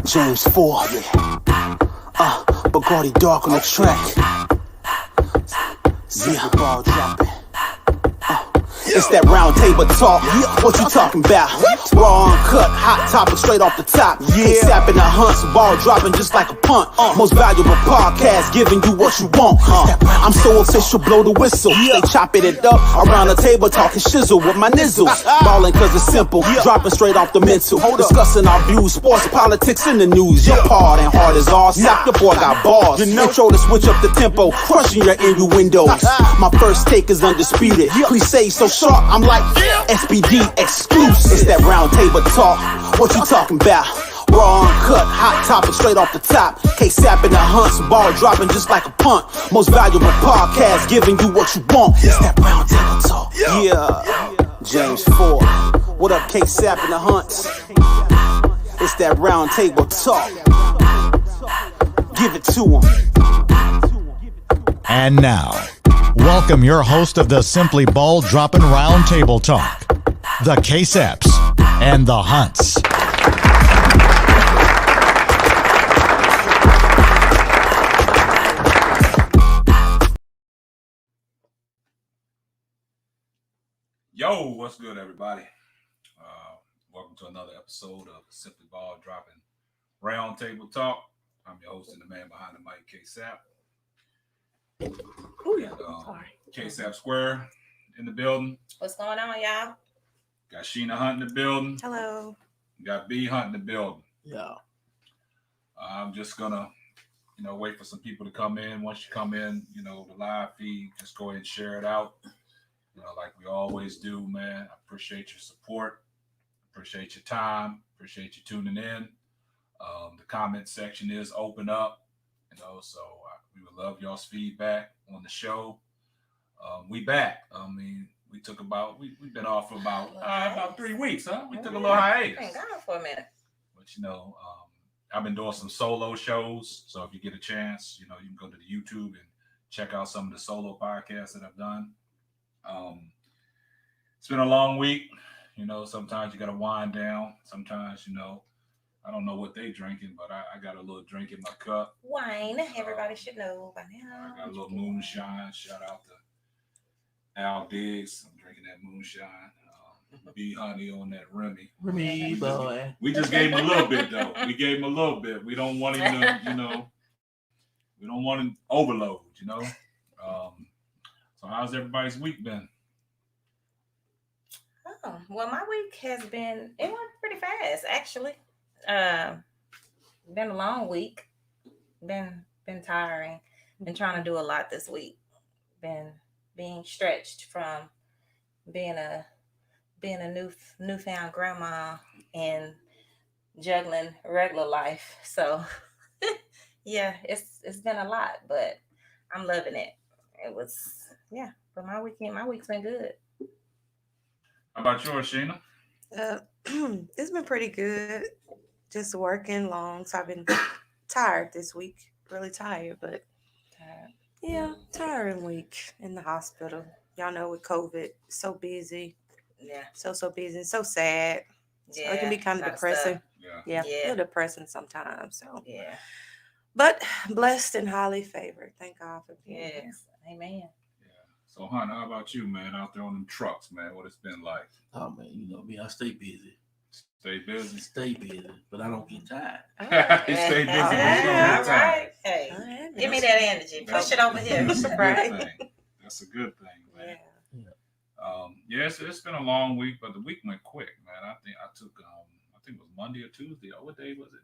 James 4, yeah. Bacardi Dark on the track. Yeah, ball dropping. It's that round table talk. What you talking about? Raw, uncut, hot topic straight off the top. Ksapp in the hunts, ball dropping just like a punt. Most valuable podcast, giving you what you want. I'm so official, blow the whistle. They chopping it up around the table, talking shizzle with my nizzles. Ballin' cause it's simple, dropping straight off the mental. Discussing our views, sports, politics, and the news. Your part ain't hard as ours. Sack, your boy got bars. Intro to switch up the tempo, crushing your innuendos. My first take is undisputed. Cliche so sharp, I'm like SPD exclusive. It's that round table talk. What you talking about? Raw, uncut, hot topic straight off the top. Ksapp in the hunts, ball dropping just like a punt. Most valuable podcast, giving you what you want. It's that round table talk. Yeah. James 4. What up, Ksapp in the hunts? It's that round table talk. Give it to him. And now, welcome your host of the Simply Ball Droppin' Round Table Talk, the Ksapps and the Hunts. Yo, what's good, everybody? Welcome to another episode of Simply Ball Dropping Round Table Talk. I'm your host and the man behind the mic, Ksapp. Ksapp Square in the building. What's going on, y'all? Got Sheena Hunt in the building. Hello. Got B Hunt in the building. Yeah. I'm just gonna, wait for some people to come in. Once you come in, the live feed, just go ahead and share it out. Like we always do, man. I appreciate your support. Appreciate your time. Appreciate you tuning in. The comment section is open up, so we would love y'all's feedback on the show. We back. We took we've been off for about 3 weeks, huh? We took a little hiatus. Been gone for a minute. But I've been doing some solo shows. So if you get a chance, you can go to the YouTube and check out some of the solo podcasts that I've done. It's been a long week. Sometimes you got to wind down. Sometimes, I don't know what they drinking, but I got a little drink in my cup. Wine. Everybody should know by now. I got a little moonshine. Shout out to Al Diggs. I'm drinking that moonshine. B Honey on that Remy. Remy, boy. We just gave him a little bit, though. We gave him a little bit. We don't want him to, we don't want him overload, So how's everybody's week been? Oh, well, my week it went pretty fast, actually. Been a long week. Been tiring. Been trying to do a lot this week. Been being stretched from being a newfound grandma and juggling regular life. So yeah, it's been a lot, but I'm loving it. It was but my week's been good. How about yours, Sheena? It's been pretty good. Just working long, so I've been tired this week. Really tired, but tiring week in the hospital. Y'all know with COVID, so busy. Yeah. So busy, so sad. So it can be kind of depressing. Yeah. A little depressing sometimes. So yeah. But blessed and highly favored. Thank God for being here. Amen. So, Hunter, how about you, man? Out there on them trucks, man, what it's been like? Oh, man, you know me. I stay busy. Stay busy? Stay busy, but I don't get tired. You stay busy, but you don't get tired. Right. Hey, give me that energy. Push it over here. That's a good thing. That's a good thing, man. It's been a long week, but the week went quick, man. I think it was Monday or Tuesday. What day was it?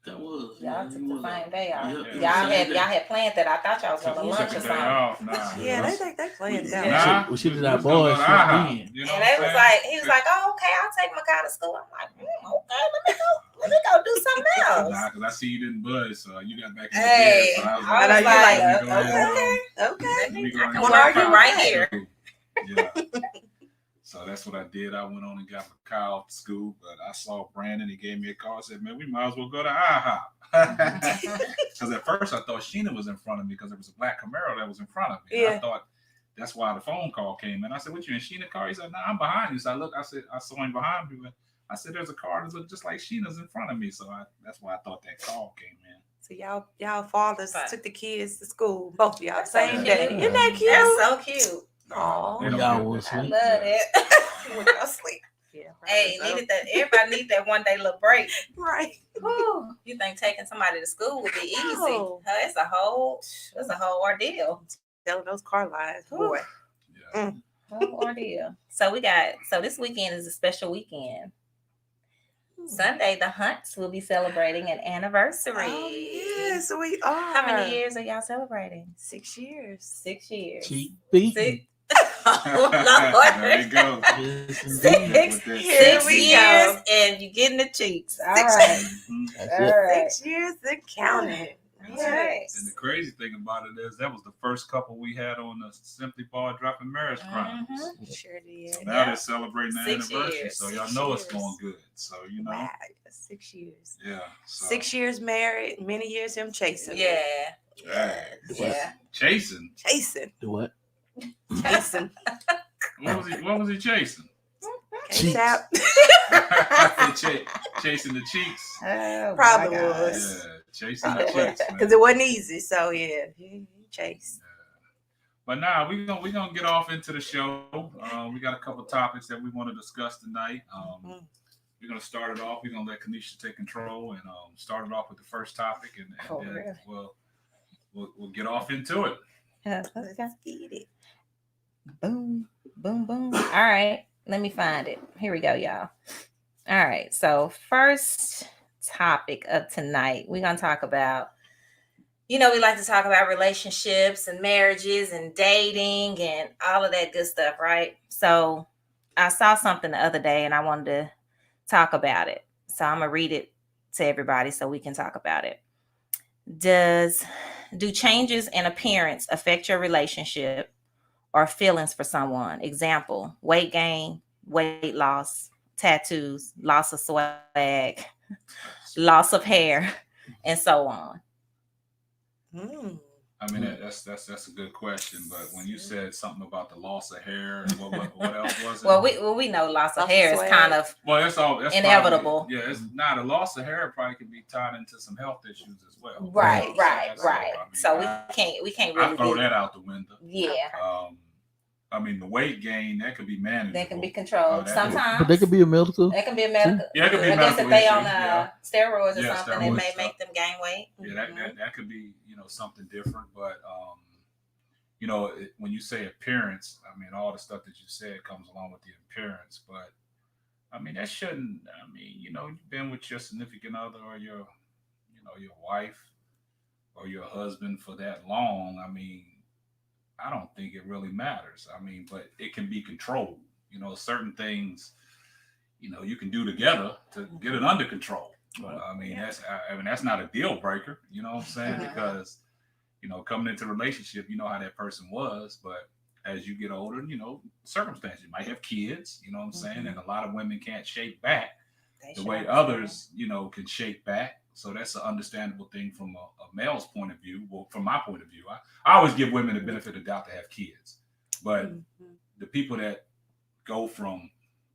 That was. Y'all took the same day off. Yeah. Y'all had planned that. I thought y'all was going to lunch or something. Nah. Yeah, they think they planned that. We should have our boys in. And he was like, oh, okay, I'll take my car to school. I'm like, okay, let me go do something else. Nah, because I see you didn't budge, so you got back in the Hey, bed. So I was like, Okay. I can work you right here. Yeah. So that's what I did. I went on and got my car off to school, but I saw Brandon. He gave me a call. I said, man, we might as well go to IHOP. Because at first I thought Sheena was in front of me because there was a black Camaro that was in front of me. Yeah. I thought that's why the phone call came in. I said, what, you in Sheena's car? He said, no, I'm behind you. So I saw him behind me. I said, there's a car that looked just like Sheena's in front of me. So that's why I thought that call came in. So y'all fathers took the kids to school, both of y'all, same so day. cute. Isn't that cute? That's so cute. Aw. They don't Y'all get was that. I sweet. love it. When y'all sleep. Yeah. Hey, needed that. Everybody need that one day little break. Right. Whew. You think taking somebody to school would be easy? No. Huh, it's a whole ordeal. Telling those car lines, boy. Yeah. Whole ordeal. So this weekend is a special weekend. Sunday, the Hunts will be celebrating an anniversary. Oh, yes, we are. How many years are y'all celebrating? 6 years. 6 years. Cheap beat. Six. There you go. Yes, indeed. Six, With that Here six we years, go. and you getting the cheeks. All 6 right. Mhm. That's All it. right. 6 years and counting. And Yes. the crazy thing about it is that was the first couple we had on the Simply Ball Dropping Marriage Chronicles. Mhm. Sure did. So now Yeah. they're celebrating the 6 anniversary. years. So y'all 6 know it's years. going good. So you know, Wow, 6 years. yeah. So, 6 years married, many years him chasing. Yeah. yeah. Yeah. Chasing. Chasing. Do what? Chasing. What was he chasing? Cheeks. Ksapp. Chasing the cheeks. Oh, Probably my God. was. Yeah, chasing the cheeks. Because Man. it wasn't easy. So, yeah, he chased. But now we're gonna get off into the show. We got a couple topics that we want to discuss tonight. We're gonna start it off. We're gonna let Kanisha take control and start it off with the first topic, and Oh, then really? we'll get off into it. Let's Let's go. get it. Boom, boom, boom. All right, let me find it. Here we go, y'all. All right, so first topic of tonight, we're going to talk about, we like to talk about relationships and marriages and dating and all of that good stuff, right? So I saw something the other day and I wanted to talk about it. So I'm going to read it to everybody so we can talk about it. Do changes in appearance affect your relationship or feelings for someone? Example, weight gain, weight loss, tattoos, loss of swag, loss of hair, and so on. I mean, that's a good question. But when you said something about the loss of hair and what else was it? Well, we know loss of hair is kind of that's inevitable. Probably, it's not a loss of hair. Probably can be tied into some health issues as well. Right. So, we can't really I throw that out the window. Yeah. I mean, the weight gain that could be managed. They can be controlled sometimes. But they could be a medical. That can be a medical. Yeah, it could be a I guess medical if they issue, on steroids or Yeah, something, it steroids may stuff. make them gain weight. Yeah, that could be something different. But when you say appearance, I mean all the stuff that you said comes along with the appearance. But I mean that shouldn't. I mean you've been with your significant other or your wife or your husband for that long. I mean, I don't think it really matters. I mean, but it can be controlled. Certain things, you can do together to get it under control. I mean, that's not a deal breaker. You know what I'm saying? Because, coming into a relationship, you know how that person was. But as you get older, circumstances, you might have kids, you know what I'm saying? And a lot of women can't shake back the way others, can shake back. So that's an understandable thing from a male's point of view. Well, from my point of view, I always give women the benefit of the doubt to have kids. But the people that go from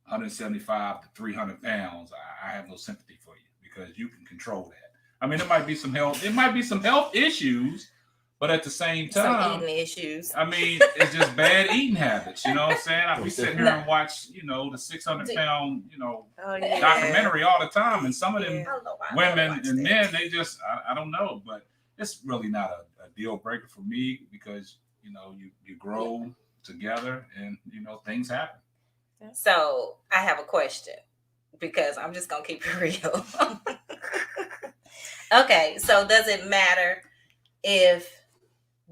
175 to 300 pounds, I have no sympathy for you because you can control that. I mean, it might be some health issues, but at the same time, some eating issues. I mean, it's just bad eating habits. You know what I'm saying? I be sitting here and watch, the 600-pound, documentary all the time, and some of them women and men, they just, I don't know, but it's really not a deal breaker for me because you grow together and things happen. So I have a question because I'm just gonna keep it real. Okay, so does it matter if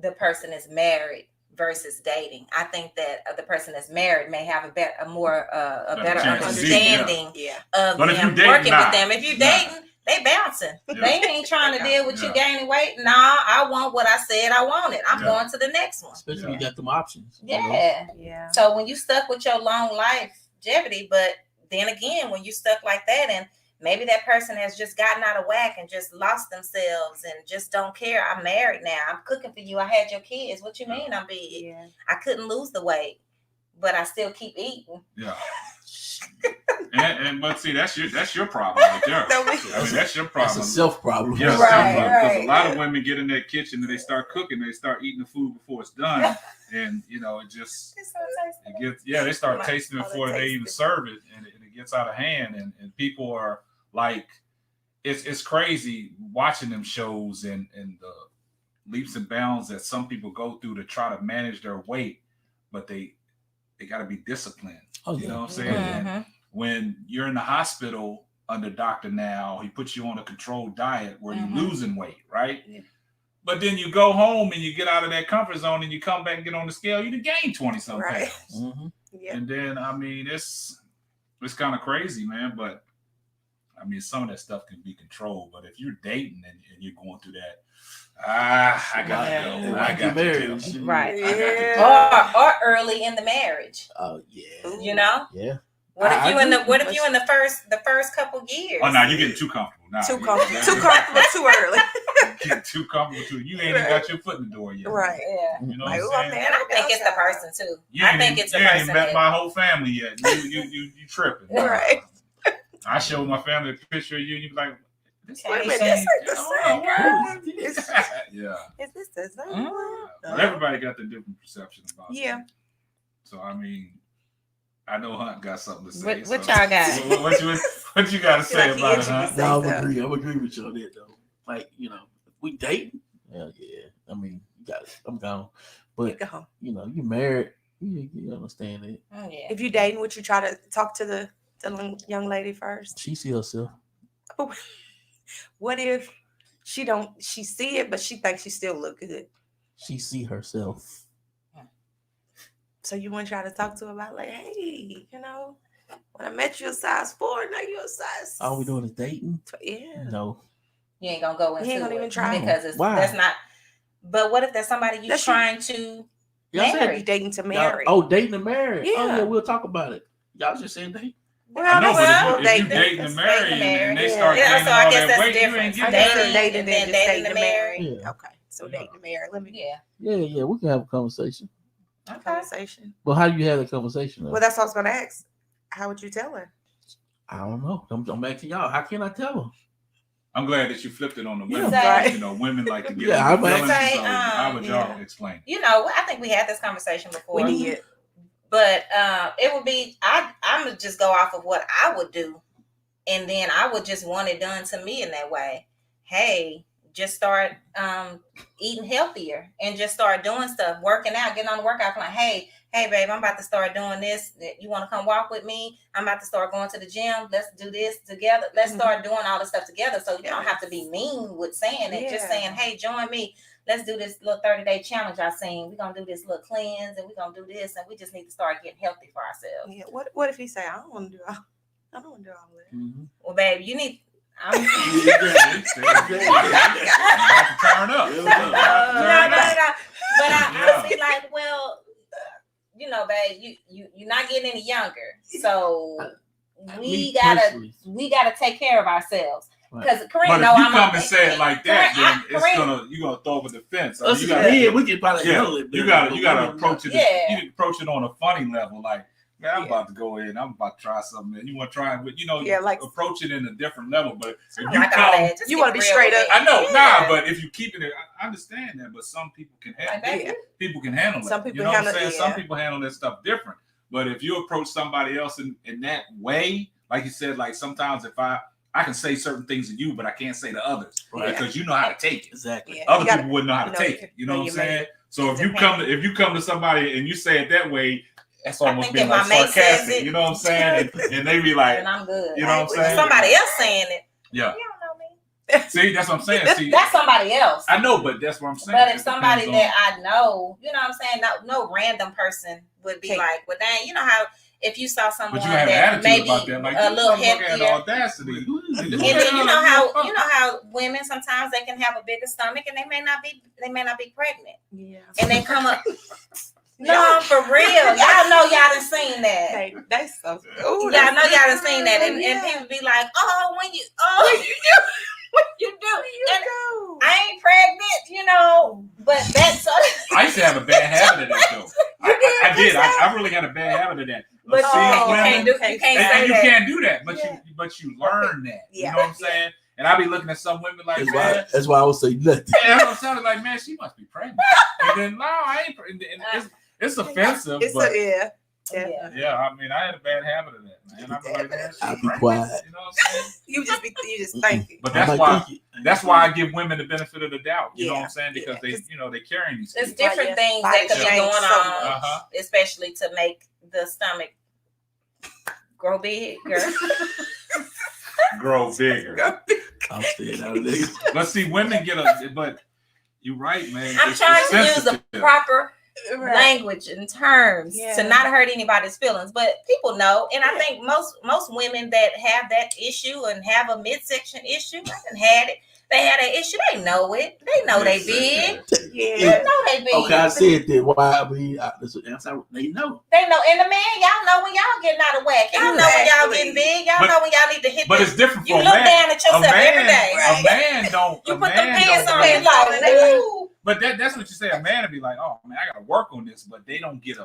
the person is married versus dating? I think that the person that's married may have a better understanding of but them working with them. If you dating, they bouncing. Yeah. They ain't trying to deal with you gaining weight. Nah, I want what I said I wanted. I'm going to the next one. Especially when you got them options. Yeah. So when you stuck with your long longevity, but then again, when you stuck like that and maybe that person has just gotten out of whack and just lost themselves and just don't care. I'm married now. I'm cooking for you. I had your kids. What you mean I'm big? I couldn't lose the weight. but I still keep eating. Yeah. But see, that's your problem right there. That's your problem. That's a self problem. Yeah, Right. Because a lot of women get in that kitchen and they start cooking, they start eating the food before it's done, and it just they start tasting it before they even serve it, and it gets out of hand, and people are like, it's crazy watching them shows and the leaps and bounds that some people go through to try to manage their weight, but they got to be disciplined. Oh, yeah. You know what I'm saying? And when you're in the hospital under Dr. Now, he puts you on a controlled diet where you're losing weight, right? Yeah. But then you go home and you get out of that comfort zone and you come back and get on the scale, you gain 20-some pounds. Mm-hmm. Yeah. And then, I mean, it's kind of crazy, man. But, I mean, some of that stuff can be controlled. But if you're dating and you're going through that, I got to go. I got to go. Right. Yeah. Or early in the marriage. Oh, yeah. You know? Yeah. What if you in the first couple years? Oh no, you're getting too comfortable now. Too comfortable, too early. Getting too comfortable too. You ain't even got your foot in the door yet. Right. Yeah. You know what I'm saying? And I think it's the person too. You ain't even met my whole family yet. You tripping. Right. I showed my family a picture of you and you be like, this ain't the same girl. Yeah. Is this the same? But everybody got the different perception about it. Yeah. So I mean, I know Hunt got something to say. What y'all got? What you got to say about it, Hunt? No, I agree with you on that though. Like, if we dating, yeah. I mean, you got it. I'm gone. But you married, you understand it. Oh, yeah. If you dating, would you try to talk to the young lady first? She see herself. What if she see it, but she thinks she still look good? She see herself. So you want to try to talk to her about like, hey, when I met you a size 4, now you're a size. All we doing is dating? Yeah. No. You ain't gonna go into You ain't gonna it even try because Why? That's not. But what if there's somebody you're trying to marry? You dating to marry? Dating to marry. Yeah. Oh yeah, we'll talk about it. Y'all just saying date. I know, but if you dating to marry and they start gaining all that weight, you ain't getting married. Dating to marry. Yeah. Okay, so dating to marry. Let me. Yeah. We can have a conversation. Okay. Conversation. Well, how do you have the conversation? Though? Well, that's what I was going to ask. How would you tell her? I don't know. I'm asking y'all. How can I tell her? I'm glad that you flipped it on the women. Right. Women like to get I'm feelings. say, How would y'all explain? I think we had this conversation before. We did. But it would be, I'm going to just go off of what I would do. And then I would just want it done to me in that way. Hey, just start eating healthier and just start doing stuff, working out, getting on the workout plan. Hey, babe, I'm about to start doing this. You want to come walk with me? I'm about to start going to the gym. Let's do this together. Let's start doing all this stuff together. So you don't have to be mean with saying it. Just saying, hey, join me. Let's do this little 30-day challenge I seen. We're going to do this little cleanse and we're going to do this. And we just need to start getting healthy for ourselves. Yeah. What if he say, I don't want to do all that? Mm-hmm. Well, babe, you need... I'm about to turn up. But I see like, well, babe, you're not getting any younger, so we gotta take care of ourselves. Because Kareem, but if you come and say it like that, then you're gonna throw over the fence. I mean, we can probably handle it. You gotta approach it. You can approach it on a funny level, like. Man, I'm about to go in. I'm about to try something. And you want to try it, like approach it in a different level. But if you want to be straight up. I know, but if you keeping it, I understand that. But some people can handle it. People can handle it. Some people you know what I'm saying? Some people handle that stuff different. But if you approach somebody else in that way, like you said, like sometimes if I can say certain things to you, but I can't say to others because you know how to take it. Exactly. Other people wouldn't know how to take it. You know what I'm saying? So if you come to somebody and you say it that way. That's almost being like sarcastic, you know what I'm saying? And they be like, and I'm good. You know what I'm saying? Somebody else saying it. Yeah. You don't know me. See, that's what I'm saying. See, that's somebody else. I know, but that's what I'm saying. But if somebody that I know, you know what I'm saying? No random person would be like, well, dang, you know how if you saw someone that maybe like, a little heftier, audacity. And then you know how women sometimes they can have a bigger stomach and they may not be pregnant. Yeah. And they come up. No, for real. Y'all know y'all done seen that. Hey, that's so y'all know y'all done seen that. And people be like, when you do. And I ain't pregnant, but that's I used to have a bad habit of that though. I I did. I really got a bad habit of that. But Seeing women, you can't say and you that. can't do that. But you learn that. Yeah. You know what I'm saying? And I be looking at some women like, That's why I would say nothing. yeah, I'm sounding like, man, she must be pregnant. And then no, I ain't. And it's offensive, but yeah. yeah, I mean, I had a bad habit of that, man. I'm like, man, I'll she's be pregnant. quiet. You know what I'm saying? You just thinking. But I that's why I give women the benefit of the doubt. You know what Yeah, I'm saying? Because yeah. they carrying these There's kids. different Right, yeah. things Body that could be change going so on, much. especially to make the stomach grow bigger. Grow bigger. I'm staying out of this. But see, women but you're right, man. I'm It's trying to use the sensitive. proper language and terms Yeah. to not hurt anybody's feelings, but people know, and I think most women that have that issue and have a midsection issue, I done had it. They had an issue. They know it. They know they big. Yeah. They know they big. Okay, I said that. Why? I mean, they know. They know, and the man, y'all know when y'all getting out of whack. Y'all know when y'all getting big. Y'all know when y'all need to hit. But it's different You for a look man. down at yourself every day. A man don't. You a put them man pants don't on, you really- like, ooh. But that's what you say. A man would be like, oh man, I gotta work on this, but they don't get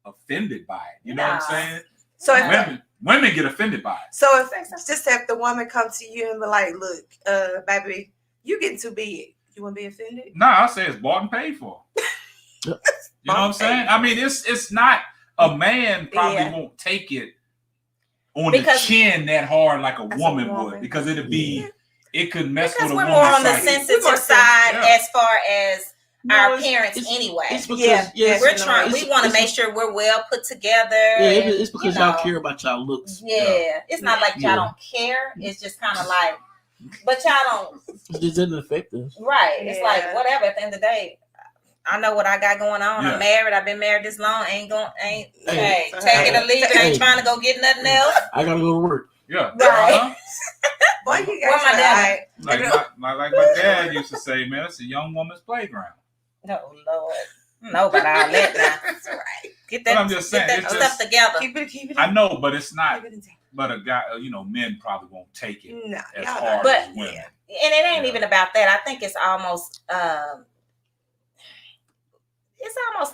offended by it. You know what I'm saying? So if Women get offended by it. So if just have the woman come to you and be like, look, baby, you getting too big. You wouldn't be offended? No, I say it's bought and paid for. You know what I'm saying? I mean, it's not a man probably won't take it on the chin that hard like a woman would, because it'd be it could mess with a woman's we're more on the psyche. sensitive side as far as our parents anyway. It's because, we're trying. We want to make sure we're well put together. Yeah, it's because y'all care about y'all looks. Yeah, it's not like y'all don't care. It's just kind of like, but y'all don't. It doesn't affect us. Right. It's like whatever. At the end of the day, I know what I got going on. I'm married. I've been married this long. Ain't take it or leave it. Ain't trying to go get nothing else. I gotta go to work. Yeah. Right. Boy, you Where my dad? Like my dad used to say, man, it's a young woman's playground. No, Lord. No, but I'll let that. That's right. Get that, I'm just saying, get that stuff together. Keep it. I know, but it's not. But a guy, men probably won't take it as hard as women. And it ain't even about that. I think it's almost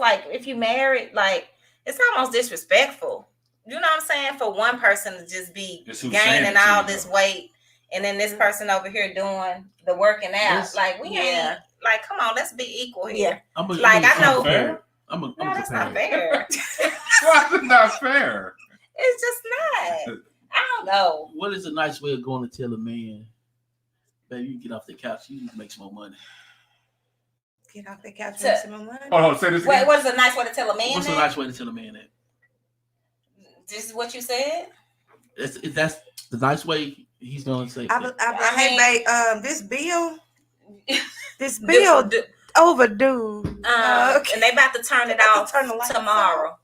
like if you married, like it's almost disrespectful. You know what I'm saying? For one person to just be gaining all this weight, and then this person over here doing the working out. Like we ain't. Like, come on, let's be equal here. Yeah. I know. Fair. No, that's not fair. Why is it not fair? It's just not. I don't know. What is a nice way of going to tell a man, baby, you get off the couch, you need to make some more money? Get off the couch, make some more money. Oh, say this again. What is a nice way to tell a man? What's a nice way to tell a man that? This is what you said? That's the nice way he's gonna say. Hey, babe, this bill overdue. And they about to turn it off tomorrow.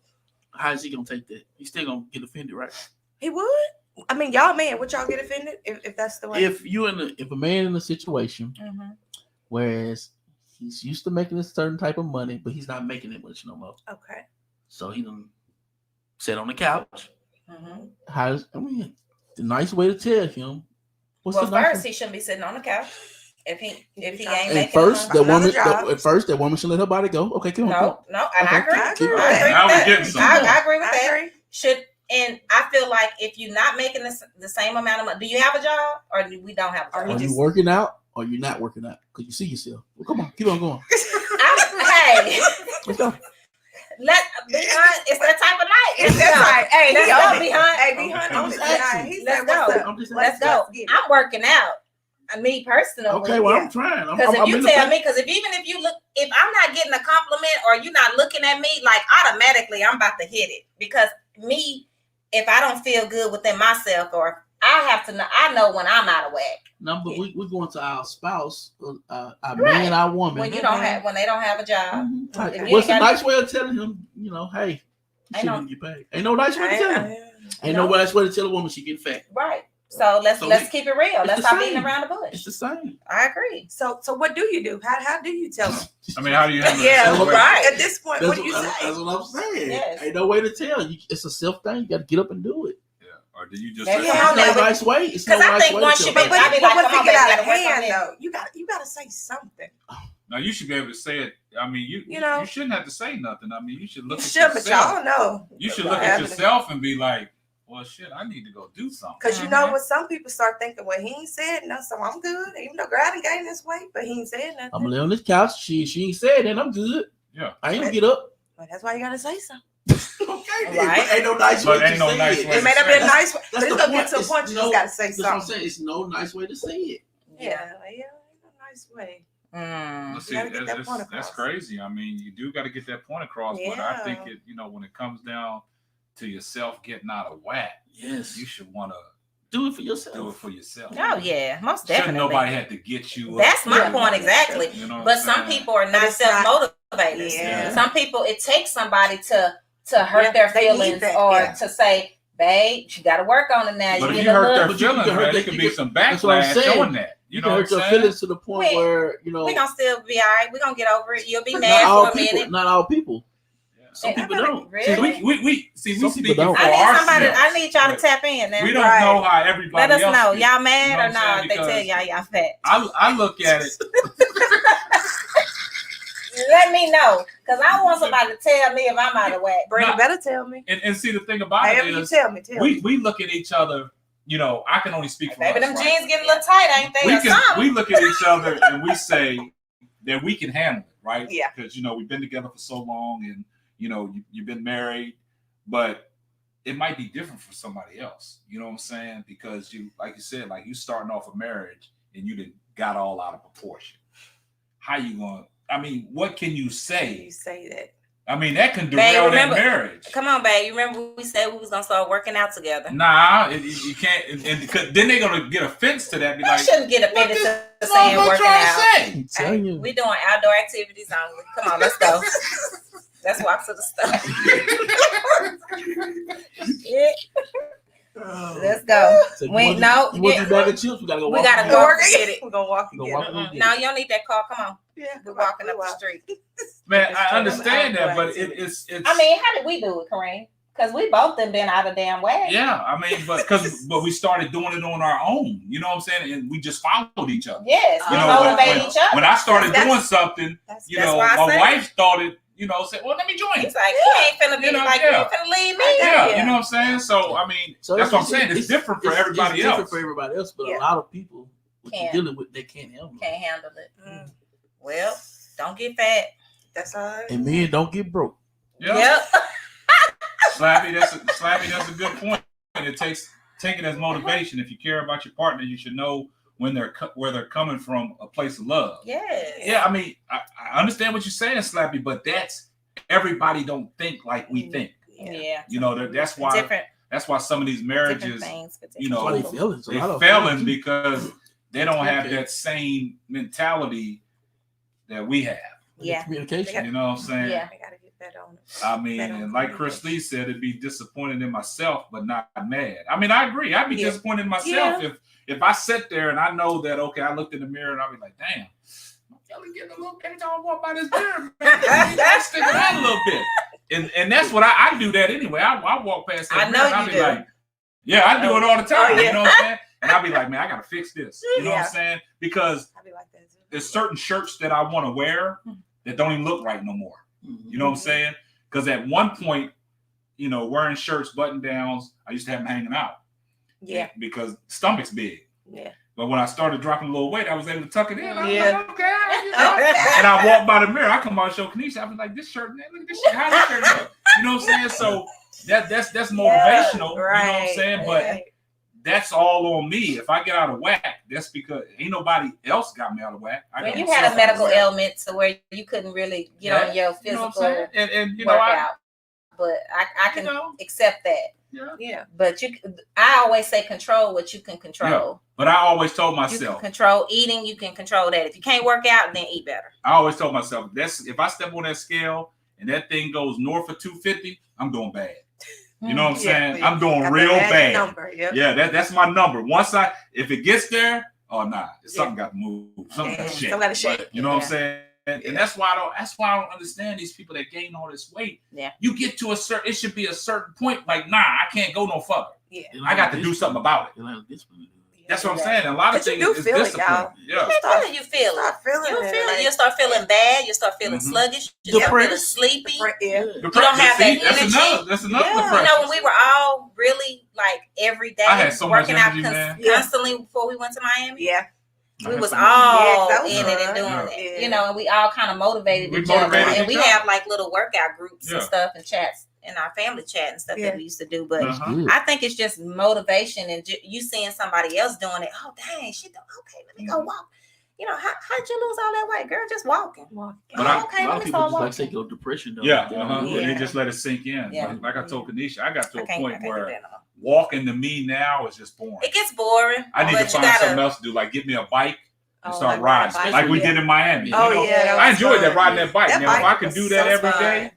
How is he gonna take that? He's still gonna get offended, right? He would. I mean, y'all man, would y'all get offended if that's the way? If a man in a situation, whereas he's used to making a certain type of money, but he's not making it much no more. Okay. So he done sit on the couch. The nice way to tell him. First he shouldn't be sitting on the couch. If he ain't making first, that woman should let her body go. Okay, come on. No, and I agree. I agree with that. And I feel like if you're not making the same amount of money, do you have a job or we don't have a job? Are you working out or you're not working out? Because you see yourself. Well, come on, keep on going. Hey, let's go. It's that type of night. It's that night. Hey, let's go. Let's go. I'm working out. Me personally. Okay, well, I'm trying. Because if you tell me, because if I'm not getting a compliment or you're not looking at me, like automatically I'm about to hit it. Because if I don't feel good within myself, or I have to know, I know when I'm out of whack. No, but we're going to our spouse, our man, our woman. When they don't have a job. What's a nice way of telling him, hey, you shouldn't get paid. Ain't no nice way to tell him. Ain't no nice way to tell a woman she get fat. Right. So let's keep it real. Let's stop beating around the bush. It's the same. I agree. So what do you do? How do you tell them? I mean, how do you handle it? Right. At this point, what do you say? That's what I'm saying. Yes. Ain't no way to tell. It's a self thing. You got to get up and do it. Yeah. Or do you just? It's no nice way. It's no nice way. But once you get out of hand, though, you got to say something. No, you should be able to say it. I mean, you shouldn't have to say nothing. I mean, you should look at yourself. But y'all know. You should look at yourself and be like, well, shit, I need to go do something. Because you know what, some people start thinking, well, he ain't said nothing, so I'm good. Even though girl, I done gained this weight, but he ain't said nothing. I'm gonna lay on this couch. She ain't said that. I'm good. Yeah. I ain't gonna get up. Well, that's why you gotta say something. Okay, right? But ain't no nice way to say it. It may not be a nice way, but it's gonna get to a point you just gotta say something. That's what I'm saying. It's no nice way to say it. Yeah, ain't no nice way. See, that's crazy. I mean, you do got to get that point across. But I think it, when it comes down to yourself getting out of whack, yes, you should want to do it for yourself. Oh yeah, most definitely. Shouldn't nobody have to get you. That's my point exactly. But some people are not self-motivated. Yeah. Some people, it takes somebody to hurt their feelings to say, babe, you got to work on it now. But if you hurt their feelings, there could be some backlash showing that. You can hurt your feelings to the point where we're gonna still be all right. We're gonna get over it. You'll be mad for a minute. Not all people. Some people don't. Really? We speak for I need y'all to tap in now. We don't know how everybody else. Let us know. Feels. Y'all mad or not? They tell y'all fat. I look at it. Let me know, because I want somebody to tell me if I'm out of whack. Brandon better tell me. And see, the thing about it is, tell me. We look at each other. I can only speak for Maybe us. Them jeans get a little tight, ain't they? We look at each other and we say that we can handle it, right? Yeah. Because we've been together for so long, and you've been married, but it might be different for somebody else. You know what I'm saying? Because like you said, like you starting off a marriage and you done got all out of proportion. How you going? I mean, what can you say? You say that. I mean, that can derail that marriage. Come on, babe. You remember we said we was gonna start working out together? Nah, you can't. And then they're gonna get offense to that. Be like, shouldn't get offended to saying working out. Hey, we doing outdoor activities only. Come on, let's go. Let's walk to the stuff. Yeah. Let's go. So you want to do bag of chips? We gotta go. We gotta go get it. We're gonna walk together. No, you don't need that car. Come on. Yeah, we're walking up the street. Man, I understand that, but it's. I mean, how did we do it, Kareem? Because we both done been out of damn way. Yeah, I mean, but we started doing it on our own. You know what I'm saying? And we just followed each other. Yes, we motivated each other. When I started doing something, my wife started. Said, well, let me join. He's like, you ain't finna be like, you ain't finna leave me. Yeah, you know what I'm saying? So, I mean, that's what I'm saying. It's different for everybody else. It's different for everybody else, but a lot of people, what you're dealing with, they can't handle it. Can't handle it. Well, don't get fat. That's all right. And men don't get broke. Yep. Slappy, that's a good point. It takes it as motivation. If you care about your partner, you should know where they're coming from, a place of love. Yes. Yeah, I mean, I understand what you're saying, Slappy, but that's everybody don't think like we think. Yeah. That's why some of these marriages, they failing because they don't have that same mentality that we have. Yeah. Communication. You know what I'm saying? Yeah. I gotta get that on. I mean, and like Chris Lee said, it'd be disappointed in myself, but not mad. I mean, I agree. I'd be disappointed in myself if I sit there and I know that, okay, I looked in the mirror and I'll be like, damn, I'm feeling getting a little cage on walk by this mirror, man. I stick it out a little bit. And that's what I do that anyway. I walk past that mirror and I'll be like, yeah, I do it all the time. You know what I'm saying? And I'll be like, man, I got to fix this. You know what I'm saying? Because there's certain shirts that I want to wear that don't even look right no more. You know what I'm saying? Because at one point, wearing shirts, button downs, I used to have them hanging out. Yeah. Because stomach's big. Yeah. But when I started dropping a little weight, I was able to tuck it in. I was like, okay. And I walk by the mirror. I come out and show Kanisha. I was like, this shirt, man, look at this shit. How this shirt look? You know what I'm saying? So that's motivational. Right. You know what I'm saying? But that's all on me. If I get out of whack, that's because ain't nobody else got me out of whack. Well, you had a medical ailment to where you couldn't really get on your physical workout. But I can accept that. Yeah. But I always say control what you can control. Yeah. But I always told myself, you can control eating. You can control that. If you can't work out, then eat better. I always told myself if I step on that scale and that thing goes north of 250, I'm doing bad. You know what I'm saying? I'm doing real bad. Number, Yeah, that's my number. If it gets there, something got to move. Something got to shake. You know what I'm saying? And that's why I don't understand these people that gain all this weight. Yeah. You get to it should be a certain point. Like, I can't go no further. Yeah. I got to do something about it. That's what I'm saying. A lot of But you things do is feel it, discipline. y'all. Yeah. You feel Start it. feeling You it, feel it. like- You start feeling bad. You start feeling Mhm. sluggish. You start feeling Depressed. sleepy. Yeah. You don't have that energy. That's another Yeah. depression. You know, when we were all really like every day I had so much working out energy, man. constantly before we went to Miami. Yeah. I We had was so much all that was in it and fun. doing Yeah. it, Yeah. you know, and we all kind of motivated We each other. motivated And we each other. have like little workout groups and Yeah. stuff and chats in our family chat and stuff Yeah. that we used to do. But Uh-huh. Good. I think it's just motivation and you seeing somebody else doing it. Oh, dang, she doing okay. Let me go walk. You know, how'd you lose all that weight, girl? Just walking. But Oh, I- okay, A lot let of me people start just like walking. say go depression though. Yeah, You know, uh-huh. Yeah. And they just let it sink in. Yeah. Like I told Kanisha, I got to I a can't point do where that no more. walking to me now is just boring. It gets boring. I need to but you find something gotta. else to do, like get me a bike and Oh, start like ride a riding, bike. like we Yeah. did in Miami. Oh, you know? yeah. that I was enjoyed that fun. riding that bike. That Now, if bike I could was do so that every fun. day,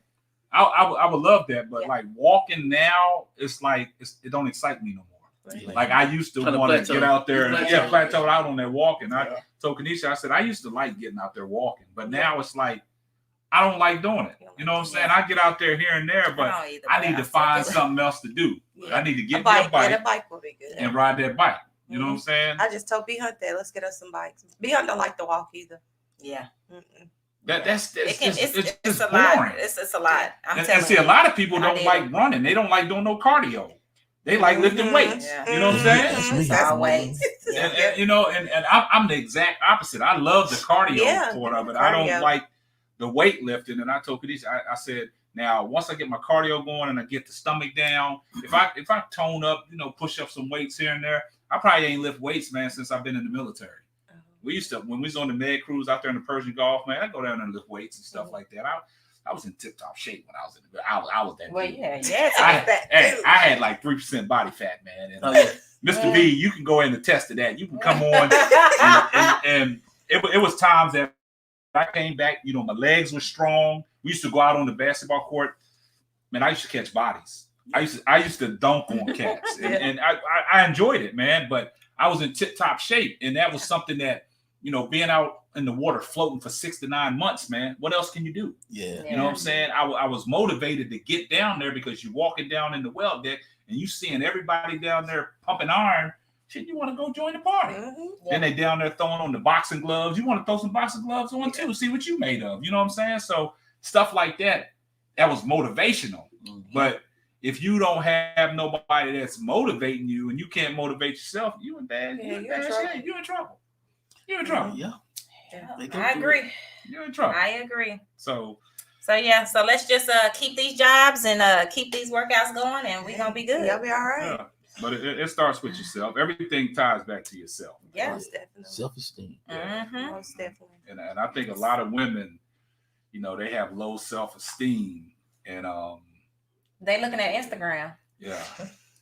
I would love that. But Yeah. like walking now, it's like it don't excite me no more. Like I used to Kinda want to plateau. get out there and Plateau. plateau out on that walking. I Yeah. told Kanisha, I said I used to like getting out there walking, but now it's like I don't like doing it. You know what I'm saying? I get out there here and there, but don't either, I but need to still find do it. something else to do. Yeah. I need to get A me bike. a bike Yeah, the bike will be good. and ride that bike. You know what I'm saying? I just told B Hunt that. Let's get us some bikes. B Hunt don't like to walk either. Yeah. Mm-mm. That's It can, just, it's it's just a lot. boring. It's a lot. I'm And telling see, you. a lot of people I don't did like it. running. They don't like doing no cardio. They like lifting Mhm. weights. Yeah. You know what I'm saying? That's me. That's Always. And, you know, and I'm the exact opposite. I love the cardio Yeah, part of it. I don't cardio. like the weightlifting. And I told Kanisha, I said, now once I get my cardio going and I get the stomach down, if I tone up, you know, push up some weights here and there, I probably ain't lift weights, man, since I've been in the military. We used to, when we was on the med cruise out there in the Persian Gulf, man, I go down there and lift weights and stuff like that. I was in tip top shape when I was in the I was that Well, dude. yeah. I had like 3% body fat, man. And, Oh, yeah. Mr. B, you can go in and test to that. You can come on, and it was times that I came back. You know, my legs were strong. We used to go out on the basketball court. Man, I used to catch bodies. I used to dunk on cats, and I enjoyed it, man. But I was in tip top shape, and that was something that, you know, being out in the water floating for 6 to 9 months, man. What else can you do? Yeah. You know what I'm saying? I was motivated to get down there because you're walking down in the well deck and you seeing everybody down there pumping iron. Shit, you want to go join the party. Then they down there throwing on the boxing gloves. You want to throw some boxing gloves on too, see what you made of. You know what I'm saying? So stuff like that was motivational. But if you don't have nobody that's motivating you and you can't motivate yourself, you in bad. Yeah, You're in you're in bad trouble. shape. You're in trouble. You're in trouble. Yeah. They go I through agree. You're in trouble. I agree. So yeah, so let's just keep these jobs and keep these workouts going, and we're gonna be good. You'll be all right. yeah. But it starts with yourself. Everything ties back to yourself. Yeah. Most definitely. Self-esteem. Mm-hmm. Most definitely. And I think a lot of women, you know, they have low self-esteem, and They looking at Instagram. yeah.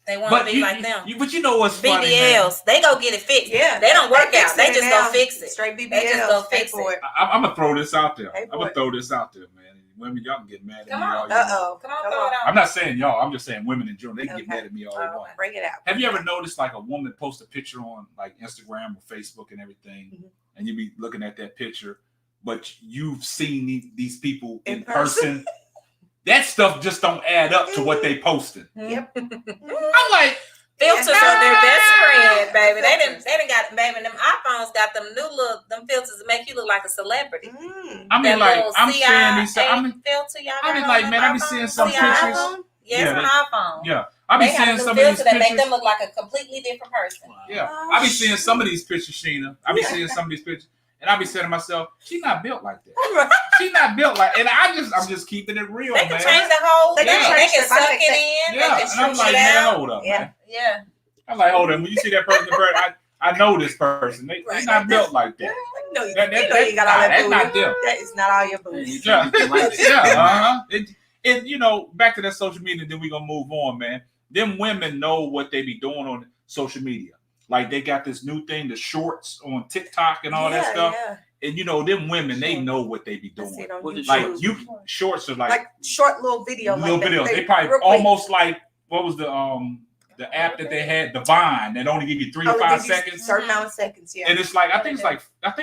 They want to be like them. But you know what's funny, man? BBLs, they go get it fixed. Yeah. They don't work out. They fixing just it go now. fix it. Straight BBL. They just go fix for it. I'm gonna throw this out there. Hey, I'm gonna boy. throw this out there, man. Women, y'all can get mad at Come me on. all you Uh-oh. Come on, Come throw on. it I'm on. not saying y'all. I'm just saying women in general. They can get Okay. mad at me all they want. Bring it out. Have you ever noticed like a woman post a picture on like Instagram or Facebook and everything, Mhm. and you be looking at that picture, but you've seen these people in In person? That stuff just don't add up to what they posted. Yep. I'm like, Filters Yeah. are their best friend, baby. They Filters. didn't got baby. Them iPhones got them new them filters that make you look like a celebrity. Mm. I mean, That like little I'm seeing these. CIA I mean, filter, y'all I got mean, on like, them man, I be iPhones? seeing some CIA pictures. iPhone? Yeah, Yeah, it's an iPhone. Yeah, I be They have seeing new some of these filter that make pictures. them look like a completely different person. Yeah, I be seeing some of these pictures, Sheena. I be seeing some of these pictures, and I be saying to myself, she's not built like that. She's not built like, and I'm just keeping it real, They man. can change the whole. They They can can, change the suck body. it in. Yeah, They and can I'm shoot like, it man, out. hold up, Yeah. man. Yeah. I'm like, hold on. When you see that person, I know this person. They Right. not built like that. No, you That- know that- you got all that that's booty. not them. That is not all your booty. Yeah, Like yeah, uh-huh. And you know, back to that social media, then we're gonna move on, man. Them women know what they be doing on social media. Like they got this new thing, the shorts on TikTok and all that stuff. Yeah. And you know, them women, they know what they be I see doing. it on What is Like YouTube. you shorts are like short little video. little like videos. They probably almost like what was the app that they had, the Vine, that only give you 3 to 5 seconds. Certain amount of seconds, yeah. And it's like I think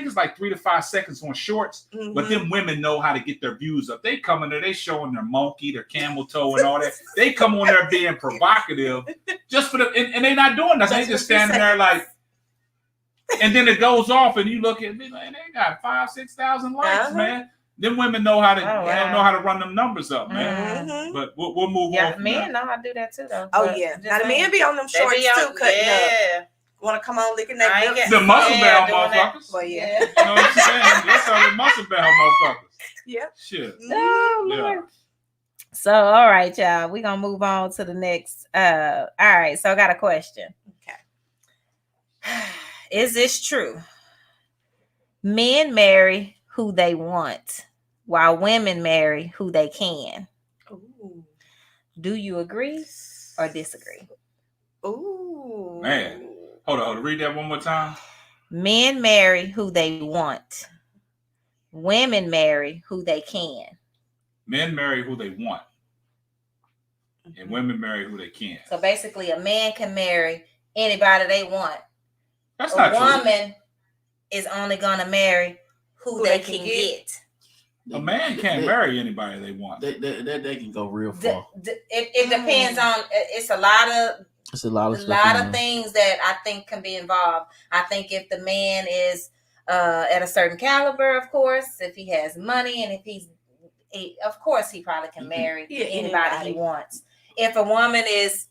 it's like 3 to 5 seconds on shorts. But Mhm. them women know how to get their views up. They come in there, they showing their monkey, their camel toe, and all that. They come on there being provocative, just for the and they not doing nothing. They just for 2 standing there like, And then it goes off, and you look at it, like, they got 5,000-6,000 likes, man. Them women know how to know how to run them numbers up, man. Mm-hmm. But we'll move on. Yeah, men know how to do that too, though. Oh yeah, now the men be on them shorts too, cutting up. Want to come on licking that lips? The muscle bound motherfuckers. Well, yeah. You know what I'm saying? That's how the muscle bound motherfuckers. Yeah. Shit. No, Lord. So, all right, y'all. We're going to move on to the next. All right. So, I got a question. Okay. Is this true? Men marry who they want, while women marry who they can. Ooh. Do you agree or disagree? Ooh. Man. Hold on. Read that one more time. Men marry who they want. Women marry who they can. Men marry who they want. And women marry who they can. So basically, a man can marry anybody they want. That's not a true. woman is only going to marry who they can get. A man can't marry anybody they want. They can go real far. It depends on. It's a lot of. It's a lot of things that I think can be involved. I think if the man is at a certain caliber, of course, if he has money, and if of course, he probably can marry anybody he wants. If a woman is,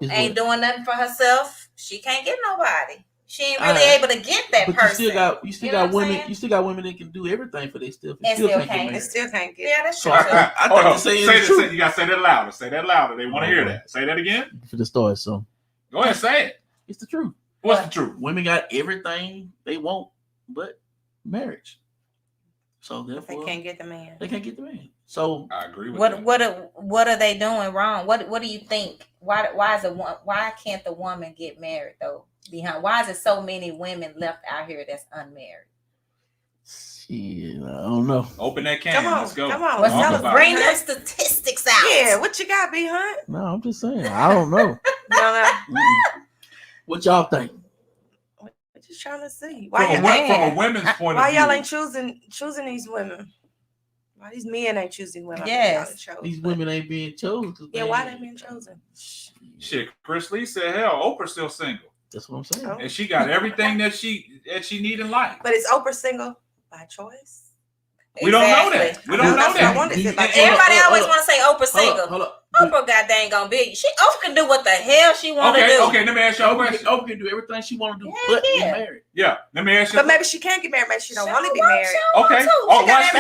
ain't doing nothing for herself, she can't get nobody. She ain't really able to get that person. You still got women. You still got women that can do everything for themselves. And still can't. They still can't get. Yeah, that's So true. I thought say you gotta say that louder. Say that louder. They want to hear that. Say that again. For the story, so go ahead, say it. It's the truth. What's the truth? Women got everything they want, but marriage. So therefore, they can't get the man. They can't get the man. So I agree with that. What are they doing wrong? What do you think? Why can't the woman get married though? Why is there so many women left out here that's unmarried? Shit, I don't know. Open that can. Come on, Let's go. come on. Bring them statistics out. Yeah, what you got, B Hunt? No, I'm just saying. I don't know. No. What y'all think? We're just trying to see. From a women's point of why view. y'all ain't choosing these women? Why these men ain't choosing women? Yes. These women ain't being chosen. Yeah, why they being chosen? Shit, Chris Lee said, hell, Oprah's still single. That's what I'm saying. Oh. And she got everything that she need in life. But is Oprah single by choice? We don't know that. We don't know that. Everybody always want to say Oprah single. Hold up. Oprah goddamn gonna be. Oprah can do what the hell she want to do. Okay, let me ask you a question. Oprah can do everything she want to do, but get married. Yeah, let me ask you. But maybe she can't get married. Maybe she don't want to be married. Okay. Oh, watch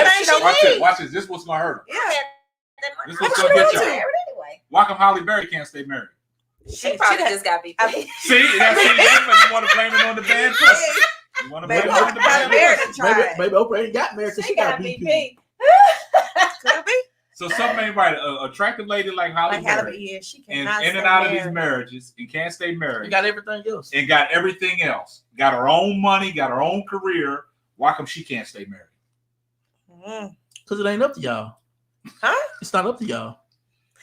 this. Watch this. This is what's gonna hurt her. Yeah. This is what's gonna get you. Anyway. Why come Halle Berry can't stay married? She probably just got be. See, that's you want to blame it on the bad person. You want to blame it on the bad person. Maybe Oprah ain't got married because she got BP. Could be. So something ain't right. An attractive lady like Halle Berry, yeah, she and cannot in and out of these marriages, and can't stay married. She got everything else. And got everything else.Got her own money. Got her own career. Why come she can't stay married? Because it ain't up to y'all. Huh? It's not up to y'all.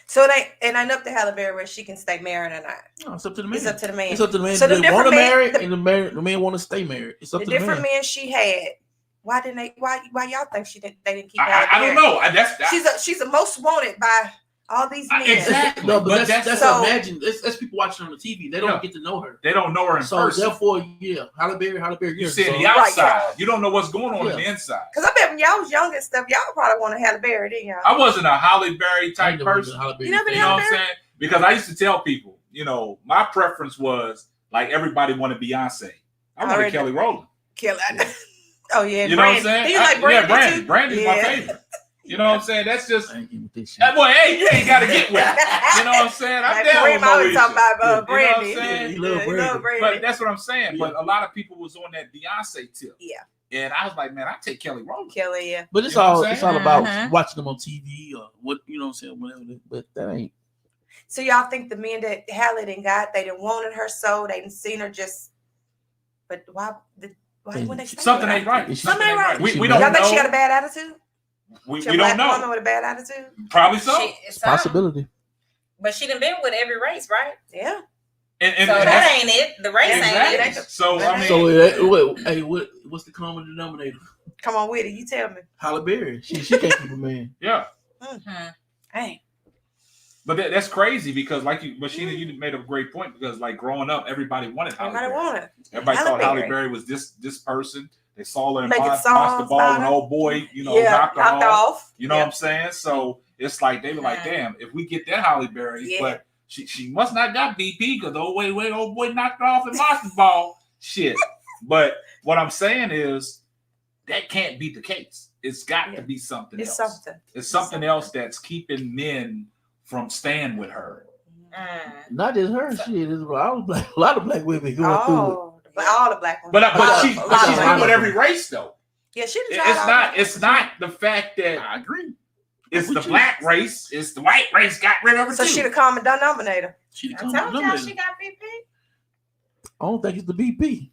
So it ain't up to Halle Berry where she can stay married or not. No, it's up to the man. It's up to the man. It's up to the man. So they want to marry, and the man want to stay married. It's up to the man. The different men she had. Why didn't they? Why y'all think they didn't keep? I don't know. She's the most wanted by all these men. Exactly. No, but that's imagine. That's people watching on the TV. They don't get to know her. They don't know her in person. So therefore, Halle Berry. You see the outside. Right. You don't know what's going on in the inside. Because I bet when y'all was young and stuff, y'all probably wanted Halle Berry, didn't y'all? I wasn't a Halle Berry type person. You never been Halle Berry? What I'm saying? Because I used to tell people, my preference was like everybody wanted Beyonce. I wanted Kelly Rowland. Oh yeah, you know what I'm saying? You like Brandy? Yeah, Brandy's my favorite. You know what I'm saying? That's just. Boy, hey, you ain't got to get wet. You know what I'm saying? I'm down with Moesha. Talking about Brandy. You know what I'm saying? You love Brandy. But that's what I'm saying. Yeah. But a lot of people was on that Beyonce tip. Yeah. And I was like, man, I take Kelly Rowland. Kelly, yeah. But it's all about watching them on TV or what you know what I'm saying, whatever. But that ain't. So y'all think the men that Halle didn't got, they didn't wanted her so they didn't seen her just. But why? When they something ain't right. Something ain't right. We don't know. Y'all think she got a bad attitude? We don't know. Woman with a bad attitude? Probably so. It's a possibility. But she done been with every race, right? Yeah. And so that ain't it. The race ain't it. So I mean, hey, what's the common denominator? Come on with it. You tell me. Halle Berry. She can't keep a man. Yeah. Hey. But that's crazy because, like Sheena, you made a great point because, like, growing up, everybody wanted Halle Berry. Everybody thought Halle Berry was this person. They saw her in basketball when old boy, knocked her off. You know what I'm saying? So it's like they were like, damn, if we get that Halle Berry, but she must not got BP because old boy knocked her off in basketball. Shit. But what I'm saying is that can't be the case. It's got to be something else. It's something else that's keeping men from staying with her. Not just her, shit. A lot of black women going through it. All the black women. But she's not with every race though. Yeah, It's not the fact that I agree. It's the black race. It's the white race got rid of it. So she the common denominator. I told y'all she got BP. I don't think it's the BP.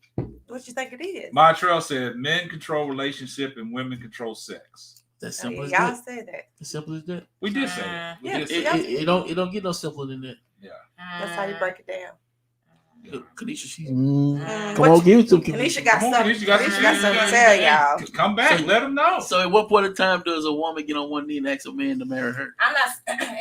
What you think it is? Montreal said men control relationship and women control sex. That's simple as y'all that. said that. As simple as that. We did say that. It don't get no simpler than that. Yeah. That's how you break it down. Kanisha, she's come on, give it to Kanisha got something to tell y'all. Come back, let them know. So, at what point in time does a woman get on one knee and ask a man to marry her? I'm not.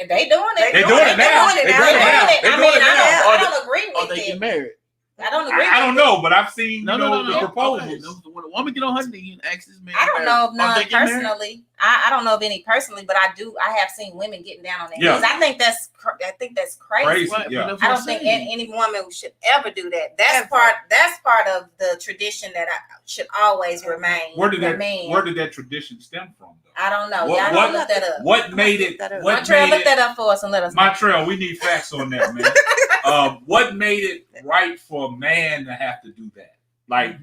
They doing it. They doing it now. I don't agree with it. Or they get married. I don't agree. I don't know, but I've seen the proposals. Okay. When a woman get on her knee and asks this man, I don't know of none personally. I don't know of any personally, but I have seen women getting down on their knees. I think that's crazy. Right, yeah. I don't think any woman should ever do that. That's part of the tradition that should always remain. Where did that tradition stem from? Though? I don't know. Y'all don't look that up. What made it? Montreal, look that up for us and let us know. Montreal, we need facts on that, man. What made it right for a man to have to do that? Like,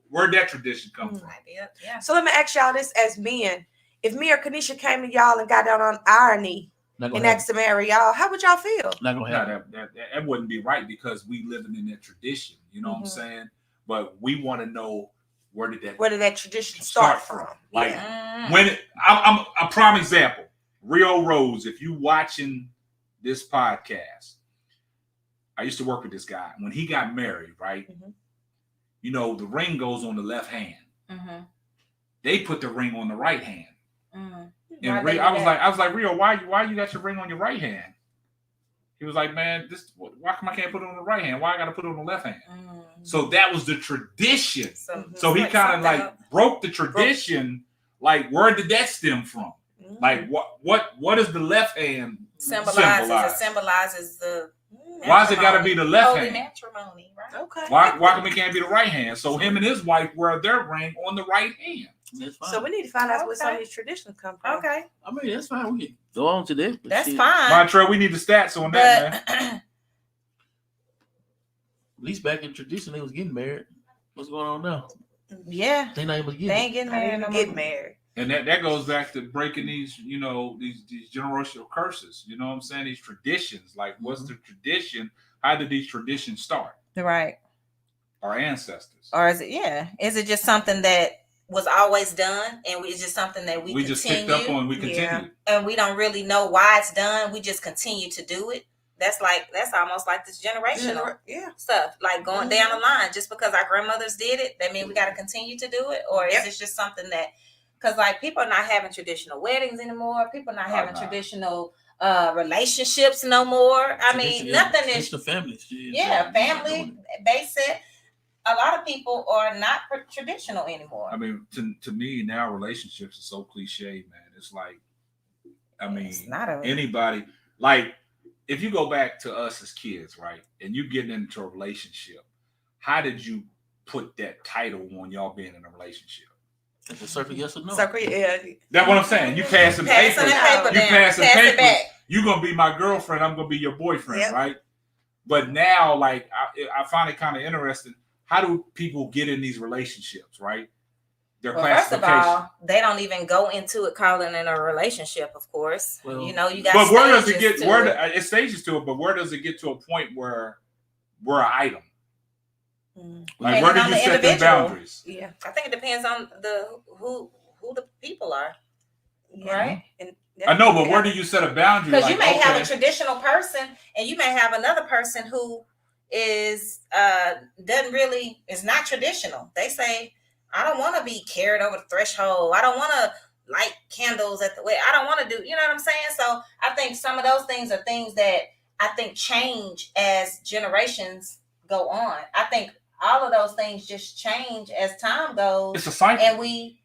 where'd that tradition come from? Yeah. So let me ask y'all this as men. If me or Kanisha came to y'all and got down on our knee and asked to marry y'all, how would y'all feel? Not gonna happen. That wouldn't be right because we living in that tradition. You know what I'm saying? But we want to know where did that tradition start from? Like when I'm a prime example. Rio Rose, if you watching this podcast, I used to work with this guy. When he got married, right? You know, the ring goes on the left hand. They put the ring on the right hand. And I was like, Rio, why you got your ring on your right hand? He was like, man, why come I can't put it on the right hand? Why I got to put it on the left hand? So that was the tradition. So he kind of like broke the tradition. Like, where did that stem from? Like, what does the left hand symbolize? It symbolizes the. Why does it got to be the left hand? Matrimony, right? Okay. Why come it can't be the right hand? So him and his wife wear their ring on the right hand. So we need to find out where some of these traditions come from. Okay. I mean, that's fine. We can go on to that. That's fine. Montreal, we need the stats on that, man. At least back in tradition, they was getting married. What's going on now? Yeah. They ain't getting married. And that goes back to breaking these, these generational curses. You know what I'm saying? These traditions. Like, what's the tradition? How did these traditions start? Right. Our ancestors. Or is it just something that was always done and it's just something that we just picked up on, we continue. And we don't really know why it's done. We just continue to do it. That's almost like this generational stuff, like going down the line. Just because our grandmothers did it, that means we got to continue to do it? Or is it just something that, because like people are not having traditional weddings anymore. People are not having traditional relationships no more. I mean, nothing is. It's the families. Family basic. A lot of people are not traditional anymore. I mean, to me now, relationships are so cliche, man. It's like, I mean, anybody, like, if you go back to us as kids, right, and you getting into a relationship, how did you put that title on y'all being in a relationship? It's a circle, yes or no? Circle, yeah. That's what I'm saying. You passing papers. You passing papers. Back. You gonna be my girlfriend. I'm gonna be your boyfriend, right? But now, like, I find it kind of interesting. How do people get in these relationships, right? Their classification. First of all, they don't even go into it calling it a relationship, of course. Well, you got. But where does it get? It stages to it, but where does it get to a point where we're an item? Like, where do you set the boundaries? Yeah, I think it depends on who the people are, right? And I know, but where do you set a boundary? Because you may have a traditional person, and you may have another person who is is not traditional. They say, I don't want to be carried over the threshold. I don't want to light candles at the wedding. I don't want to do, you know what I'm saying? So I think some of those things are things that I think change as generations go on. I think all of those things just change as time goes. It's a cycle. And we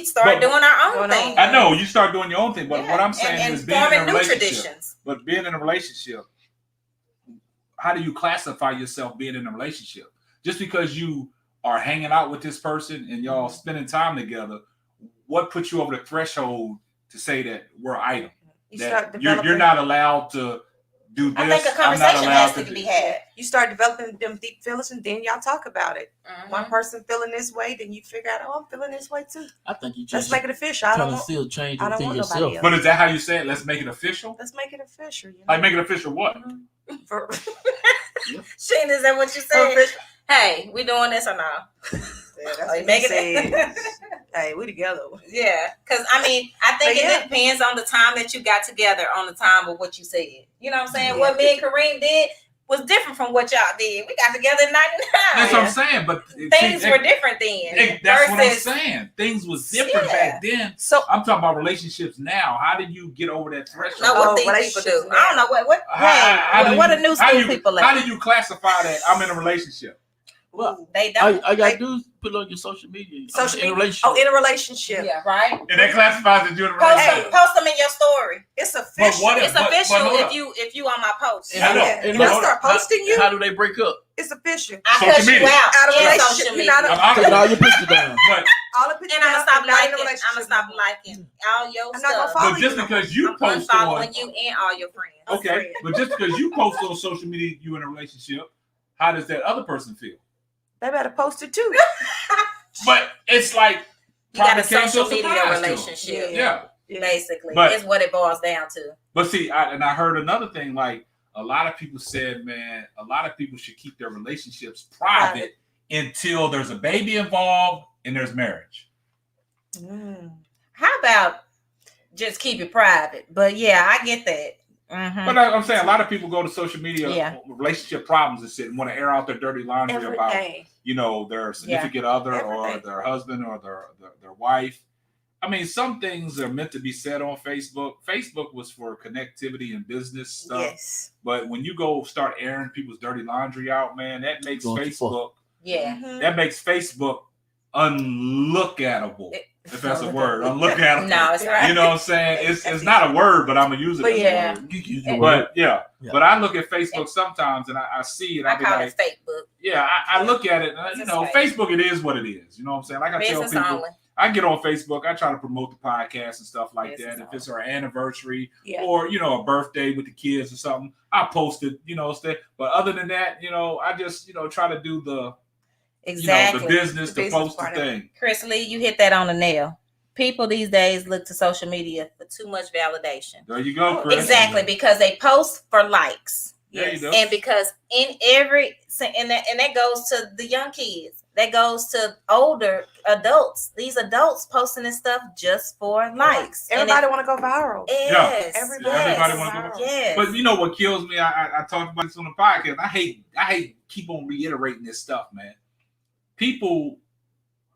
start doing our own thing. I know you start doing your own thing, but what I'm saying is being in a relationship. Traditions. But being in a relationship, how do you classify yourself being in a relationship? Just because you are hanging out with this person and y'all spending time together, what puts you over the threshold to say that we're item? You're not allowed to do this. I think a conversation has to be had. You start developing them deep feelings, and then y'all talk about it. Mm-hmm. One person feeling this way, then you figure out, I'm feeling this way too. I think you just let's make it official. I don't want yourself. But is that how you say it? Let's make it official. Let's make it official. Like make it official. What? Mm-hmm. Shane, is that what you said? Hey, we doing this or not? Yeah, that's what make it. Hey, we together. Yeah, because I think it depends on the time that you got together, on the time of what you said. You know what I'm saying? Yeah. What me and Kareem did was different from what y'all did. We got together in 99. That's what I'm saying. But things were different then. That's what I'm saying. Things was different back then. So I'm talking about relationships now. How did you get over that threshold? No, what these people do. I don't know what the new school people like. How do you classify that I'm in a relationship? Well, they don't. All you gotta do is put it on your social media. In a relationship. In a relationship. Yeah, right. And that classifies as you in a relationship. Post them in your story. It's official. It's official if you on my post. And I start posting you. How do they break up? It's official. I cut you out of relationship. You're not taking all your pictures down. But all the pictures. And I'm gonna stop liking all your stuff. But just because you post on you and all your friends. Okay, but just because you post on social media you in a relationship, how does that other person feel? They better post it too. But it's like you got a social media relationship. Yeah. Basically, is what it boils down to. But see, I heard another thing. Like a lot of people said, man, a lot of people should keep their relationships private until there's a baby involved and there's marriage. How about just keep it private? But yeah, I get that. Mm-hmm. But I'm saying a lot of people go to social media, relationship problems and shit, and want to air out their dirty laundry about, their significant other or their husband or their wife. I mean, some things are meant to be said on Facebook. Facebook was for connectivity and business stuff. Yes. But when you go start airing people's dirty laundry out, man, that makes Facebook. That makes Facebook unlookable. If that's a word, unlookable. No, it's right. You know what I'm saying? It's not a word, but I'm gonna use it as a word. You use the word. But I look at Facebook sometimes and I see it. I call it Facebook. Yeah, I look at it. And, Facebook, it is what it is. You know what I'm saying? Like I tell people, I get on Facebook. I try to promote the podcast and stuff like that. If it's our anniversary or a birthday with the kids or something, I post it. But other than that, I just try to do the. Exactly. The business to post the thing. Chris Lee, you hit that on the nail. People these days look to social media for too much validation. There you go, Chris. Exactly, because they post for likes. There you go. And because and that goes to the young kids. That goes to older adults. These adults posting this stuff just for likes. Everybody want to go viral. Yes. Everybody want to go viral. Yes. But you know what kills me? I talked about this on the podcast. I hate keep on reiterating this stuff, man. People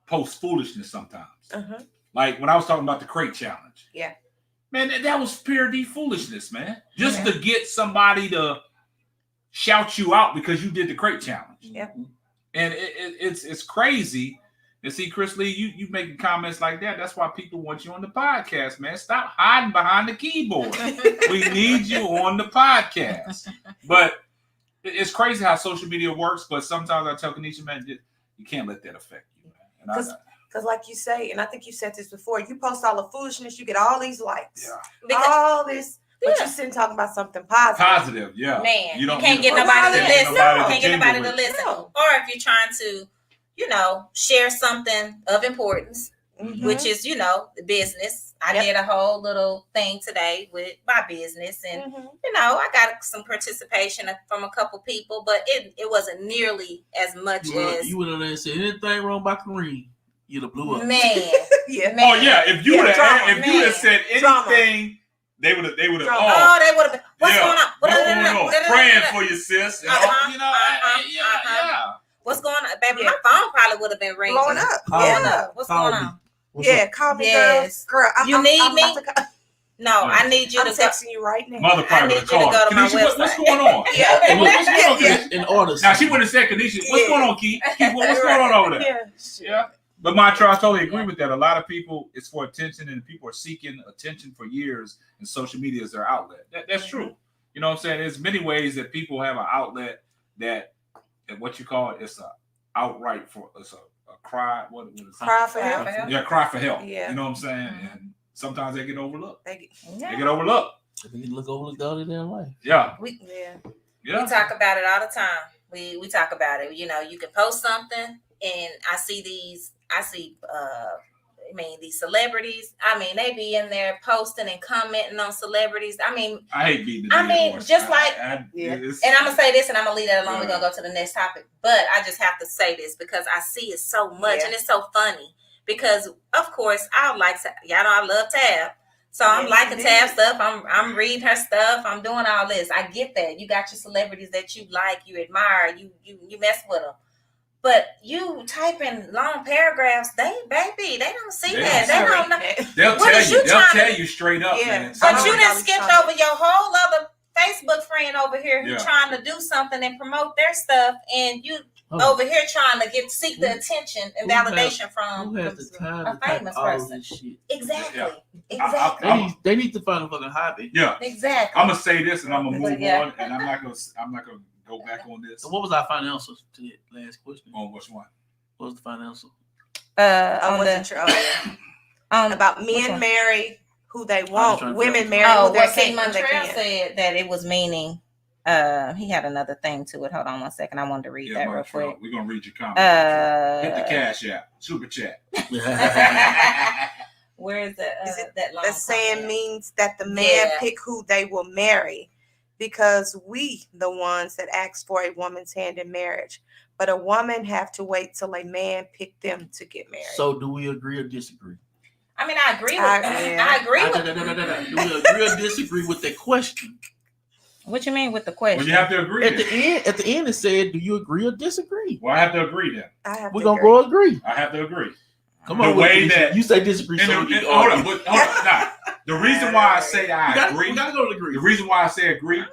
post foolishness sometimes. Like when I was talking about the crate challenge. Yeah. Man, that was pure foolishness, man. Just to get somebody to shout you out because you did the crate challenge. Yeah. And it's crazy. And see, Chris Lee, you making comments like that. That's why people want you on the podcast, man. Stop hiding behind the keyboard. We need you on the podcast. But it's crazy how social media works. But sometimes I tell Kanisha, man, you can't let that affect you, man. Because like you say, and I think you said this before, you post all the foolishness, you get all these likes. Yeah. All this, but you're sitting talking about something positive. Yeah. Man, you can't get nobody to listen. Can't get nobody to listen. Or if you're trying to, share something of importance, which is, the business. I did a whole little thing today with my business, and I got some participation from a couple people, but it wasn't nearly as much as you went on there and said anything wrong by Kareem, you'd have blew up. Man, yeah. Oh yeah, if you would have said anything, they would have. They would have been. What's going on? What's going on? Praying for you, sis. What's going on, baby? My phone probably would have been ringing. Blowing up. What's going on? Yeah, call me, Yes. girl. You need I'm me? about to No, I need you I'm to go. texting you right now. Mother I probably need would you to have go called. to my Kanisha, what's website. going on? Yeah. What's going on? Yeah. In order. Now she wouldn't have said, Kanisha, what's going on, Keith? What's going on over there? Yeah. But Montreal, I totally agree with that. A lot of people, it's for attention, and people are seeking attention for years, and social media is their outlet. That's true. You know what I'm saying? There's many ways that people have an outlet that what you call it, it's a outright for it's a cry. What is it? Cry for help. Yeah, cry for help. Yeah. You know what I'm saying? And sometimes they get overlooked. They They get overlooked. They look overlooked all in their life. Yeah. We Yeah. talk about it all the time. We talk about it. You know, you can post something, and I see these celebrities. I mean, they be in there posting and commenting on celebrities. I mean, I hate beating the I mean, horse. just like- Yeah. it's- and I'm gonna say this, and I'm gonna leave that alone. We're Yeah. gonna go to the next topic, but I just have to say this because I see it so much, Yeah. and it's so funny. Because of course, I like to, y'all know I love Tab, so I'm Yes, liking you Tab do. stuff. I'm reading her stuff. I'm doing all this. I get that. You got your celebrities that you like, you admire, you mess with them. But you type in long paragraphs, they don't see They that. don't They see don't know. They'll What tell is you. you They'll trying tell to- you straight up, Yeah. man. But I you don't done know skipped what you're over your whole other Facebook friend over here who Yeah. trying to do something and promote their stuff, and you over here trying to seek the attention and validation from Who has the time a to type famous all person. this shit? Exactly. Yeah. Exactly. They need to find a fucking hobby. Yeah. Exactly. I'm gonna say this, and I'm gonna move Yeah. on, and I'm not gonna go back on this. So what was our final answer to the last question? On which one? What was the final answer? I on wasn't the sure. About which men one? marry who they trying want, to women figure marry Oh, who they well, see, can't. who they Montreal can. said that it was meaning. He had another thing to it. Hold on one second. I wanted to read that real Montreal. quick. We're gonna read your comments. Hit the Uh, cash app, super chat. where is it? Is it That long The saying comment? means that the man Yeah. pick who they will marry because we the ones that ask for a woman's hand in marriage. But a woman have to wait till a man pick them to get married. So do we agree or disagree? I mean, I agree with I- that. yeah. I agree with. Do we agree or disagree with that question? What you mean with the Well, question? you have to agree. At then. the end, it said, "Do you agree or disagree?" Well, I have to agree then. I have We're to gonna agree. go agree. I have to agree. Come The on, way with that- it. You say disagree. And So the- we can hold on, argue. hold on. Nah, the reason why I say I We agree, gotta go to agree. the reason why I say agree, No,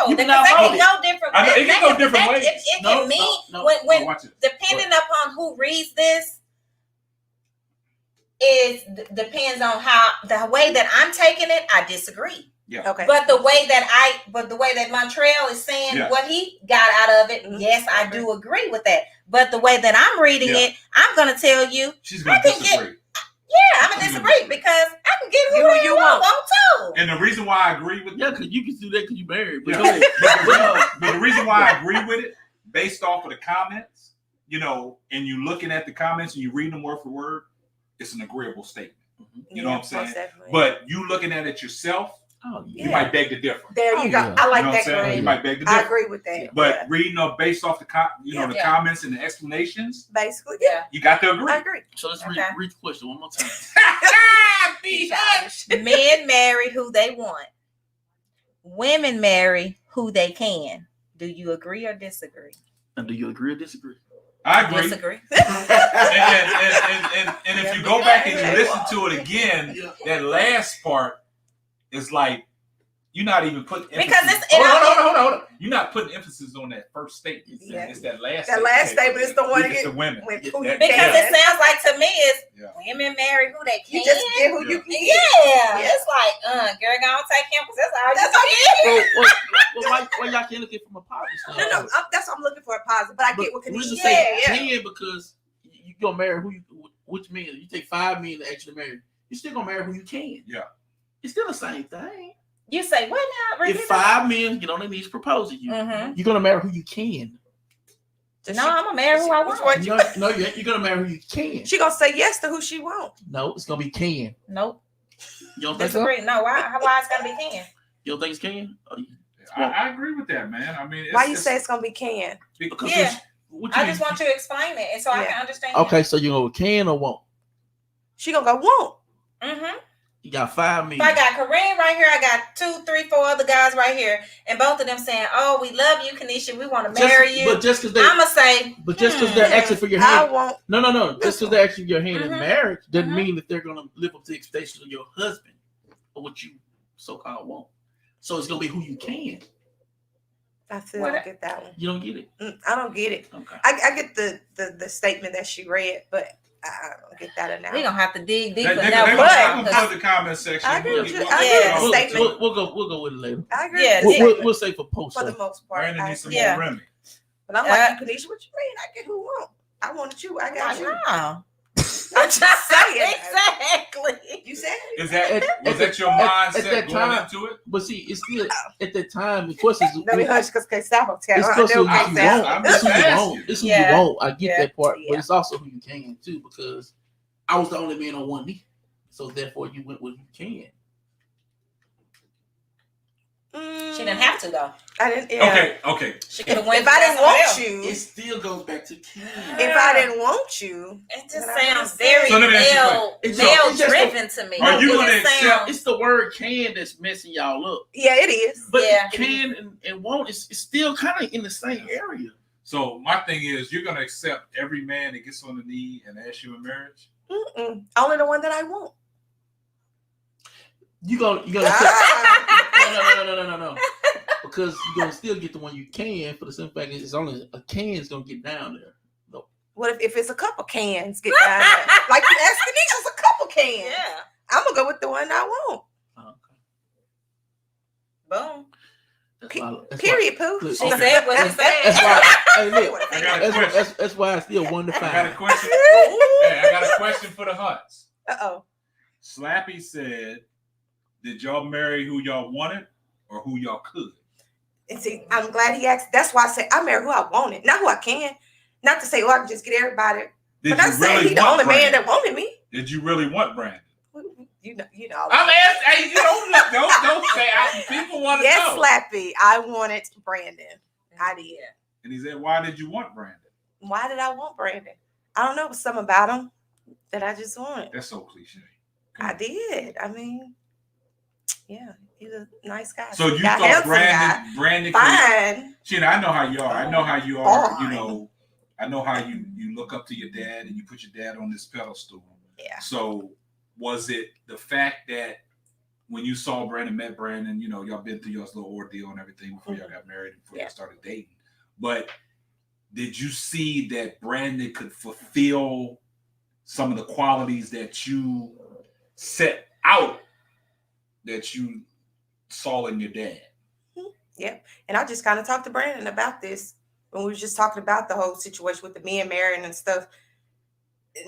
you because cannot that vote can it. go different. I know, it can go different ways. It No, can mean no. when watch it. depending upon who reads this, depends on how the way that I'm taking it. I disagree. Yeah. Okay. But the way that Montreal is saying Yeah. what he got out of it, Mhm. yes, I do agree with that. But the way that I'm reading Yeah. it, I'm gonna tell you, She's gonna I can disagree. yeah, I'm gonna disagree because I can get who You you want. want to. And the reason why I agree with Yeah, because you can do that because you married. But Yeah. go ahead. but the reason why I agree with it, based off of the comments, you know, and you looking at the comments and you reading them word for word, it's an agreeable statement. You know what I'm saying? most definitely. But you looking at it yourself, Oh, you yeah. might beg to differ. there Oh, you go. yeah. I like You know what I'm that. saying? Greg. You might beg to I differ. agree with that. But Yeah. reading based off the the Yeah. comments and the explanations, Basically, yeah, you got to agree. I agree. So let's Okay. read the question one more time. Men marry who they want. Women marry who they can. Do you agree or disagree? And do you agree or disagree? I agree. Disagree. And if you go back and you listen to it again, that last part is like you're not even putting emphasis. Because it's- hold on. You're not putting emphasis on that first statement. Yeah. It's that last. That last statement is the one It's the women. with Yeah, who you that- Because can. it sounds like to me is Yeah. women marry who they can. You just get who you can get. Yeah. Yeah. It's like, girl, gonna take him because that's all That's you okay. Well, why y'all can't look at it from a positive No, that's what I'm looking for a positive, but I get what we Kanisha just said. say Yeah. 10 because you gonna marry who you, which means you take 5 men to actually marry. You still gonna marry who you can. Yeah. It's still the same thing. You say what now? If 5 men get on their knees proposing you, Mm-hmm. you're gonna marry who you can. No, I'm gonna marry who I Which want. one? You're gonna marry who you can. She gonna say yes to who she wants. No, it's gonna be can. Nope. You don't think so? Disagree. No, why it's gonna be can? You don't think it's can? I agree with that, man. I mean, Why you say it's gonna be can? Because Yeah. it's- what you I mean? just want you to explain it, and so I Yeah. can understand. Okay, so you go with can or won't? She gonna go won't. Mm-hmm. You got 5 million. If I got Kareem right here, I got 2, 3, 4 other guys right here, and both of them saying, "Oh, we love you, Kanisha. We want to marry you." But just because I'ma say, they're asking for your hand, I won't. No. Just because they're asking your hand in Mhm. marriage doesn't Mhm. mean that they're gonna live up to the expectations of your husband or what you so-called want. So it's gonna be who you can. I still don't get that one. You don't get it. I don't get it. Okay. I get the statement that she read, but I don't get that we analysis. gonna have to dig deeper They now. gonna put the comment section. I agree with you. I Yeah. agree with the We'll statement. go with it later. I agree Yeah, with the statement We'll say for post. for the most part. Brandon I needs some agree. Yeah. more Remy. But I'm like, you, Kanisha, what you mean? I get who want. I wanted you. I got you. No. I'm just saying. Exactly. You said it. Is that At that your at mindset that going time, into it? But see, it's still at that time. Of course, it's Let me hush because Ksapp will tell. It's I because know who you Ksapp. I'm want. It's who you asking. want. It's who you Yeah. want. I get Yeah. that part, Yeah. but it's also who you can too. Because I was the only man on one knee, so therefore you went with who you can. She didn't have to though. I didn't. Yeah. Okay. She could have went. If I didn't want you, It still goes back to can. if I didn't want you, It just then I sounds would've very So let me ask you a male question. It's just driven to me. Are you It gonna just accept- sounds- It's the word can that's messing y'all up. yeah, it is. But Yeah. can and won't is still kind of in the same area. So my thing is, you're gonna accept every man that gets on the knee and asks you in marriage? Only the one that I want. You gonna Ah. no. Because you're gonna still get the one you can for the simple fact is it's only a can's gonna get down there. No. What if it's a couple cans get down there? Like you asked Kanisha, it's a couple cans. Yeah. I'm gonna go with the one I want. Boom. Period, Pooh. Look, She okay. said what she said. That's why. Hey, look, I got a question. that's why I still 1 to I got a 5. question. Hey, I got a question for the Hunts. Uh-oh. Slappy said, "Did y'all marry who y'all wanted or who y'all could?" And see, I'm glad he asked. That's why I say I marry who I wanted, not who I can. Not to say, I can just get everybody. Did But I you say really he the want only man Brandon? that wanted me. Did you really want Brandon? You know. I'm asking. Hey, you don't say. People want to Yes, know. Slappy. I wanted Brandon. I did. And he said, "Why did you want Brandon?" Why did I want Brandon? I don't know. It was something about him that I just wanted. That's so cliche. I did. I mean, yeah, he's a nice guy. So you Got thought handsome Brandon? Fine. Sheena, I know how you are. I know how you are. Fine. You know, I know how you look up to your dad and you put your dad on this pedestal. Yeah. So was it the fact that when you saw Brandon, met Brandon, you know, y'all been through your little ordeal and everything before y'all got married, before y'all started dating. But did you see that Brandon could fulfill some of the qualities that you set out that you saw in your dad? Yep. And I just kind of talked to Brandon about this when we was just talking about the whole situation with the men marrying and stuff.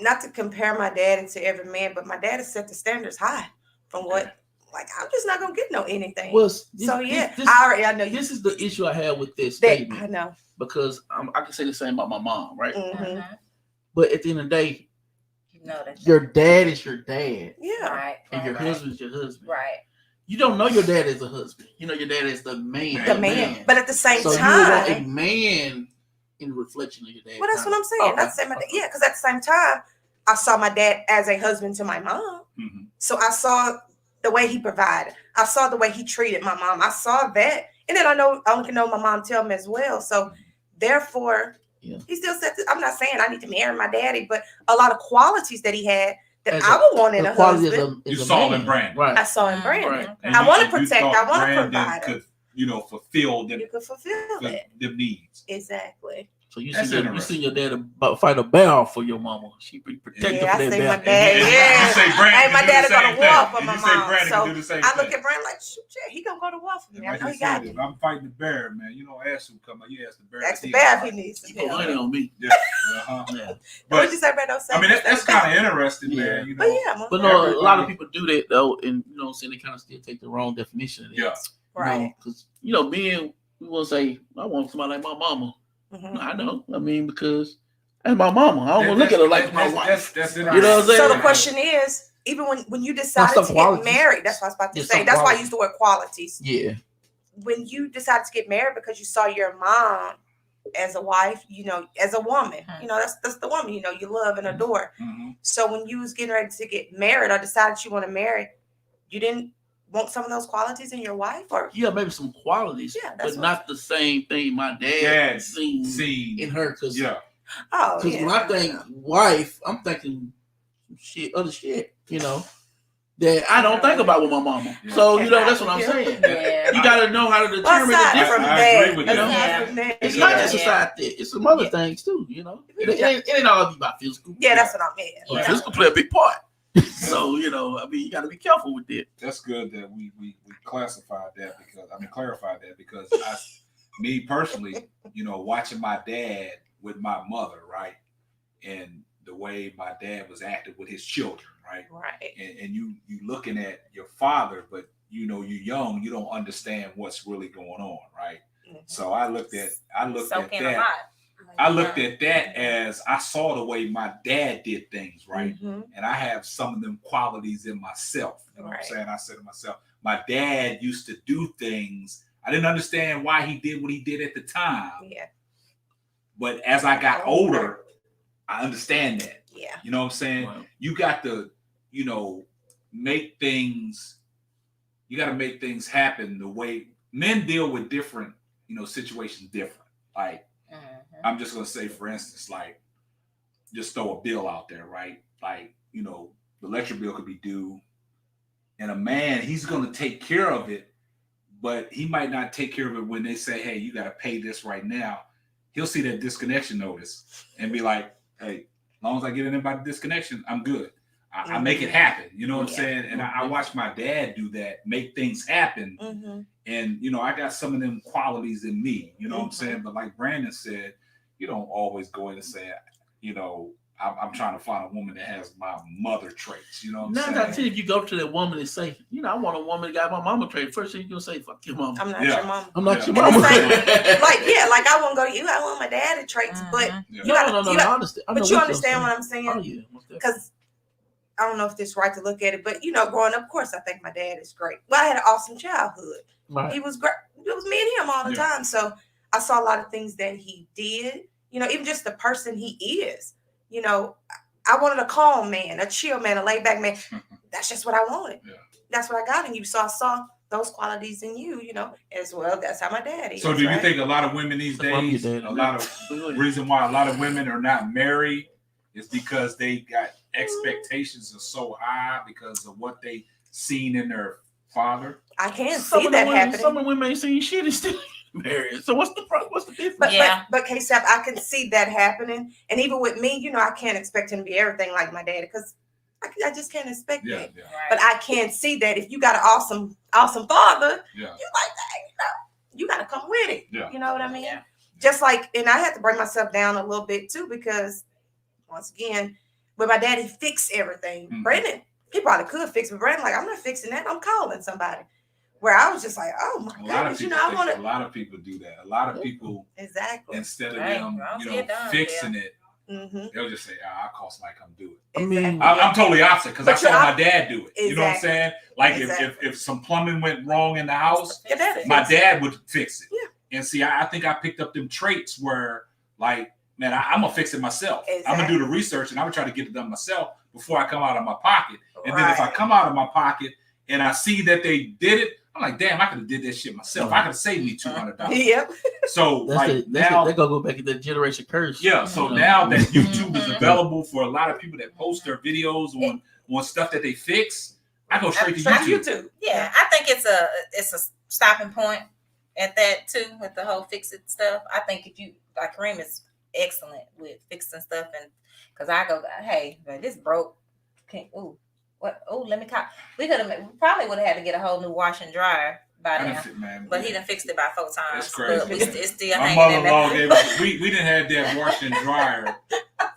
Not to compare my daddy to every man, but my dad has set the standards high from what, like, I'm just not gonna get no anything. Well, I know this is the issue I have with this that, statement. I know. Because I can say the same about my mom, right? Mhm. But at the end of the day, You know that. your dad is your dad, Yeah. Right. and your right. husband is your husband. Right. You don't know your dad as a husband. You know your dad as the man. The man. But at the same so you want a time, man in reflection of your dad. well, that's what I'm saying. Not saying my dad. Yeah, because at the same time, I saw my dad as a husband to my mom. Mm-hmm. So I saw the way he provided. I saw the way he treated my mom. I saw that. And then I only know my mom tell me as well. So therefore, he still said, I'm not saying I need to marry my daddy, but a lot of qualities that he had that I would want in a husband. You saw in Brandon. Right. I saw in Brandon. Right. I want to protect. I want to Brandon provide. could, fulfill them, You could fulfill it. them needs. Exactly. So you That's see your dad fight a battle for your mama. She be protective Yeah, for I that see my battle. dad. Yeah. You say Brandon Hey, my can do dad the is gonna same war thing. for And my you say mom. Brandon So can do the same I look thing. at Brandon like, shoot, yeah, he gonna go to war for me. I Like know you he got said, it. if I'm fighting the bear, man, you don't ask who come out. You ask the bear. That's the bear if he needs You to put money on me. Yeah. Yeah. What'd you say, Brandon? I mean, that's kind of interesting, Yeah. man. You know, But yeah, But no, a lot of people do that though, and you know what I'm saying, they kind of still take the wrong definition of it. Yeah. right. Because men, we will say, I want somebody like my mama. Mhm. I know. I mean, because that's my mama. I don't want to look at her like my wife. That's You know what I'm saying? So the question is, even when you decided some to qualities. get married, that's what I was about to There's say. some That's why I qualities. used the word qualities. Yeah. When you decided to get married because you saw your mom as a wife, as a woman, that's the woman, you love and adore. Mm-hmm. So when you was getting ready to get married or decided you want to marry, you didn't want some of those qualities in your wife, or yeah, maybe some qualities, but not the same thing my dad seen in her. Because when I think wife, I'm thinking other shit, that I don't think about with my mama. Yeah. So that's what I'm saying. Yeah. You got to know how to determine the difference. I agree with that. It's not just a side thing; it's some other things too. It ain't all about physical. Yeah, that's what I meant. But physical play a big part. So you got to be careful with it. That's good that we clarified that because me personally, watching my dad with my mother, right, and the way my dad was acting with his children, right, and you looking at your father, but you're young, you don't understand what's really going on, right? Mm-hmm. So I looked at that as I saw the way my dad did things, right? Mm-hmm. And I have some of them qualities in myself. You know what I'm saying? I said to myself, my dad used to do things. I didn't understand why he did what he did at the time. Yeah. But as I got older, I understand that. Yeah. You know what I'm saying? Wow. You got to, make things happen the way men deal with different, situations different. Like, I'm just going to say, for instance, like, just throw a bill out there, right? Like, the electric bill could be due. And a man, he's going to take care of it, but he might not take care of it when they say, hey, you got to pay this right now. He'll see that disconnection notice and be like, hey, as long as I get in by the disconnection, I'm good. I make it happen. You know what I'm saying? And I watch my dad do that, make things happen. Mm-hmm. And, I got some of them qualities in me, you know what I'm saying? But like Brandon said, you don't always go in and say, I'm trying to find a woman that has my mother traits. You know what I'm saying? Not if you go to that woman and say, I want a woman that got my mama trait. First thing you're going to say, fuck your mama. I'm not your mama. I'm not your mama. Like I won't go to you. I want my daddy traits. But I understand. But you understand what I'm saying? Oh, yeah. Because I don't know if it's right to look at it, but growing up, of course, I think my dad is great. Well, I had an awesome childhood. Right. He was great. It was me and him all the time. So I saw a lot of things that he did, even just the person he is. I wanted a calm man, a chill man, a laid back man. That's just what I wanted. Yeah. That's what I got in you. So I saw those qualities in you, as well. That's how my dad is. So do you think a lot of women these days, reason why a lot of women are not married is because they got expectations are so high because of what they seen in their father? I can't see that happening. Some of the women ain't seen shit and still married. So what's the difference? But Ksapp, I can see that happening. And even with me, I can't expect him to be everything like my daddy because I just can't expect that. Yeah. But I can see that if you got an awesome father, you like that, you got to come with it. Yeah. You know what I mean? Yeah. Just like, and I had to bring myself down a little bit too because once again, with my daddy, fix everything. Mm-hmm. Brandon, he probably could fix it. Brandon, I'm not fixing that. I'm calling somebody. Where I was just like, oh my goodness, I want to. A lot of people do that. A lot of people, instead of them, fixing it, they'll just say, I'll call somebody come do it. I mean, I'm totally opposite because I saw my dad do it. Exactly. You know what I'm saying? Like if some plumbing went wrong in the house, my dad would fix it. Yeah. And see, I think I picked up them traits where, like, man, I'm gonna fix it myself. Exactly. I'm gonna do the research and I'm gonna try to get it done myself before I come out of my pocket. And then if I come out of my pocket and I see that they did it, I'm like, damn, I could have did that shit myself. I could have saved me $200. Yep. So now they're gonna go back to that generation curse. Yeah. So now that YouTube is available for a lot of people that post their videos on stuff that they fix, I go straight to YouTube. Yeah, I think it's a stopping point at that too with the whole fix it stuff. I think if you like Kareem is excellent with fixing stuff, and because I go, hey, man, this broke. Let me call. We probably would have had to get a whole new wash and dryer by now, but he done fixed it by 4 times. That's crazy. But it's still my hanging in there. gave us, we didn't have that wash and dryer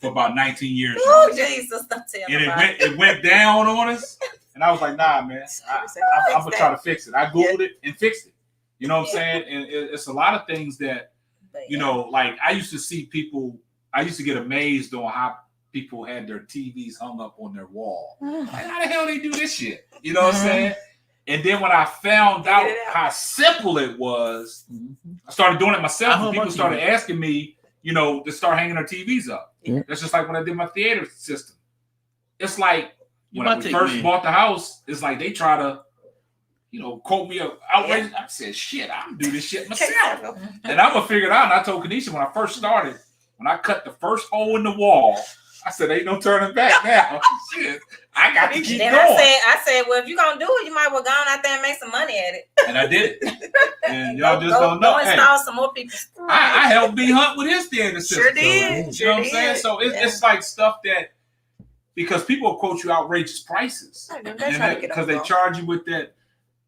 for about 19 years. Oh Jesus! And it went down on us, and I was like, nah, man, I'm gonna try to fix it. I googled it and fixed it. You know what I'm saying? And it's a lot of things that like I used to see people. I used to get amazed on how people had their TVs hung up on their wall. Like, how the hell they do this shit? You know what I'm saying? And then when I found out how simple it was, I started doing it myself. And people started asking me, to start hanging their TVs up. Yeah. That's just like when I did my theater system. It's like when I first bought the house, it's like they try to, quote me outrageous. I said, shit, I can do this shit myself. And I'm going to figure it out. And I told Kanisha when I first started, when I cut the first hole in the wall, I said, ain't no turning back now. Shit, I got to keep going. I said, well, if you're going to do it, you might well go on out there and make some money at it. And I did it. And y'all just don't know. Go install some more people. I helped B Hunt with his theater system. Sure did. You know what I'm saying? So it's like stuff that, because people will quote you outrageous prices. Because they charge you with that.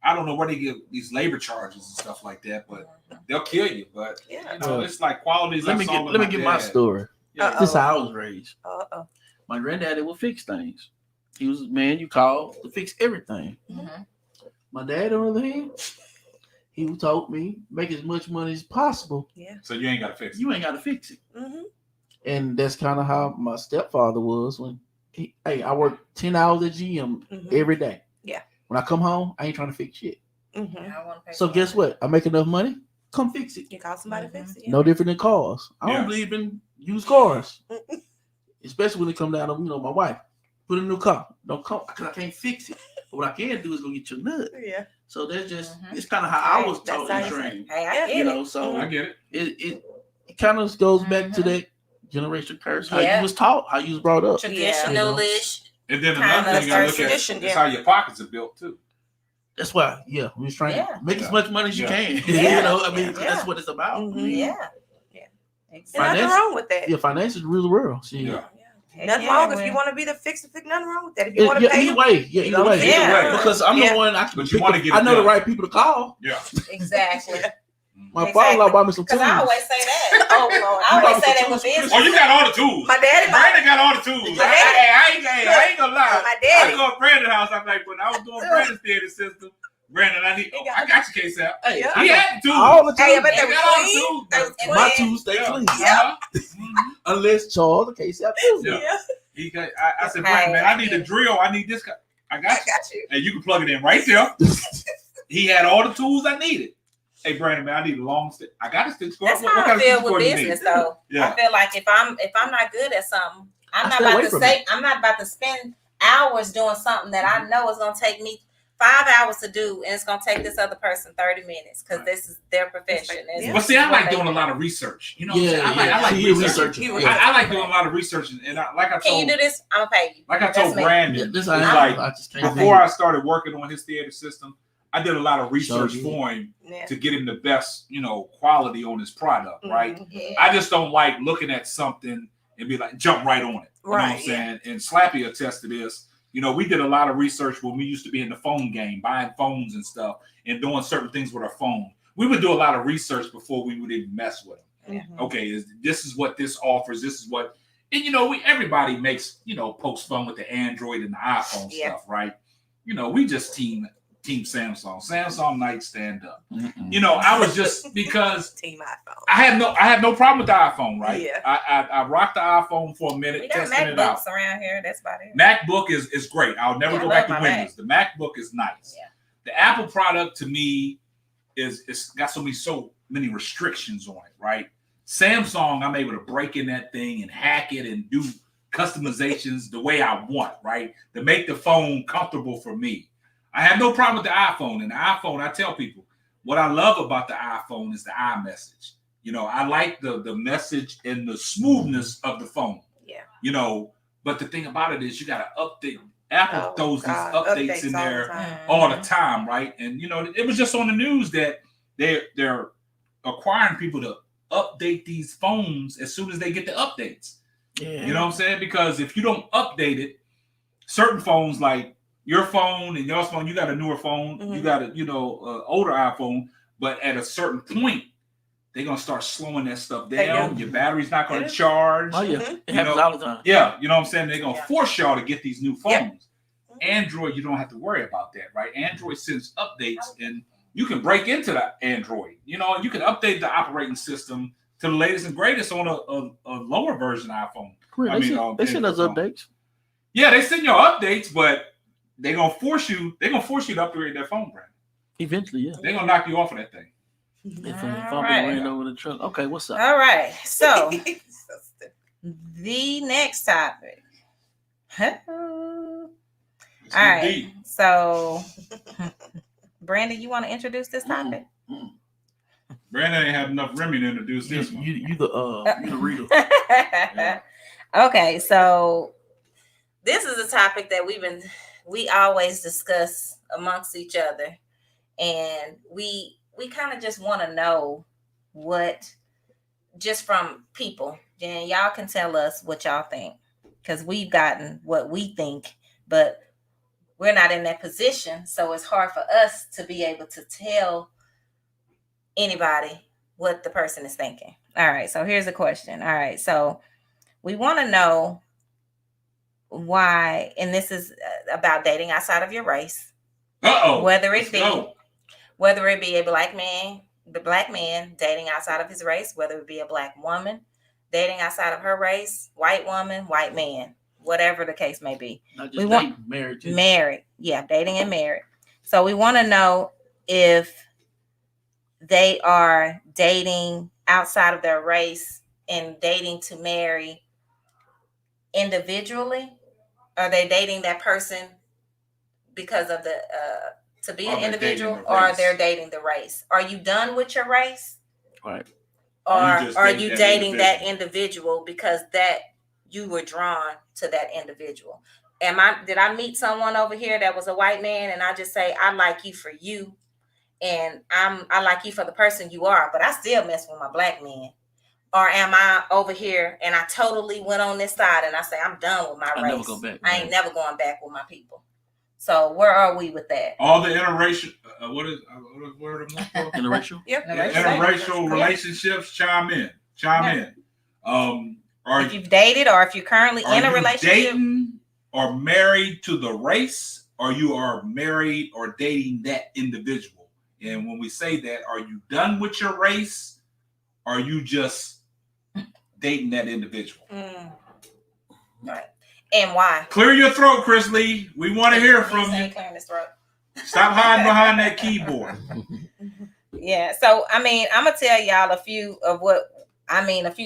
I don't know where they get these labor charges and stuff like that, but they'll kill you. But it's like qualities. Let me get my story. This is how I was raised. My granddaddy would fix things. He was man you call to fix everything. Mm-hmm. My dad, on the other hand, he taught me make as much money as possible. Yeah. So you ain't got to fix it. You ain't got to fix it. Mm-hmm. And that's kind of how my stepfather was when I work 10 hours at GM every day. Yeah. When I come home, I ain't trying to fix shit. Mm-hmm. So guess what? I make enough money. Come fix it. You call somebody to fix it. Yeah. No different than cars. I don't believe in used cars, especially when it come down to my wife. Put a new car. Don't come because I can't fix it. But what I can do is go get your nut. Yeah. So that's just it's kind of how I was taught and trained. Hey, I get it. So I get it. It kind of goes back to that generation curse. How you was taught, how you was brought up. Traditionalish. And then another thing I look at is how your pockets are built too. That's why, we was trying to make as much money as you can. That's what it's about. Mm-hmm. Yeah. Exactly. Nothing wrong with that. Yeah, finance is rule the world. Nothing wrong if you want to be the fixer. Nothing wrong with that. If you want to pay, either way. Because I'm the one I know the right people to call. Yeah, exactly. My father-in-law bought me some tools. Because I always say that. I always say that with business. Oh, you got all the tools. My daddy got all the tools. I ain't gonna lie. My daddy. I go to Brandon's house. I'm like, when I was doing Brandon's theater system, Brandon, I got your case out. Hey, he had the tools. All the tools. Hey, but they got all the tools. My tools stay clean. Unless Charles the case out. I said, Brandon, man, I need a drill. I need this guy. I got you. And you can plug it in right there. He had all the tools I needed. Hey, Brandon, man, I need a long stick. I got a stick score. That's how I feel with business, though. I feel like if I'm not good at something, I'm not about to spend hours doing something that I know is going to take me 5 hours to do, and it's going to take this other person 30 minutes because this is their profession. But see, I like doing a lot of research. You know what I'm saying? I like researching. I like doing a lot of research. And can you do this? I'm going to pay you. Like I told Brandon, before I started working on his theater system, I did a lot of research for him to get him the best, quality on his product, right? Yeah. I just don't like looking at something and be like, jump right on it. You know what I'm saying? And Slappy attests to this. We did a lot of research when we used to be in the phone game, buying phones and stuff and doing certain things with our phone. We would do a lot of research before we would even mess with them. Mm-hmm. Okay, this is what this offers. This is what, and everybody makes, post fun with the Android and the iPhone stuff, right? We just team Samsung. Samsung night stand up. I was just because team iPhone. I have no problem with the iPhone, right? Yeah. I rocked the iPhone for a minute, we got testing it out. MacBooks around here. That's about it. MacBook is great. I'll never go back to Windows. The MacBook is nice. Yeah. The Apple product to me it's got so many restrictions on it, right? Samsung, I'm able to break in that thing and hack it and do customizations the way I want, right? To make the phone comfortable for me. I have no problem with the iPhone. And the iPhone, I tell people, what I love about the iPhone is the iMessage. I like the message and the smoothness of the phone. Yeah. But the thing about it is you got to update. Apple throws these updates in there all the time, right? And, it was just on the news that they're acquiring people to update these phones as soon as they get the updates. Yeah. You know what I'm saying? Because if you don't update it, certain phones like your phone and your phone, you got a newer phone, you got a older iPhone, but at a certain point, they're gonna start slowing that stuff down. Your battery's not gonna charge. Oh yeah, it happens all the time. Yeah, you know what I'm saying? They're gonna force y'all to get these new phones. Android, you don't have to worry about that, right? Android sends updates, and you can break into the Android. You can update the operating system to the latest and greatest on a lower version iPhone. They send us updates. Yeah, they send you updates, but they're gonna force you to upgrade that phone brand. Eventually, yeah. They're gonna knock you off of that thing. If I'm ran over the truck. Okay, what's up? All right. So the next topic. All right. So, Brandon, you want to introduce this topic? Brandon ain't have enough Remy to introduce this one. You the reader. Yeah. Okay, so this is a topic that we always discuss amongst each other, and we kind of just want to know what, just from people, and y'all can tell us what y'all think, because we've gotten what we think, but we're not in that position, so it's hard for us to be able to tell anybody what the person is thinking. All right, so here's a question. All right, so we want to know why, and this is about dating outside of your race. Whether it be a black man dating outside of his race, whether it be a black woman dating outside of her race, white woman, white man, whatever the case may be. Not just dating, married too. Married, yeah, dating and married. So we want to know if they are dating outside of their race and dating to marry individually. Are they dating that person because of the to be an individual, or they're dating the race? Are you done with your race? Right. Or are you dating that individual because that you were drawn to that individual? Did I meet someone over here that was a white man and I just say, I like you for you, and I like you for the person you are, but I still mess with my black man? Or am I over here and I totally went on this side and I say, I'm done with my race. I ain't never going back with my people. So where are we with that? All the interracial, what is interracial? Yep. Interracial relationships, chime in. If you've dated, or if you're currently in a relationship, dating or married to the race, or you are married or dating that individual. And when we say that, are you done with your race? Or are you just dating that individual? Right. And why? Clear your throat, Chris Lee. We want to hear from you. Clearing his throat. Stop hiding behind that keyboard. Yeah. So, I'm going to tell y'all a few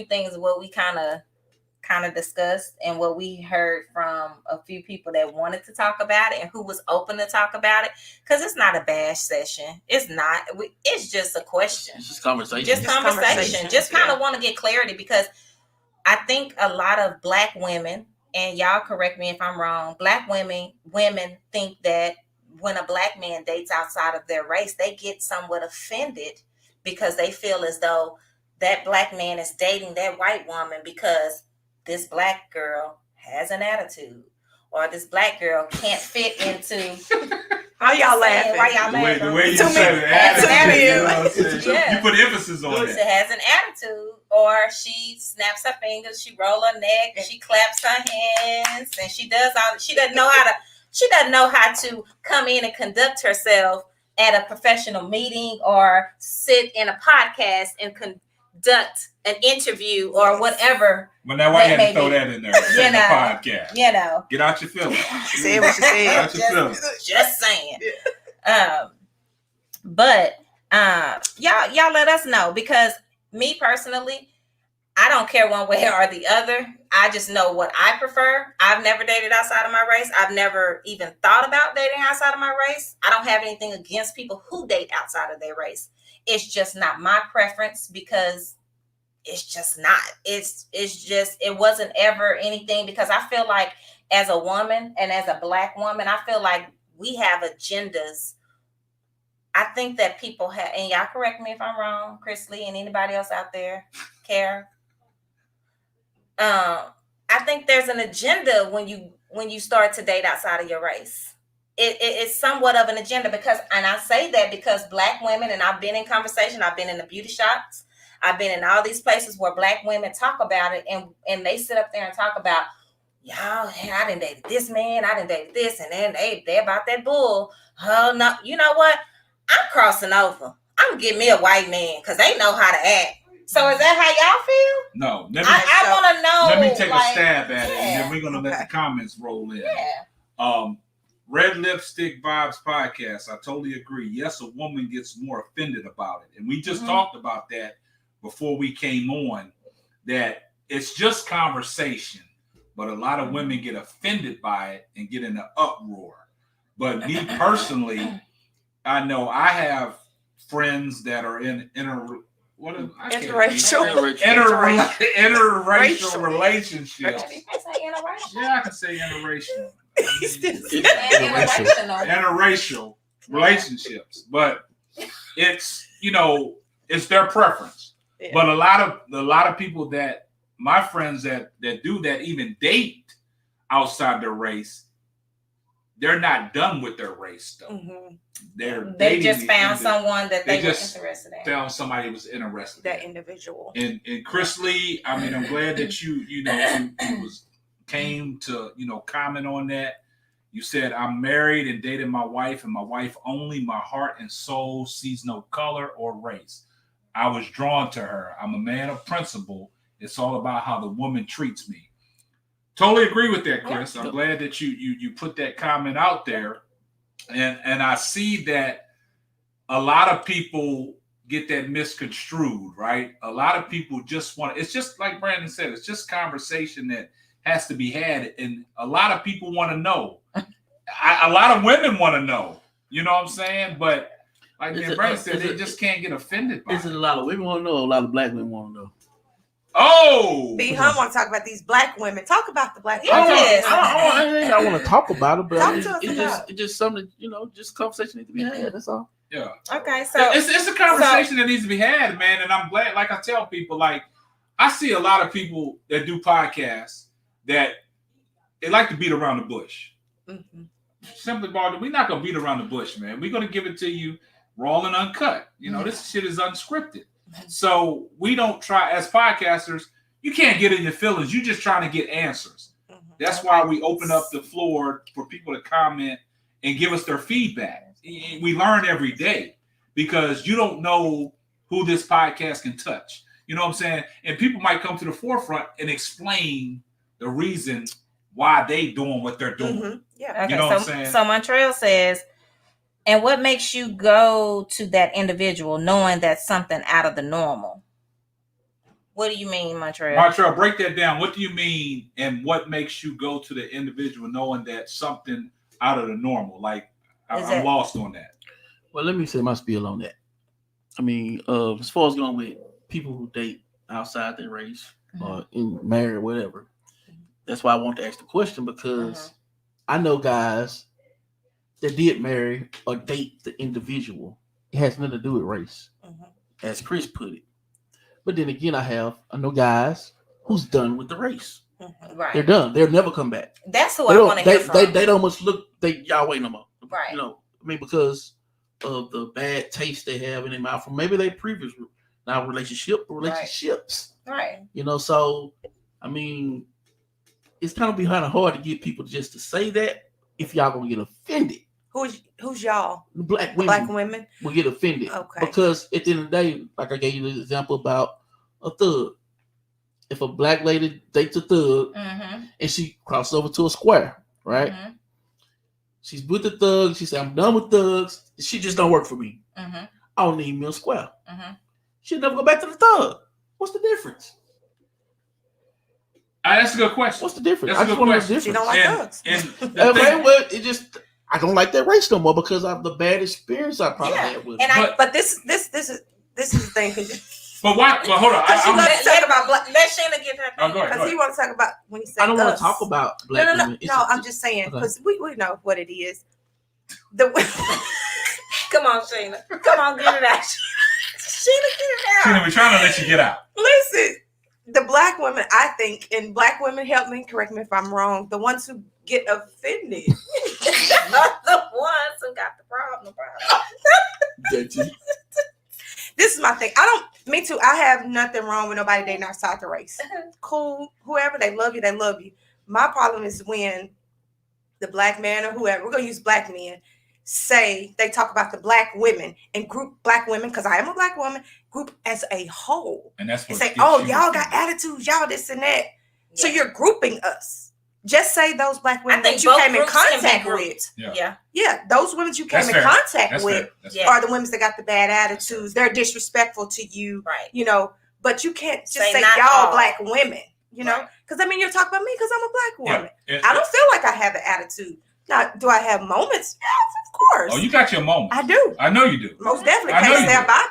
things of what we kind of discussed and what we heard from a few people that wanted to talk about it and who was open to talk about it. Because it's not a bash session. It's not. It's just a question. It's just conversation. Just kind of want to get clarity, because I think a lot of black women, and y'all correct me if I'm wrong, black women think that when a black man dates outside of their race, they get somewhat offended because they feel as though that black man is dating that white woman because this black girl has an attitude, or this black girl can't fit into. Why y'all laughing? The way you said it, you put emphasis on it. She has an attitude, or she snaps her fingers, she roll her neck, she claps her hands, and she doesn't know how to come in and conduct herself at a professional meeting, or sit in a podcast and conduct an interview or whatever. But now why you had to throw that in there? In the podcast. Get out your feelings. Say what you said. Get out your feelings. Just saying. But y'all let us know, because me personally, I don't care one way or the other. I just know what I prefer. I've never dated outside of my race. I've never even thought about dating outside of my race. I don't have anything against people who date outside of their race. It's just not my preference, because it's just not. It's just, it wasn't ever anything, because I feel like as a woman and as a black woman, I feel like we have agendas. I think that people have, and y'all correct me if I'm wrong, Chris Lee and anybody else out there, Kara. I think there's an agenda when you start to date outside of your race. It's somewhat of an agenda, because, and I say that because black women, and I've been in conversation, I've been in the beauty shops, I've been in all these places where black women talk about it, and they sit up there and talk about, y'all, I done dated this man, I done dated this, and then they about that bull. Oh no, you know what? I'm crossing over. I'm gonna get me a white man, because they know how to act. So is that how y'all feel? No. I want to know. Let me take a stab at it, and then we're gonna let the comments roll in. Yeah. Red Lipstick Vibes Podcast. I totally agree. Yes, a woman gets more offended about it, and we just talked about that before we came on. That it's just conversation, but a lot of women get offended by it and get in an uproar. But me personally, I know I have friends that are in interracial relationships. Yeah, I can say interracial. Interracial relationships, but it's it's their preference. Yeah. But a lot of people that my friends that do that even date outside their race, they're not done with their race though. Mm-hmm. They just found someone that they were interested in. Found somebody who was interested. That individual. And Chris Lee, I mean, I'm glad that you came to comment on that. You said, I'm married and dated my wife, and my wife only. My heart and soul sees no color or race. I was drawn to her. I'm a man of principle. It's all about how the woman treats me. Totally agree with that, Chris. I'm glad that you put that comment out there. And I see that a lot of people get that misconstrued, right? A lot of people just want, it's just like Brandon said, it's just conversation that has to be had. And a lot of people want to know. A lot of women want to know. You know what I'm saying? But like Brandon said, they just can't get offended by it. A lot of women want to know. A lot of black women want to know. Oh, B Hum want to talk about these black women. Talk about the black women. I want to talk about it, but it's just something, just conversation needs to be had. That's all. Yeah. Okay, so it's a conversation that needs to be had, man. And I'm glad, like I tell people, like I see a lot of people that do podcasts that they like to beat around the bush. Mm-hmm. Simply, Baldy, we're not gonna beat around the bush, man. We're gonna give it to you raw and uncut. This shit is unscripted. So we don't try as podcasters. You can't get in your feelings. You're just trying to get answers. Mm-hmm. That's why we open up the floor for people to comment and give us their feedback. We learn every day because you don't know who this podcast can touch. You know what I'm saying? And people might come to the forefront and explain the reason why they doing what they're doing. Mm-hmm. Yeah. Okay, what I'm saying? So Montreal says, and what makes you go to that individual knowing that's something out of the normal? What do you mean, Montreal? Montreal, break that down. What do you mean, and what makes you go to the individual knowing that something out of the normal? Like, I'm lost on that. Well, let me say my spiel on that. I mean, as far as going with people who date outside their race or in married or whatever, that's why I want to ask the question, because I know guys that did marry or date the individual. It has nothing to do with race, as Chris put it. But then again, I know guys who's done with the race. Right. They're done. They'll never come back. That's who I want to hear from. They don't much look Yahweh no more. Right. Because of the bad taste they have in their mouth from maybe their previous relationships. Right. So I mean, it's kind of hard to get people just to say that if y'all gonna get offended. Who's y'all? Black women. Black women will get offended. Okay. Because at the end of the day, like I gave you the example about a thug. If a black lady dates a thug and she crosses over to a square, right? Mm-hmm. She's with the thug. She said, I'm done with thugs. She just don't work for me. Mm-hmm. I don't need me a square. Mm-hmm. She'll never go back to the thug. What's the difference? That's a good question. What's the difference? That's a good question. She don't like thugs. I don't like that race no more because of the bad experience I probably had with it. But this is the thing. But why? Well, hold on. Let Shayna get her thing. Because he wants to talk about when he said I don't want to talk about black women. No, I'm just saying because we know what it is. Come on, Shayna. Come on, get it out. Shayna, get it out. Shayna, we're trying to let you get out. Listen, the black women, I think, and black women, help me, correct me if I'm wrong, the ones who get offended. The ones who got the problem. This is my thing. Me too. I have nothing wrong with nobody dating outside the race. Cool. Whoever, they love you, they love you. My problem is when the black man or whoever, we're going to use black men, say they talk about the black women and group black women, because I am a black woman, group as a whole. And that's what say, y'all got attitudes, y'all this and that. Yeah. So you're grouping us. Just say those black women that you came in contact with. Yeah. Those women you came in contact with are the women that got the bad attitudes. They're disrespectful to you. Right. But you can't just say y'all black women, because you're talking about me because I'm a black woman. Yeah. I don't feel like I have an attitude. Now, do I have moments? Yes, of course. Oh, you got your moments. I do. I know you do. Most definitely. I know Can't you stand do. back.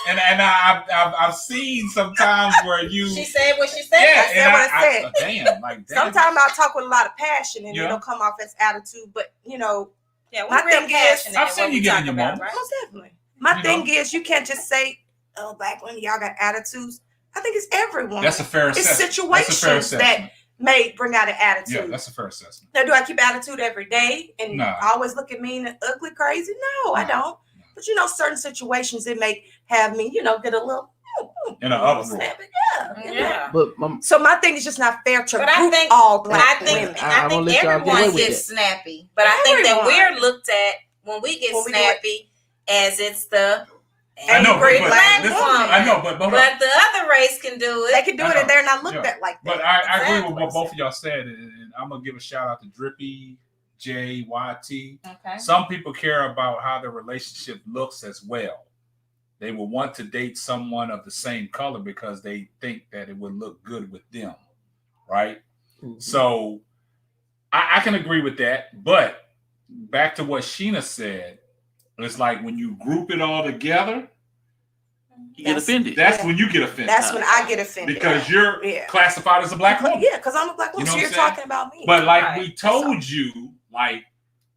And I've seen it. I've seen sometimes where you. She said what she said. Yeah, I said what I said. Damn. Sometimes I'll talk with a lot of passion and it'll come off as attitude. But, my thing is, I've seen you getting your moments. Right? Most definitely. My thing is, you can't just say, "Oh, black women, y'all got attitudes." I think it's everyone. That's a fair assessment. It's situations that may bring out an attitude. Yeah, that's a fair assessment. Now, do I keep attitude every day and always look at mean and ugly, crazy? No, I don't. But certain situations it may have me, get a little in an uproar. Yeah. But so my thing is just not fair to group all black women. I think everyone gets snappy, but I think that we're looked at when we get snappy as it's the angry black woman. I know, but the other race can do it. They can do it, and they're not looked at like that. But I agree with what both of y'all said, and I'm gonna give a shout out to Drippy, JYT. Okay. Some people care about how the relationship looks as well. They will want to date someone of the same color because they think that it would look good with them, right? Mm-hmm. So I can agree with that, but back to what Sheena said, it's like when you group it all together, you get offended. That's when you get offended. That's when I get offended. Because you're classified as a black woman. Yeah, because I'm a black woman. So you're talking about me. But like we told you, like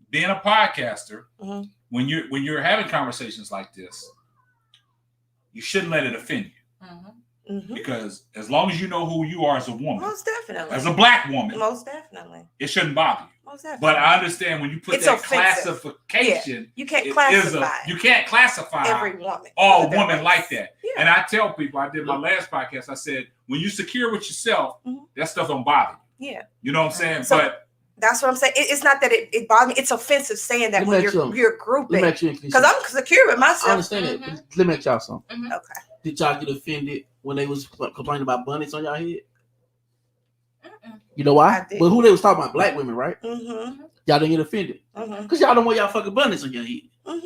being a podcaster, when you're having conversations like this, you shouldn't let it offend you. Mm-hmm. Because as long as you know who you are as a woman, most definitely, as a black woman, most definitely, it shouldn't bother you. Most definitely. But I understand when you put that classification, you can't classify. You can't classify every woman, all women like that. Yeah. And I tell people, I did my last podcast. I said, when you're secure with yourself, that stuff don't bother you. Yeah, you know what I'm saying. So, but that's what I'm saying. It's not that it bothers me. It's offensive saying that when you're grouping. Because I'm secure with myself. I understand that. Let me ask y'all something. Okay. Did y'all get offended when they was complaining about bunnies on y'all head? You know why? But who they was talking about? Black women, right? Y'all didn't get offended because y'all don't want y'all fucking bunnies on your head. Same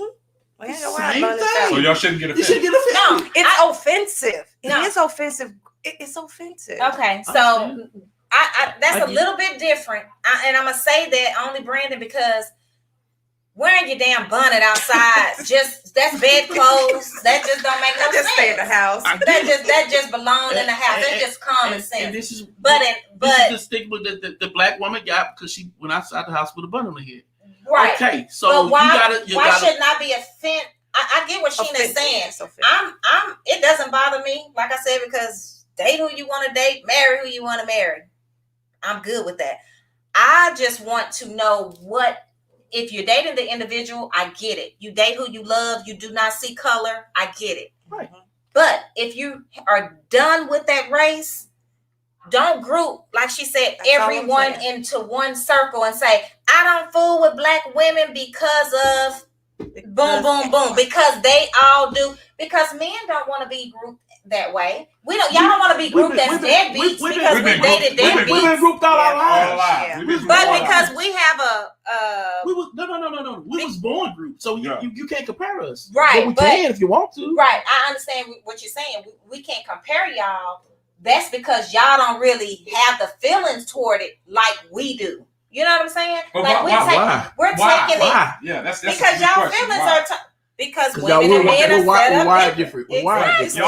thing. So y'all shouldn't get offended. You shouldn't get offended. No, it's offensive. It is offensive. It's offensive. Okay, so that's a little bit different, and I'm gonna say that only Brandon because wearing your damn bonnet outside that's bed clothes. That just don't make no sense. Just stay in the house. That just belongs in the house. That's just common sense. And this is this is the stigma that the black woman got because she went outside the house with a bun on her head. Right. Okay. So but why shouldn't I be offended? I get what Sheena's saying. I'm. It doesn't bother me, like I said, because date who you want to date, marry who you want to marry. I'm good with that. I just want to know what. If you're dating the individual, I get it. You date who you love. You do not see color. I get it. Right. But if you are done with that race, don't group, like she said, everyone into one circle and say, I don't fool with black women because of boom, boom, boom. Because they all do. Because men don't want to be grouped that way. Y'all don't want to be grouped as deadbeats because we dated deadbeats. We've been grouped all our lives. But because we have no. We was born grouped, so you can't compare us. Right. But we can if you want to. Right. I understand what you're saying. We can't compare y'all. That's because y'all don't really have the feelings toward it like we do. You know what I'm saying? But like we're taking it. Yeah, that's because y'all feelings are. Because women and men are different. Exactly. It's a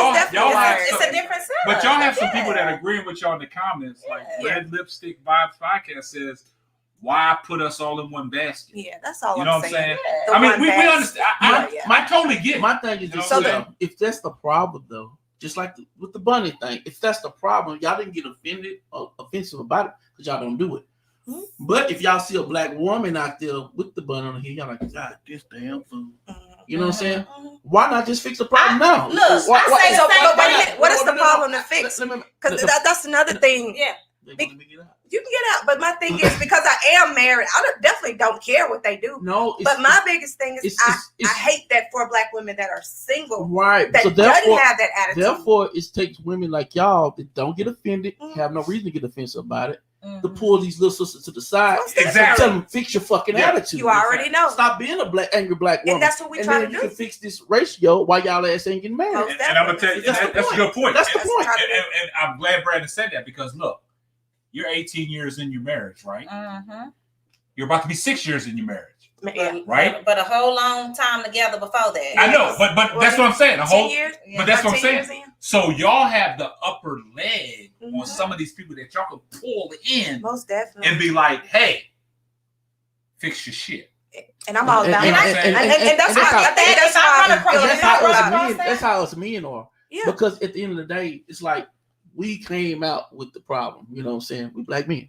different setup. But y'all have some people that agree with y'all in the comments. Like Red Lipstick Vibes Podcast says, why put us all in one basket? Yeah, that's all. You know what I'm saying? I mean, we understand. I totally get it. My thing is just if that's the problem, though, just like with the bunny thing, if that's the problem, y'all didn't get offended or offensive about it because y'all don't do it. But if y'all see a black woman out there with the bun on her head, y'all like, God, this damn fool. You know what I'm saying? Why not just fix the problem now? Look, what is the problem to fix? Because that's another thing. Yeah. You can get out, but my thing is because I am married, I definitely don't care what they do. No, but my biggest thing is I hate that for black women that are single, right? That doesn't have that attitude. Therefore, it takes women like y'all that don't get offended, have no reason to get offensive about it, to pull these little sisters to the side, and tell them fix your fucking attitude. You already know. Stop being a angry black woman, and that's what we try to do. You can fix this ratio while y'all ass ain't getting married. And I'm gonna tell you, that's a good point. That's the point. And I'm glad Brandon said that because look. you're 18 years in your marriage, right? Mm-hmm. You're about to be 6 years in your marriage. Yeah. Right? But a whole long time together before that. I know, but that's what I'm saying. A whole 10 years? But that's what I'm saying. So y'all have the upper leg on some of these people that y'all can pull in. Most definitely. And be like, hey, fix your shit. And I'm all about and that's how us men are. Yeah. Because at the end of the day, it's like we came out with the problem. You know what I'm saying? We black men.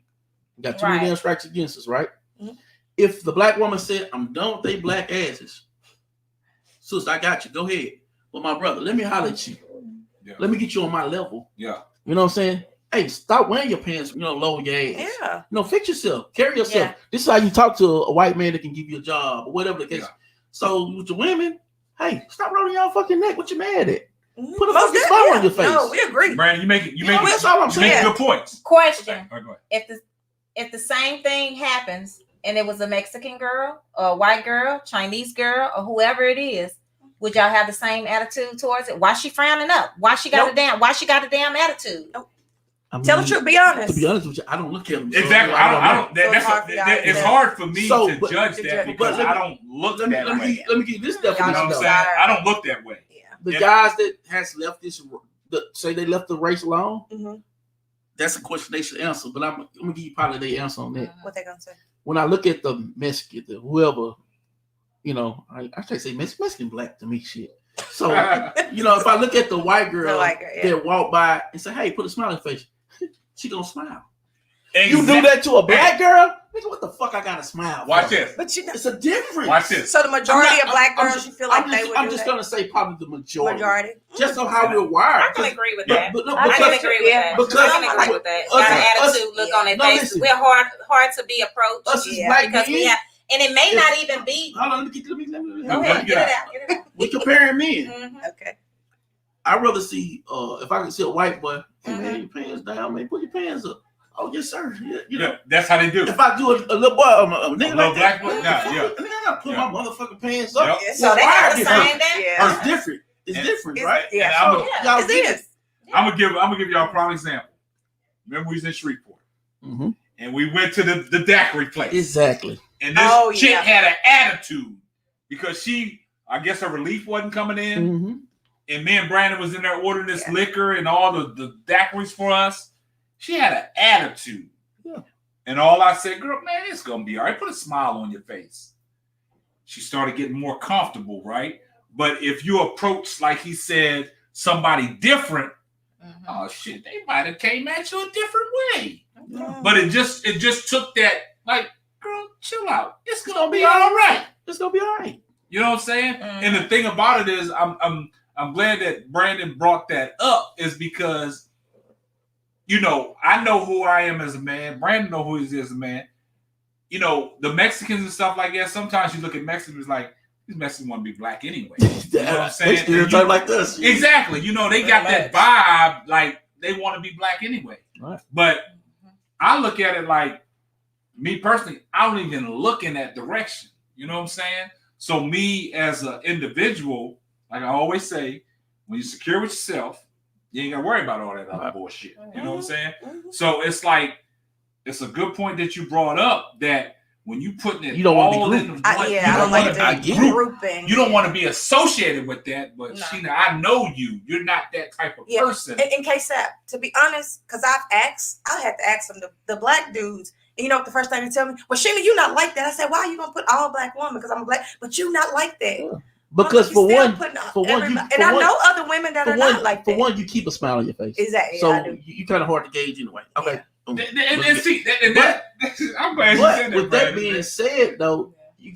We got too many damn strikes against us, right? Mm-hmm. If the black woman said, I'm done with they black asses, sister, I got you. Go ahead. But my brother, let me holler at you. Yeah. Let me get you on my level. Yeah. You know what I'm saying? Hey, stop wearing your pants, lower your ass. Yeah. Fix yourself. Carry yourself. Yeah. This is how you talk to a white man that can give you a job or whatever the case. Yeah. So with the women, hey, stop rolling your fucking neck. What you mad at? Mm-hmm. Put a fucking smile on your face. No, we agree. Brandon, you make good points. Question. Okay. Right, if the same thing happens and it was a Mexican girl or a white girl, Chinese girl, or whoever it is, would y'all have the same attitude towards it? Why she frowning up? Why she got a damn attitude? Nope. Tell the truth, be honest. To be honest with you, I don't look at them. Exactly. I don't. It's hard for me to judge that because I don't look that way. Let me give you this definition. You know what I'm saying? I don't look that way. Yeah. The guys that has left say they left the race alone, that's a question they should answer. But I'm gonna give you probably their answer on that. What they gonna say? When I look at the Mexican, whoever, I should say Mexican black to me, shit. So, if I look at the white girl that walk by and say, hey, put a smile on your face, she gonna smile. Exactly. You do that to a black girl? Nigga, what the fuck I gotta smile? Watch this. But it's a difference. Watch this. So the majority of black girls, you feel like they would I'm just gonna say probably the majority. Mm-hmm. Just on how we're wired. I can agree with that. I can agree with that. Got an attitude, look on their face. We're hard to be approached. Us as black because we have, and it may not even be. Hold on, let me go ahead, get it out. We comparing men. Mm-hmm. Okay. I'd rather see if I can see a white boy, hey man, your pants down, man, put your pants up. Oh yes, sir. Yeah, that's how they do. If I do a little boy, a nigga like black boy, I gotta put my motherfucking pants up. Yep. So they got the same thing. It's different. It's different, right? Yeah. I'm gonna give y'all a prime example. Remember we was in Shreveport, and we went to the daiquiri place. Exactly. And this chick had an attitude because I guess her relief wasn't coming in. Mm-hmm. And me and Brandon was in there ordering this liquor and all the daiquiris for us. She had an attitude. Yeah. And all I said, girl, man, it's going to be all right. Put a smile on your face. She started getting more comfortable, right? But if you approach, like he said, somebody different, oh, shit, they might have came at you a different way. Mm-hmm. But it just took that, like, girl, chill out. It's going to be all right. It's going to be all right. You know what I'm saying? Mm-hmm. And the thing about it is I'm glad that Brandon brought that up is because, I know who I am as a man. Brandon know who he is as a man. The Mexicans and stuff like that, sometimes you look at Mexicans like, these Mexicans want to be black anyway. You know what I'm saying? They talk like this. Exactly. They got that vibe like they want to be black anyway. Right. But I look at it like, me personally, I don't even look in that direction. You know what I'm saying? So me as an individual, like I always say, when you're secure with yourself, you ain't got to worry about all that other bullshit. You know what I'm saying? Mm-hmm. So it's like, it's a good point that you brought up that when you putting it you don't all want to be in the I don't like the grouping. You don't want to be associated with that, but Sheena, I know you. You're not that type of person. In Ksapp, to be honest, because I had to ask them, the black dudes, and you know what the first thing they tell me? Well, Sheena, you not like that. I said, why are you going to put all black women? Because I'm a black, but you not like that. Yeah. Because for one, I know other women that are not like that. For one, you keep a smile on your face. Exactly. So you kind of hard to gauge anyway. Okay. I'm glad you said that. With that being said, though, you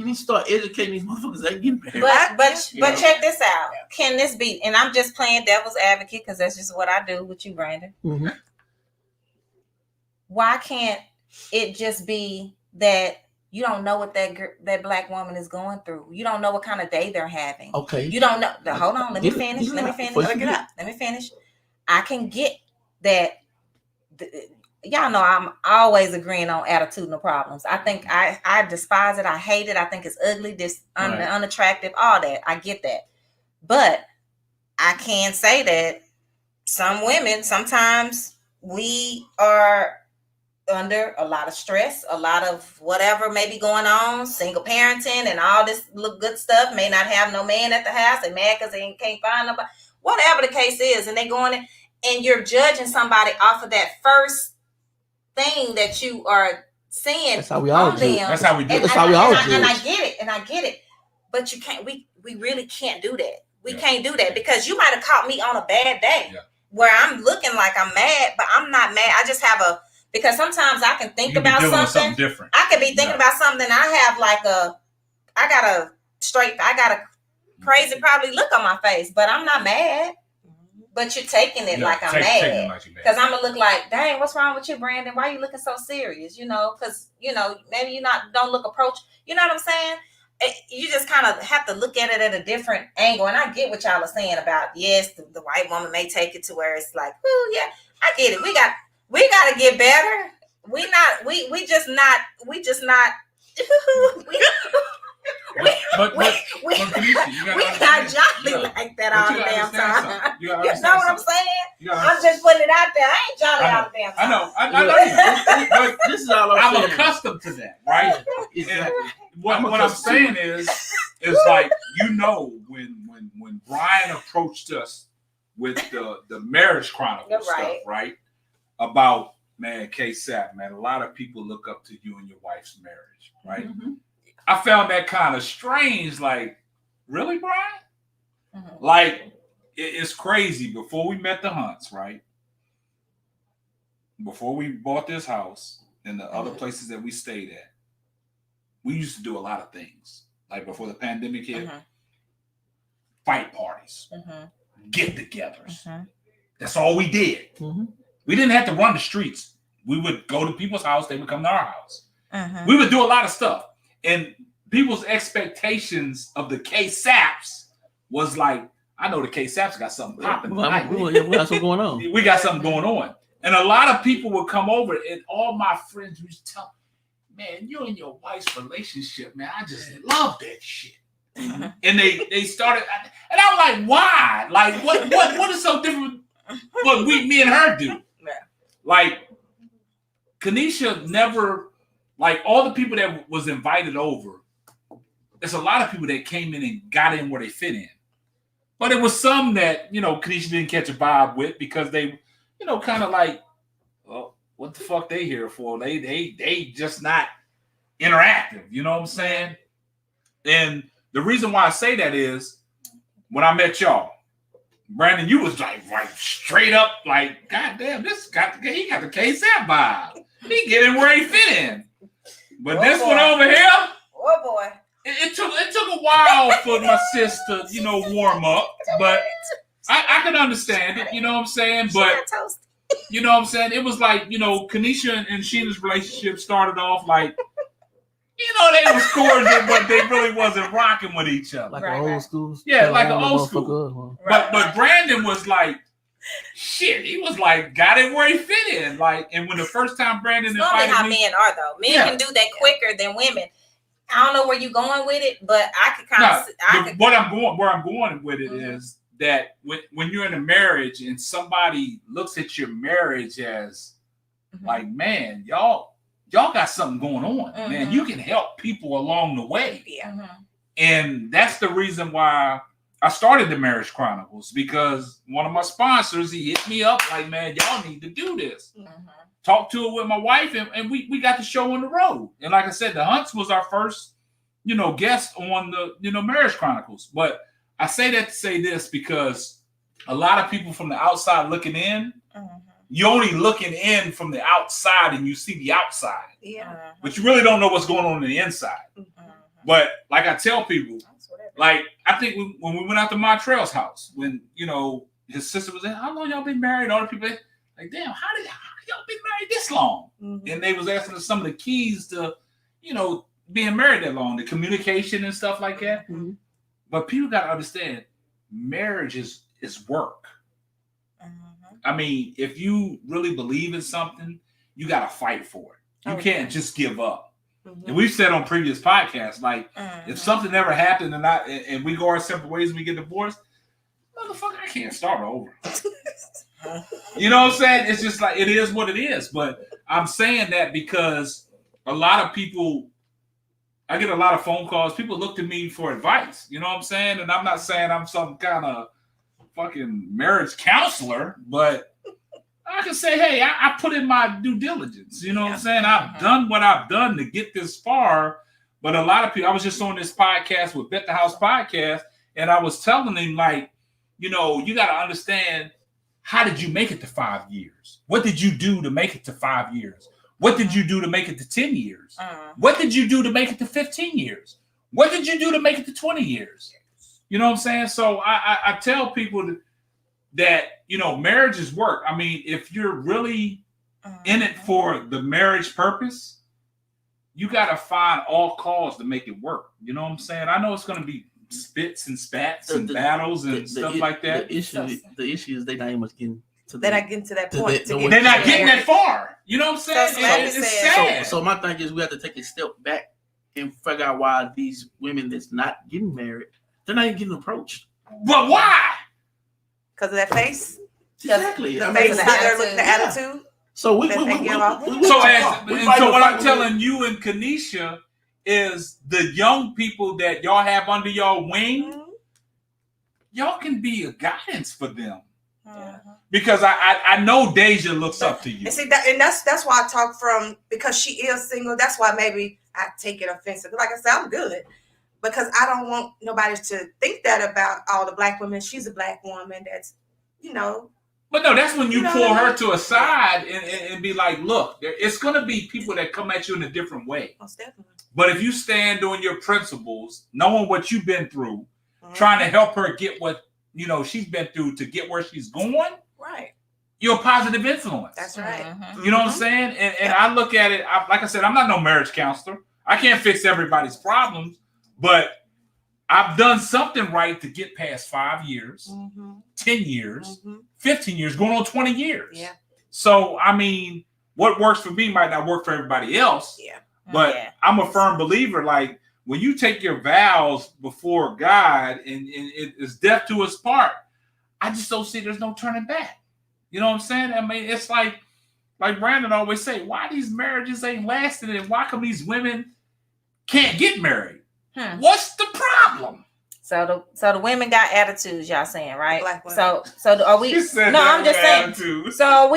need to start educating these motherfuckers. They ain't getting married. But check this out. Can this be? And I'm just playing devil's advocate because that's just what I do with you, Brandon. Mm-hmm. Why can't it just be that you don't know what that black woman is going through? You don't know what kind of day they're having. Okay. You don't know. Hold on. Let me finish. Let me finish. I can get that. Y'all know I'm always agreeing on attitudinal problems. I think I despise it. I hate it. I think it's ugly, unattractive, all that. I get that. But I can say that some women sometimes we are under a lot of stress, a lot of whatever may be going on, single parenting and all this good stuff, may not have no man at the house, they mad because they can't find nobody, whatever the case is, and they going in, and you're judging somebody off of that first thing that you are seeing. That's how we all do. That's how we do. That's how we all do. And I get it, but you can't. We really can't do that. We can't do that because you might have caught me on a bad day where I'm looking like I'm mad, but I'm not mad. I just have because sometimes I can think about something different. I could be thinking about something. I have I got a crazy probably look on my face, but I'm not mad. But you're taking it like I'm mad because I'm gonna look like, dang, what's wrong with you, Brandon? Why are you looking so serious? Because maybe you don't look approach. You know what I'm saying? You just kind of have to look at it at a different angle. And I get what y'all are saying about yes, the white woman may take it to where it's like, oh yeah, I get it. We got to get better. We just not. But we not jolly like that all the damn time. You know what I'm saying? I'm just putting it out there. I ain't jolly all the damn time. I know. But this is all I'm accustomed to that, right? Exactly. What I'm saying is like when Brian approached us with the marriage chronicles stuff, right? About Ksapp, man, a lot of people look up to you and your wife's marriage, right? Mm-hmm. I found that kind of strange. Like, really, Brian? Mm-hmm. Like, it's crazy. Before we met the Hunts, right? Before we bought this house and the other places that we stayed at, we used to do a lot of things. Like before the pandemic hit, fight parties, get-togethers. That's all we did. Mm-hmm. We didn't have to run the streets. We would go to people's house. They would come to our house. We would do a lot of stuff. And people's expectations of the Ksapps was like, I know the Ksapps got something popping. We got something going on. We got something going on. And a lot of people would come over, and all my friends used to tell me, man, you and your wife's relationship, man, I just love that shit. Mm-hmm. And they started, and I was like, why? Like, what is so different what me and her do? Yeah. Like, Kanisha never, like all the people that was invited over, there's a lot of people that came in and got in where they fit in. But it was some that, Kanisha didn't catch a vibe with because they, kind of like, well, what the fuck they here for? They just not interactive. You know what I'm saying? And the reason why I say that is when I met y'all, Brandon, you was like straight up like, God damn, he got the Ksapp vibe. He get in where he fit in. But this one over here, oh boy, it took a while for my sis to warm up, but I can understand it. You know what I'm saying? But you know what I'm saying? It was like Kanisha and Sheena's relationship started off like they was cordial, but they really wasn't rocking with each other. Like old school. Yeah, like an old school. But Brandon was like, shit, he was like, got it where he fit in. Like, and when the first time Brandon invited me. How men are though. Men can do that quicker than women. I don't know where you're going with it, but I could kind of. Where I'm going with it is that when you're in a marriage and somebody looks at your marriage as like, man, y'all got something going on, man. You can help people along the way. Yeah. And that's the reason why I started the Marriage Chronicles, because one of my sponsors, he hit me up like, man, y'all need to do this. Talked to it with my wife, and we got the show on the road. And like I said, the Hunts was our first, guest on the, Marriage Chronicles. But I say that to say this because a lot of people from the outside looking in, you're only looking in from the outside and you see the outside. Yeah. But you really don't know what's going on the inside. But like I tell people, like I think when we went out to Montreal's house, when his sister was there, how long y'all been married? All the people like, damn, how y'all been married this long? And they was asking us some of the keys to, being married that long, the communication and stuff like that. But people got to understand, marriage is work. I mean, if you really believe in something, you got to fight for it. You can't just give up. And we've said on previous podcasts, like, if something ever happened and we go our separate ways and we get divorced, motherfucker, I can't start over. You know what I'm saying? It's just like, it is what it is. But I'm saying that because a lot of people, I get a lot of phone calls. People look to me for advice. You know what I'm saying? And I'm not saying I'm some kind of fucking marriage counselor, but I can say, hey, I put in my due diligence. You know what I'm saying? I've done what I've done to get this far. But a lot of people, I was just on this podcast with Bet the House podcast, and I was telling them, like, you know, you got to understand, how did you make it to 5 years? What did you do to make it to 5 years? What did you do to make it to 10 years? What did you do to make it to 15 years? What did you do to make it to 20 years? You know what I'm saying? So I tell people that, you know, marriage is work. I mean, if you're really in it for the marriage purpose, you got to find all cause to make it work. You know what I'm saying? I know it's going to be spits and spats and battles and stuff like that. The issue is they're not even getting to that. They're not getting to that point. They're not getting that far. You know what I'm saying? It's sad. So my thing is, we have to take a step back and figure out why these women that's not getting married, they're not even getting approached. But why? Because of that face? Exactly. The face, how they're looking, the attitude. So what I'm telling you and Kanisha is, the young people that y'all have under y'all wing, y'all can be a guidance for them. Because I know Deja looks up to you. And see that, and that's why I talk from, because she is single. That's why maybe I take it offensive. But like I said, I'm good, because I don't want nobody to think that about all the black women. She's a black woman that's, you know. But no, that's when you pull her to a side and be like, look, it's going to be people that come at you in a different way. Most definitely. But if you stand on your principles, knowing what you've been through, trying to help her get what, you know, she's been through to get where she's going, right? You're a positive influence. That's right. You know what I'm saying? And I look at it, like I said, I'm not no marriage counselor. I can't fix everybody's problems, but I've done something right to get past 5 years, 10 years, 15 years, going on 20 years. Yeah. So, I mean, what works for me might not work for everybody else. Yeah. But I'm a firm believer, like, when you take your vows before God and it is death to us part, I just don't see there's no turning back. You know what I'm saying? I mean, it's like Brandon always say, why these marriages ain't lasting and why come these women can't get married? What's the problem? So the women got attitudes, y'all saying, right? Black women. So are we? No, I'm just saying. Attitude. So are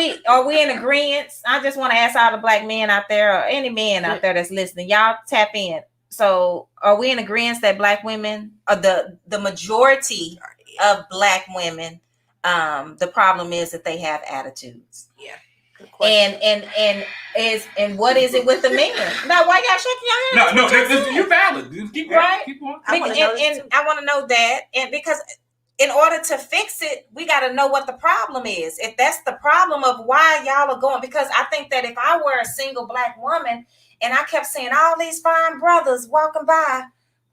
we in agreement? I just want to ask all the black men out there, or any man out there that's listening, y'all tap in. So are we in agreement that black women, or the majority of black women, the problem is that they have attitudes? Yeah. And what is it with the men? Now, why y'all shaking your head? No, you're valid. Keep right. Keep on. I want to know that, and because in order to fix it, we got to know what the problem is. If that's the problem of why y'all are going, because I think that if I were a single black woman and I kept seeing all these fine brothers walking by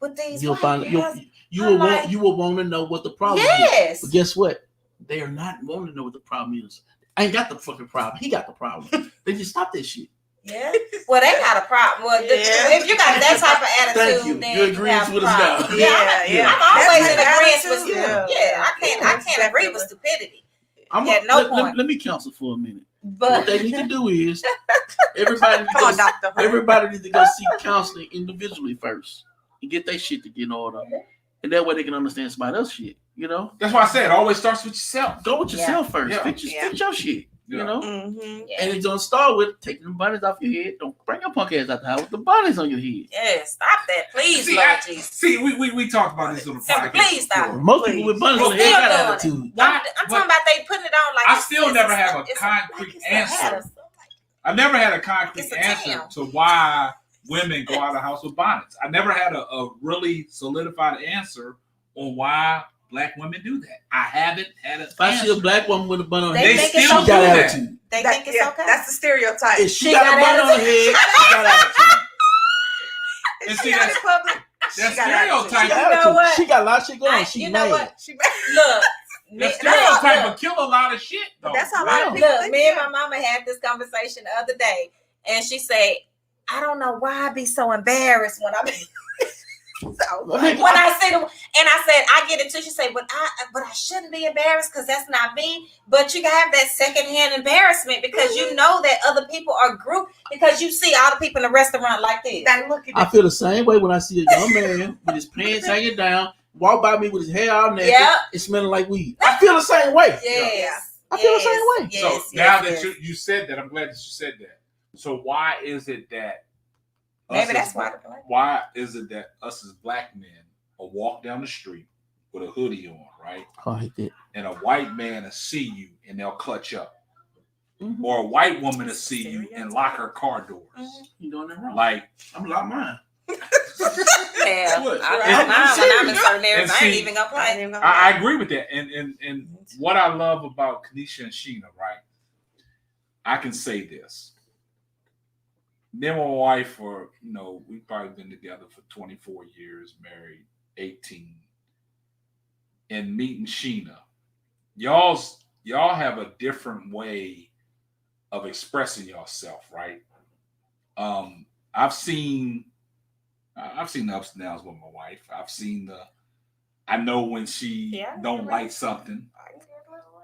with these, you will want to know what the problem is. But guess what? They are not wanting to know what the problem is. I ain't got the fucking problem. He got the problem. They just stop that shit. Yeah. Well, they got a problem. Well, if you got that type of attitude, then you have a problem. Yeah. I'm always in agreement with you. Yeah, I can't agree with stupidity. Let me counsel for a minute. But what they need to do is everybody needs to go seek counseling individually first and get their shit to get in order, and that way they can understand somebody else's shit. You know, that's why I said it always starts with yourself. Go with yourself first. Yeah. Fix your shit. Yeah. You know, and it's gonna start with taking the bonnets off your head. Don't bring your punk ass out the house with the bonnets on your head. Yeah, stop that, please, we talked about this on the podcast. Please stop. Most people with bonnets on their head got attitude. I'm talking about they putting it on like. I still never have a concrete answer. I never had a concrete answer to why women go out of the house with bonnets. I never had a really solidified answer on why black women do that. I haven't had a. If I see a black woman with a bun on her head, they still do got that. Attitude. They think it's okay. That's the stereotype. If she got a bun on her head, she got attitude. And see, that stereotype. You know what? She got a lot of shit going on. You know what? Look. The stereotype will kill a lot of shit, though. That's how a lot of people think. Me and my mama had this conversation the other day, and she said, I don't know why I be so embarrassed when I'm So when I said, and I said, I get it too. She said, but I shouldn't be embarrassed because that's not me. But you can have that secondhand embarrassment because you know that other people are grouped because you see all the people in the restaurant like this. I feel the same way when I see a young man with his pants hanging down, walk by me with his hair all naked and smelling like weed. I feel the same way. Yes. I feel the same way. Yes, so now that you said that, I'm glad that you said that. So why is it that maybe that's why. Why is it that us as black men will walk down the street with a hoodie on, right? Oh, I hate that. And a white man will see you and they'll clutch up. Mm-hmm. Or a white woman will see you and lock her car doors. Mm-hmm. You doing that wrong. Like, I'm lock mine. I'm in certain areas. I ain't even gonna play. I agree with that. And what I love about Kanisha and Sheena, right? I can say this. Me and my wife we've probably been together for 24 years, married 18. And meeting Sheena, y'all have a different way of expressing yourself, right? I've seen the ups and downs with my wife. I know when she don't like something.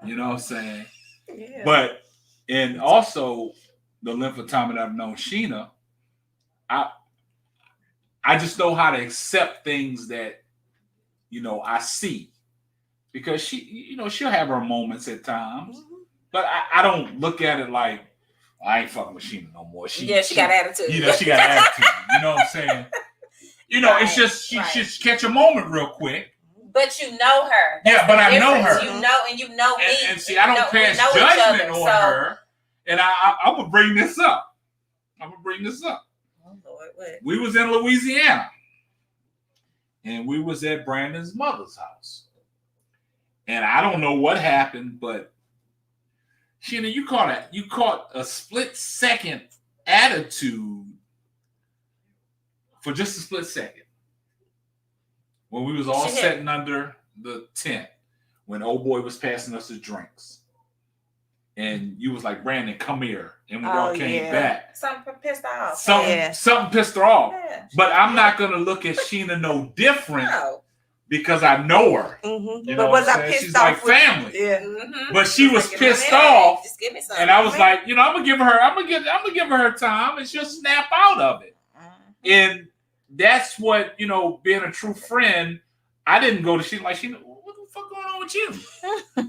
You know what I'm saying? Yeah. But and also the length of time that I've known Sheena, I just know how to accept things that I see. Because she'll have her moments at times. But I don't look at it like I ain't fucking with Sheena no more. She got attitude. She got attitude. You know what I'm saying? It's just she just catch a moment real quick. But you know her. That's but I know her. You know me. And see, I don't pass judgment on her. And I'm gonna bring this up. Oh Lord, what? We was in Louisiana, and we was at Brandon's mother's house. And I don't know what happened, but Sheena, you caught a split second attitude for just a split second when we was all sitting under the tent when old boy was passing us the drinks. And you was like, Brandon, come here. And we all came back. Something pissed her off. Something pissed her off. Yeah. But I'm not going to look at Sheena no different because I know her. Mm-hmm. But was I pissed She's off? She's like family. Yeah. Mm-hmm. But she was pissed off. Just give me something. And I was like, I'm gonna give her her time and she'll snap out of it. Mm-hmm. And that's what, being a true friend, I didn't go to Sheena like, Sheena, what the fuck going on with you?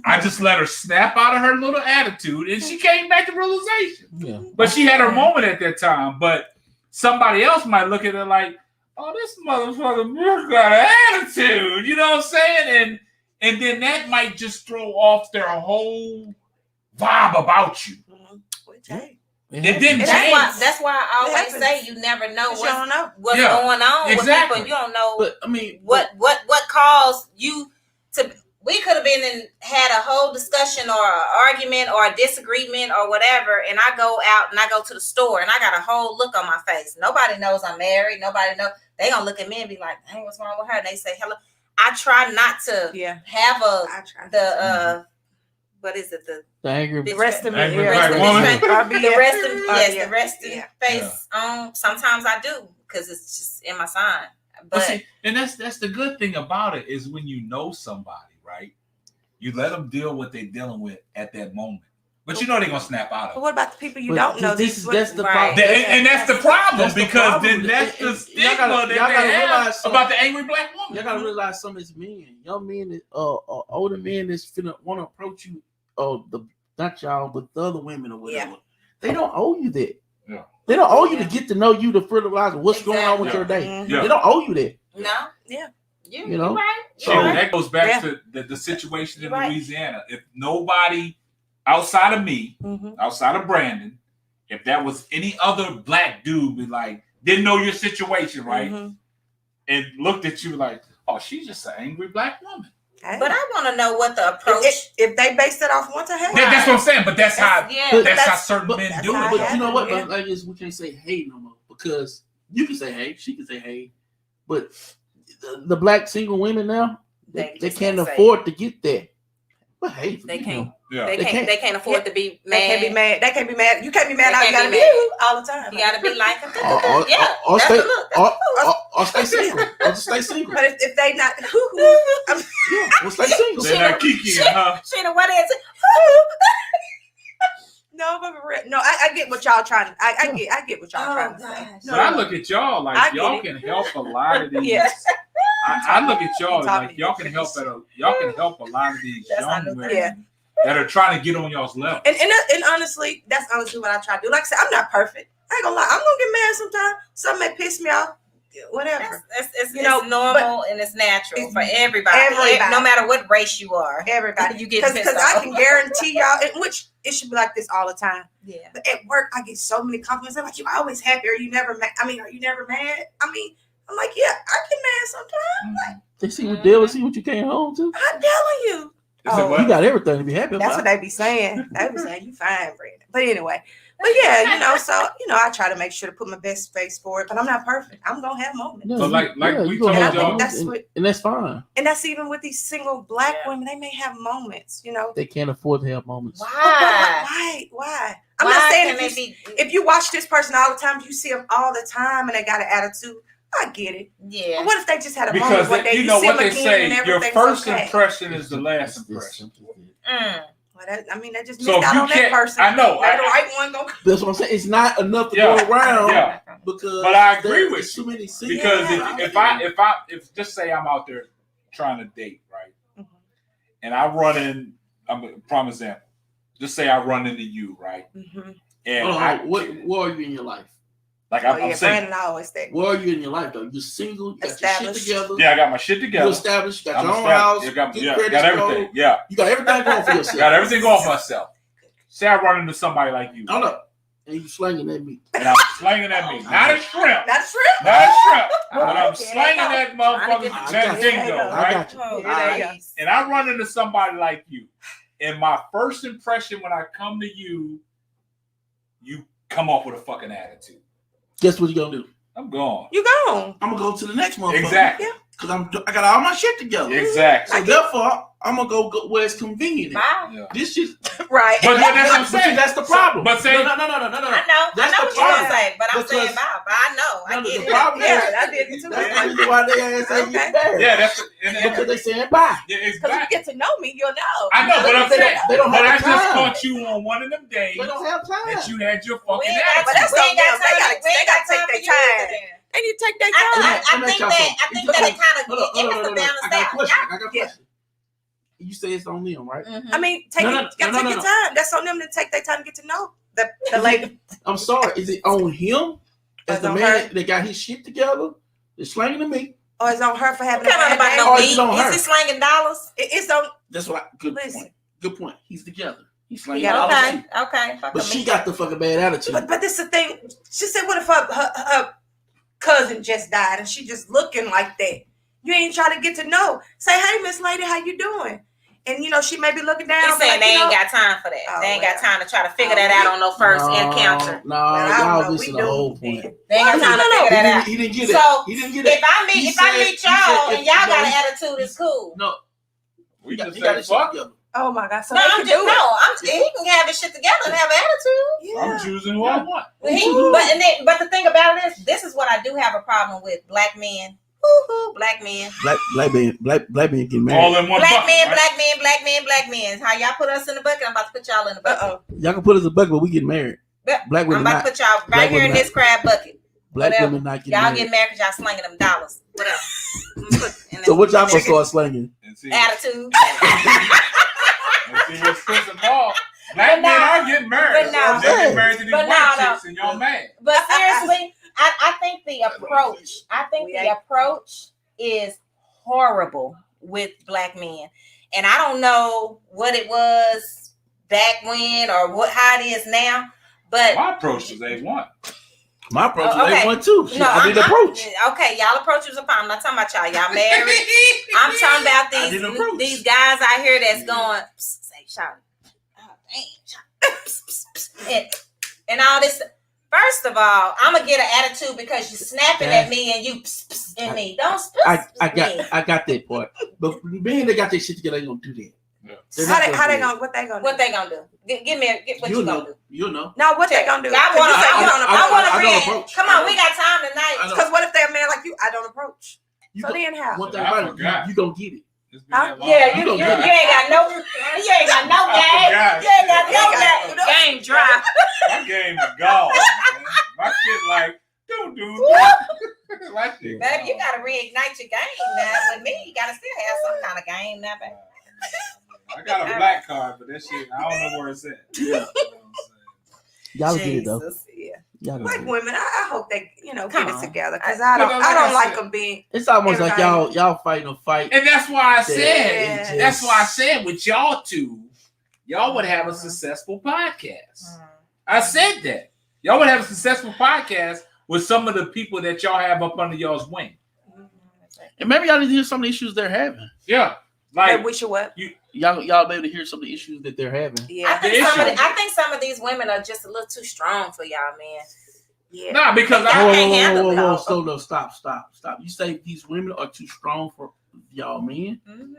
I just let her snap out of her little attitude and she came back to realization. Yeah. But she had her moment at that time. But somebody else might look at it like, oh, this motherfucker got an attitude. You know what I'm saying? And then that might just throw off their whole vibe about you. And that's why I always say you never know what's going on with people. You don't know what caused you to. We could have been and had a whole discussion or an argument or a disagreement or whatever, and I go out and I go to the store and I got a whole look on my face. Nobody knows I'm married. Nobody knows. They gonna look at me and be like, "Hey, what's wrong with her?" And they say, "Hello." I try not to have what is it? The angry resting face on. Sometimes I do because it's just in my sign. But see, and that's the good thing about it is when you know somebody, right? You let them deal what they're dealing with at that moment. But they're gonna snap out of it. But what about the people you don't know? That's the problem. And that's the problem because then that's the stigma that they have about the angry black woman. Y'all gotta realize some of these men, young men, older men that's finna want to approach you. Not y'all, but the other women or whatever. Yeah. They don't owe you that. Yeah. They don't owe you to get to know you to fertilize what's going on with your day. Mm-hmm. Yeah. They don't owe you that. No. Yeah. You know. Right. So that goes back to the situation in Louisiana. If nobody outside of me, outside of Brandon, if that was any other black dude, be like, didn't know your situation, right? Mm-hmm. And looked at you like, oh, she's just an angry black woman. But I want to know what the approach. If they base it off what the hell. That's what I'm saying. But that's how certain men do it. But you know what? But like we can't say hey no more because you can say hey, she can say hey, but the black single women now they can't afford to get there. But hey, they can't. Yeah. They can't afford to be mad. They can't be mad. They can't be mad. You can't be mad. You gotta be all the time. You gotta be like or stay single. Or stay single. But if they not, we'll stay single. They're not kicking, huh? Sheena, what is it? No, but I get what y'all trying. I get what y'all trying to say. But I look at y'all like y'all can help a lot of these. Yes. I look at y'all like y'all can help a lot of these young women that are trying to get on y'all's level. And honestly, that's honestly what I try to do. Like I said, I'm not perfect. I ain't gonna lie. I'm gonna get mad sometimes. Something may piss me off. Whatever. It's normal and it's natural for everybody. No matter what race you are. Everybody. You get pissed off. Because I can guarantee y'all, which it should be like this all the time. Yeah. But at work, I get so many compliments. They're like, you always happy. Are you never mad? Are you never mad? I'm like, yeah, I get mad sometimes. Like, they see what deal, see what you came home to. I'm telling you. You got everything to be happy about. That's what they be saying. They be saying, you fine, Brandon. But anyway. But yeah, so I try to make sure to put my best face for it, but I'm not perfect. I'm gonna have moments. No, so like we told y'all, and that's fine. And that's even with these single black women, they may have moments, They can't afford to have moments. Why? I'm not saying if you watch this person all the time, you see them all the time, and they got an attitude. I get it. Yeah. But what if they just had a because moment one day? You know what they say: your first impression is the last impression. Well, that just missed out on that person. I know. The right one go. That's what I'm saying. It's not enough to go around. Yeah. Because but I agree with too many because if just say I'm out there trying to date, right, and I run in, prime example. Just say I run into you, right, and where are you in your life? Like I'm saying, Brandon always say, where are you in your life though? You're single, you got your shit together. Yeah, I got my shit together. You established, you got your own house, you got everything. Yeah. You got everything going for yourself. Got everything going for myself. Say I run into somebody like you. Hold up. And you slanging at me. And I'm slanging at me. Not a shrimp. Not a shrimp. Not a shrimp. But I'm slanging that motherfucker, that dingo, right? And I run into somebody like you. And my first impression when I come to you, you come off with a fucking attitude. Guess what you gonna do? I'm gone. You gone. I'm gonna go to the next motherfucker. Exactly. Yeah. Because I got all my shit together. Exactly. So therefore, I'm gonna go where it's convenient. Wow. This shit. Right. But that's what I'm saying. That's the problem. But say no. I know what you're gonna say, but I'm saying Bob. I know. I get the problem. I did it too. That's the reason why they ass ain't getting married. Yeah, that's because they saying bye. Yeah, exactly. Because you get to know me, you'll know. I know, but I'm saying they don't have time. I just caught you on one of them days. They don't have time. That you had your fucking attitude. But that's on them. They gotta take their time. They need to take their time. I think that it kind of gives a balance out. I got a question. You say it's on them, right? I mean, take your time. That's on them to take their time to get to know the lady. I'm sorry. Is it on him as the man that got his shit together? Is slanging to me? Or is on her for having a bad day? Is he slanging dollars? It's on. That's what. Good point. He's together. He's slanging dollars. Okay. But she got the fucking bad attitude. But this is the thing. She said, "What if her cousin just died and she just looking like that? You ain't trying to get to know. Say, hey, Miss Lady, how you doing?" And she may be looking down. He's saying they ain't got time for that. They ain't got time to try to figure that out on no first encounter. No, y'all missing the whole point. They ain't got time to figure that out. He didn't get it. So he didn't get it. If I meet y'all and y'all got an attitude, it's cool. No, we got say fuck. Oh my God! So he can have his shit together and have an attitude. Yeah. I'm choosing who I want. But the thing about it is, this is what I do have a problem with: black men. Black men. Black men get married. All in one black bucket, men, right? black men. How y'all put us in the bucket? I'm about to put y'all in the bucket. Y'all can put us in the bucket, but we get married. Black women. I'm about to put y'all right here in this crab bucket. Black women not getting y'all married. get married because y'all slinging them dollars. What else? So what y'all gonna start slinging? Attitude. And see what's pissing off. Black men are getting married. But now, they're getting married to these white chicks and y'all mad. But seriously, I think the approach is horrible with black men. And I don't know what it was back when or how it is now. But my approach is A1. My approach is A1 too. No, approach. Okay, y'all approaches are fine. I'm not talking about y'all. Y'all married. I'm talking about these guys out here that's going, say, shout. Oh, dang. And all this. First of all, I'm gonna get an attitude because you're snapping at me and you at me. Don't. I got that part. But men that got their shit together, they gonna do that. Yeah. How they gonna? What they gonna do? What they gonna do? Give me what you gonna do. You'll know. Now what they gonna do? I want to. approach. Come on, we got time tonight. Because what if they're a man like you? I don't approach. So then how? One thing about it, you don't get it. Yeah, you ain't got no game. You ain't got no game dry. My game is gone. My shit like, don't do that. Baby, you gotta reignite your game now. With me, you gotta still have some kind of game now, baby. I got a black card for that shit. I don't know where it's at. Yeah. Y'all get it though. Yeah. Like women, I hope they, get it together because I don't like them being. It's almost like y'all fighting a fight. And that's why I said. That's why I said with y'all two, y'all would have a successful podcast. I said that y'all would have a successful podcast with some of the people that y'all have up under y'all's wing. And maybe y'all need to hear some of the issues they're having. Yeah. Like we should what? Y'all be able to hear some of the issues that they're having. Yeah, I think some of these women are just a little too strong for y'all, man. Yeah. Nah, because I can't handle it. Whoa, stop. You say these women are too strong for y'all men? Mm-hmm.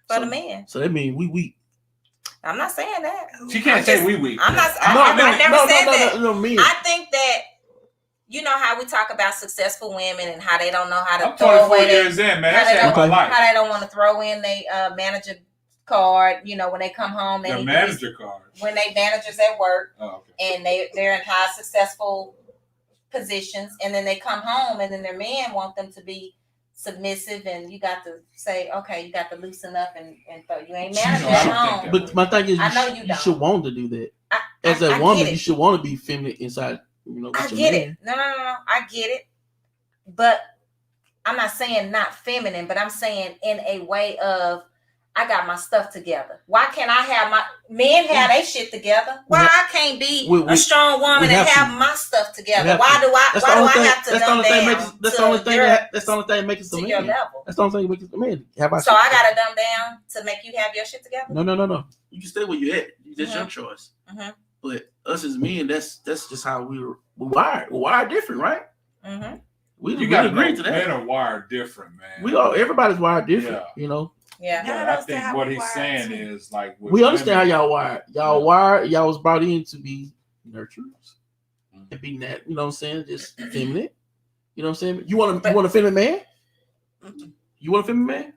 For the men. So that means we weak. I'm not saying that. She can't say we weak. I'm not. I never said that. No, men. I think that. You know how we talk about successful women and how they don't know how to I'm 24 years in, man. That's half my life. How they don't want to throw in their manager card, when they come home. The manager card. When they managers at work. Oh, okay. And they're in high successful positions. And then they come home and then their man want them to be submissive. And you got to say, okay, you got to loosen up and throw. You ain't manager at home. But my thing is, you should want to do that. As a woman, you should want to be feminine inside. I get it. No. I get it. But I'm not saying not feminine, but I'm saying in a way of I got my stuff together. Why can't I have my men have their shit together? Why I can't be a strong woman and have my stuff together? Why do I have to dumb down? That's the only thing that makes us a man. That's the only thing that makes us a man. So I gotta dumb down to make you have your shit together? No. You can stay where you at. That's your choice. Mm-hmm. But us as men, that's just how we're wired. We're wired different, right? Mm-hmm. You got to agree to that. Men are wired different, man. Everybody's wired different, Yeah. But I think what he's saying is like we understand how y'all wired. Y'all wired. Y'all was brought in to be nurturers and be that. You know what I'm saying? Just feminine. You know what I'm saying? You want a feminine man? You want a feminine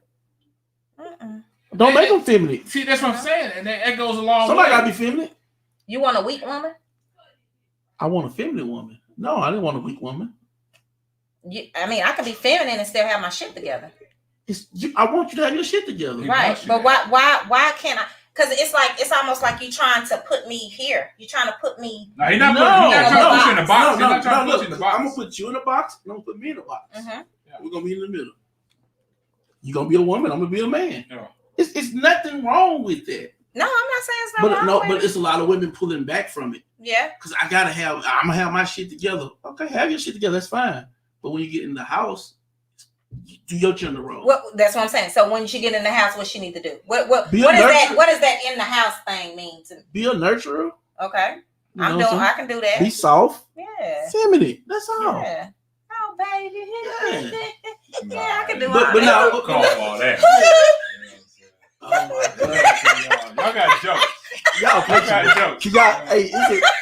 man? Don't make them feminine. See, that's what I'm saying, and that goes along. Somebody gotta be feminine. You want a weak woman? I want a feminine woman. No, I didn't want a weak woman. I can be feminine and still have my shit together. I want you to have your shit together. Right. But why can't I? Because it's almost like you're trying to put me here. You're trying to put me. No, he's not trying to put you in the box. He's not trying to put you in the box. I'm going to put you in the box, and I'm going to put me in the box. Mm-hmm. Yeah. We're going to be in the middle. You're going to be a woman, I'm going to be a man. Yeah. It's nothing wrong with that. No, I'm not saying it's not wrong. But it's a lot of women pulling back from it. Yeah. Because I'm going to have my shit together. Okay, have your shit together. That's fine. But when you get in the house, do your gender role. Well, that's what I'm saying. So when she get in the house, what she need to do? What does that in the house thing mean to me? Be a nurturer. Okay. I can do that. Be soft. Yeah. Feminine. That's all. Yeah. Oh, baby. Yeah. Yeah, I can do all that. But now, call all that. Oh my God. Y'all got jokes. Y'all got jokes. You got, this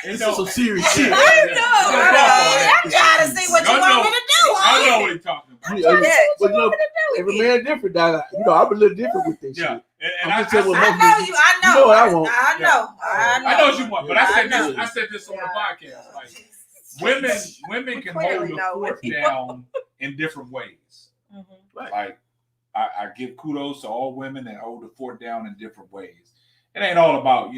is some serious shit. I know. I'm trying to see what you want me to do. I know what he's talking about. But every man different. I'm a little different with this shit. And I know you. I know. You know what I want. I know. I know what you want. But I said this on the podcast. Like women can hold the fort down in different ways. Mm-hmm. Like I give kudos to all women that hold the fort down in different ways. It ain't all about,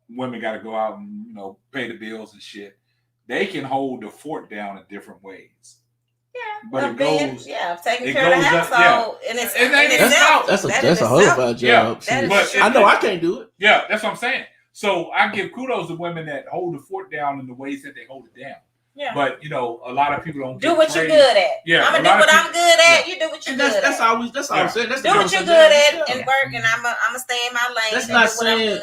women got to go out and, pay the bills and shit. They can hold the fort down in different ways. Yeah. But it goes. Yeah, taking care of the household. And that's a horrified job. Yeah. But I know I can't do it. Yeah, that's what I'm saying. So I give kudos to women that hold the fort down in the ways that they hold it down. Yeah. But a lot of people don't do what you're good at. Yeah. I'm gonna do what I'm good at. You do what you're good at. That's all I'm saying. Do what you're good at and work, and I'm gonna stay in my lane. That's not saying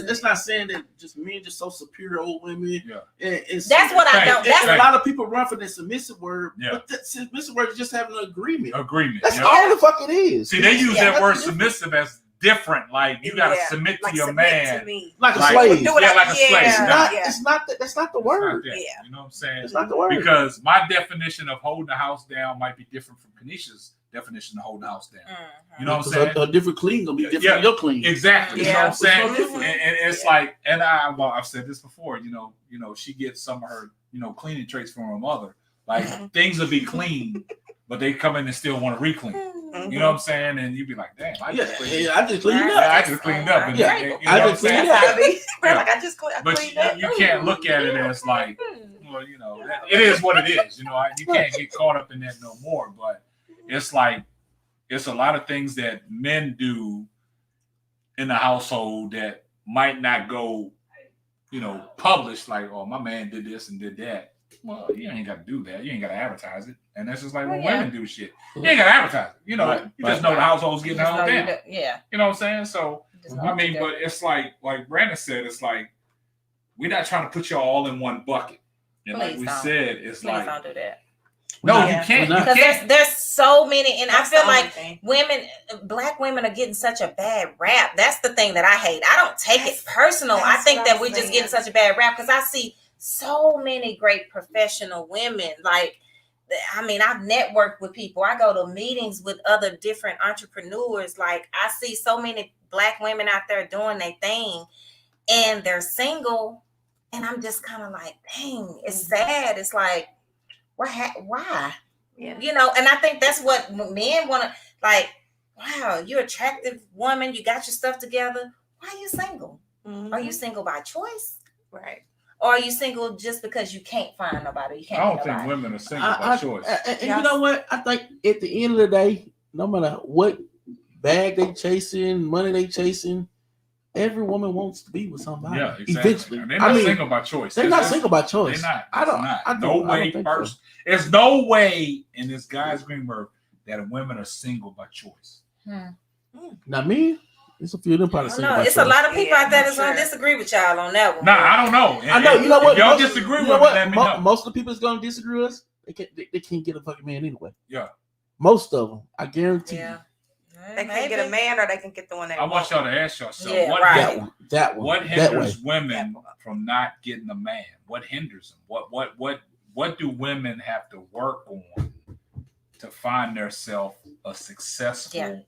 that's not saying that just men just so superior over women. Yeah. That's what I don't. That's a lot of people run for the submissive word. Yeah. But that submissive word is just having an agreement. That's all the fuck it is. See, they use that word submissive as different, like you gotta submit to your man, like a slave. Like a slave. It's not that's not the word. You know what I'm saying? It's not the word. Because my definition of holding the house down might be different from Kanisha's definition of holding the house down. You know what I'm saying? A different clean gonna be different from your clean. Exactly. You know what I'm saying? So and it's like, and I've said this before. You know, she gets some of her, cleaning traits from her mother. Like things will be clean, but they come in and still want to re-clean. You know what I'm saying? And you'd be like, damn, I just cleaned up. I just cleaned up. I just cleaned up. And, I just cleaned up. Like I just cleaned up. But you can't look at it as like, well, it is what it is. You can't get caught up in that no more. But it's like, it's a lot of things that men do in the household that might not go, published. Like, oh, my man did this and did that. Well, you ain't got to do that. You ain't got to advertise it. And that's just like when women do shit. You ain't got to advertise it. You just know the household's getting held down. You know what I'm saying? So, I mean, but it's like Brandon said, it's like, we're not trying to put y'all all in one bucket. And like we said, it's like, don't do that. No, you can't. Because there's so many, and I feel like Black women are getting such a bad rap. That's the thing that I hate. I don't take it personal. I think that we're just getting such a bad rap because I see so many great professional women. Like, I mean, I've networked with people. I go to meetings with other different entrepreneurs. Like, I see so many Black women out there doing their thing, and they're single. And I'm just kind of like, dang, it's sad. It's like, why? Yeah. And I think that's what men want to, like, wow, you're an attractive woman. You got your stuff together. Why are you single? Mm-hmm. Are you single by choice? Right. Or are you single just because you can't find nobody? I don't think women are single by choice. And you know what? I think at the end of the day, no matter what bag they chasing, money they chasing, every woman wants to be with somebody. Yeah, exactly. Eventually. And they're not single by choice. They're not single by choice. They're not. I don't. No way. There's no way in this guy's Greenberg that women are single by choice. Now, me, it's a few of them probably single by choice. It's a lot of people out there that's going to disagree with y'all on that one. Nah, I don't know. I know. You know what? If y'all disagree with me, let me know. Most of the people that's going to disagree with us, they can't get a fucking man anyway. Yeah. Most of them, I guarantee you. They can get a man or they can get the one they want. I want y'all to ask yourself, that one. What hinders women from not getting a man? What hinders them? What do women have to work on to find themselves a successful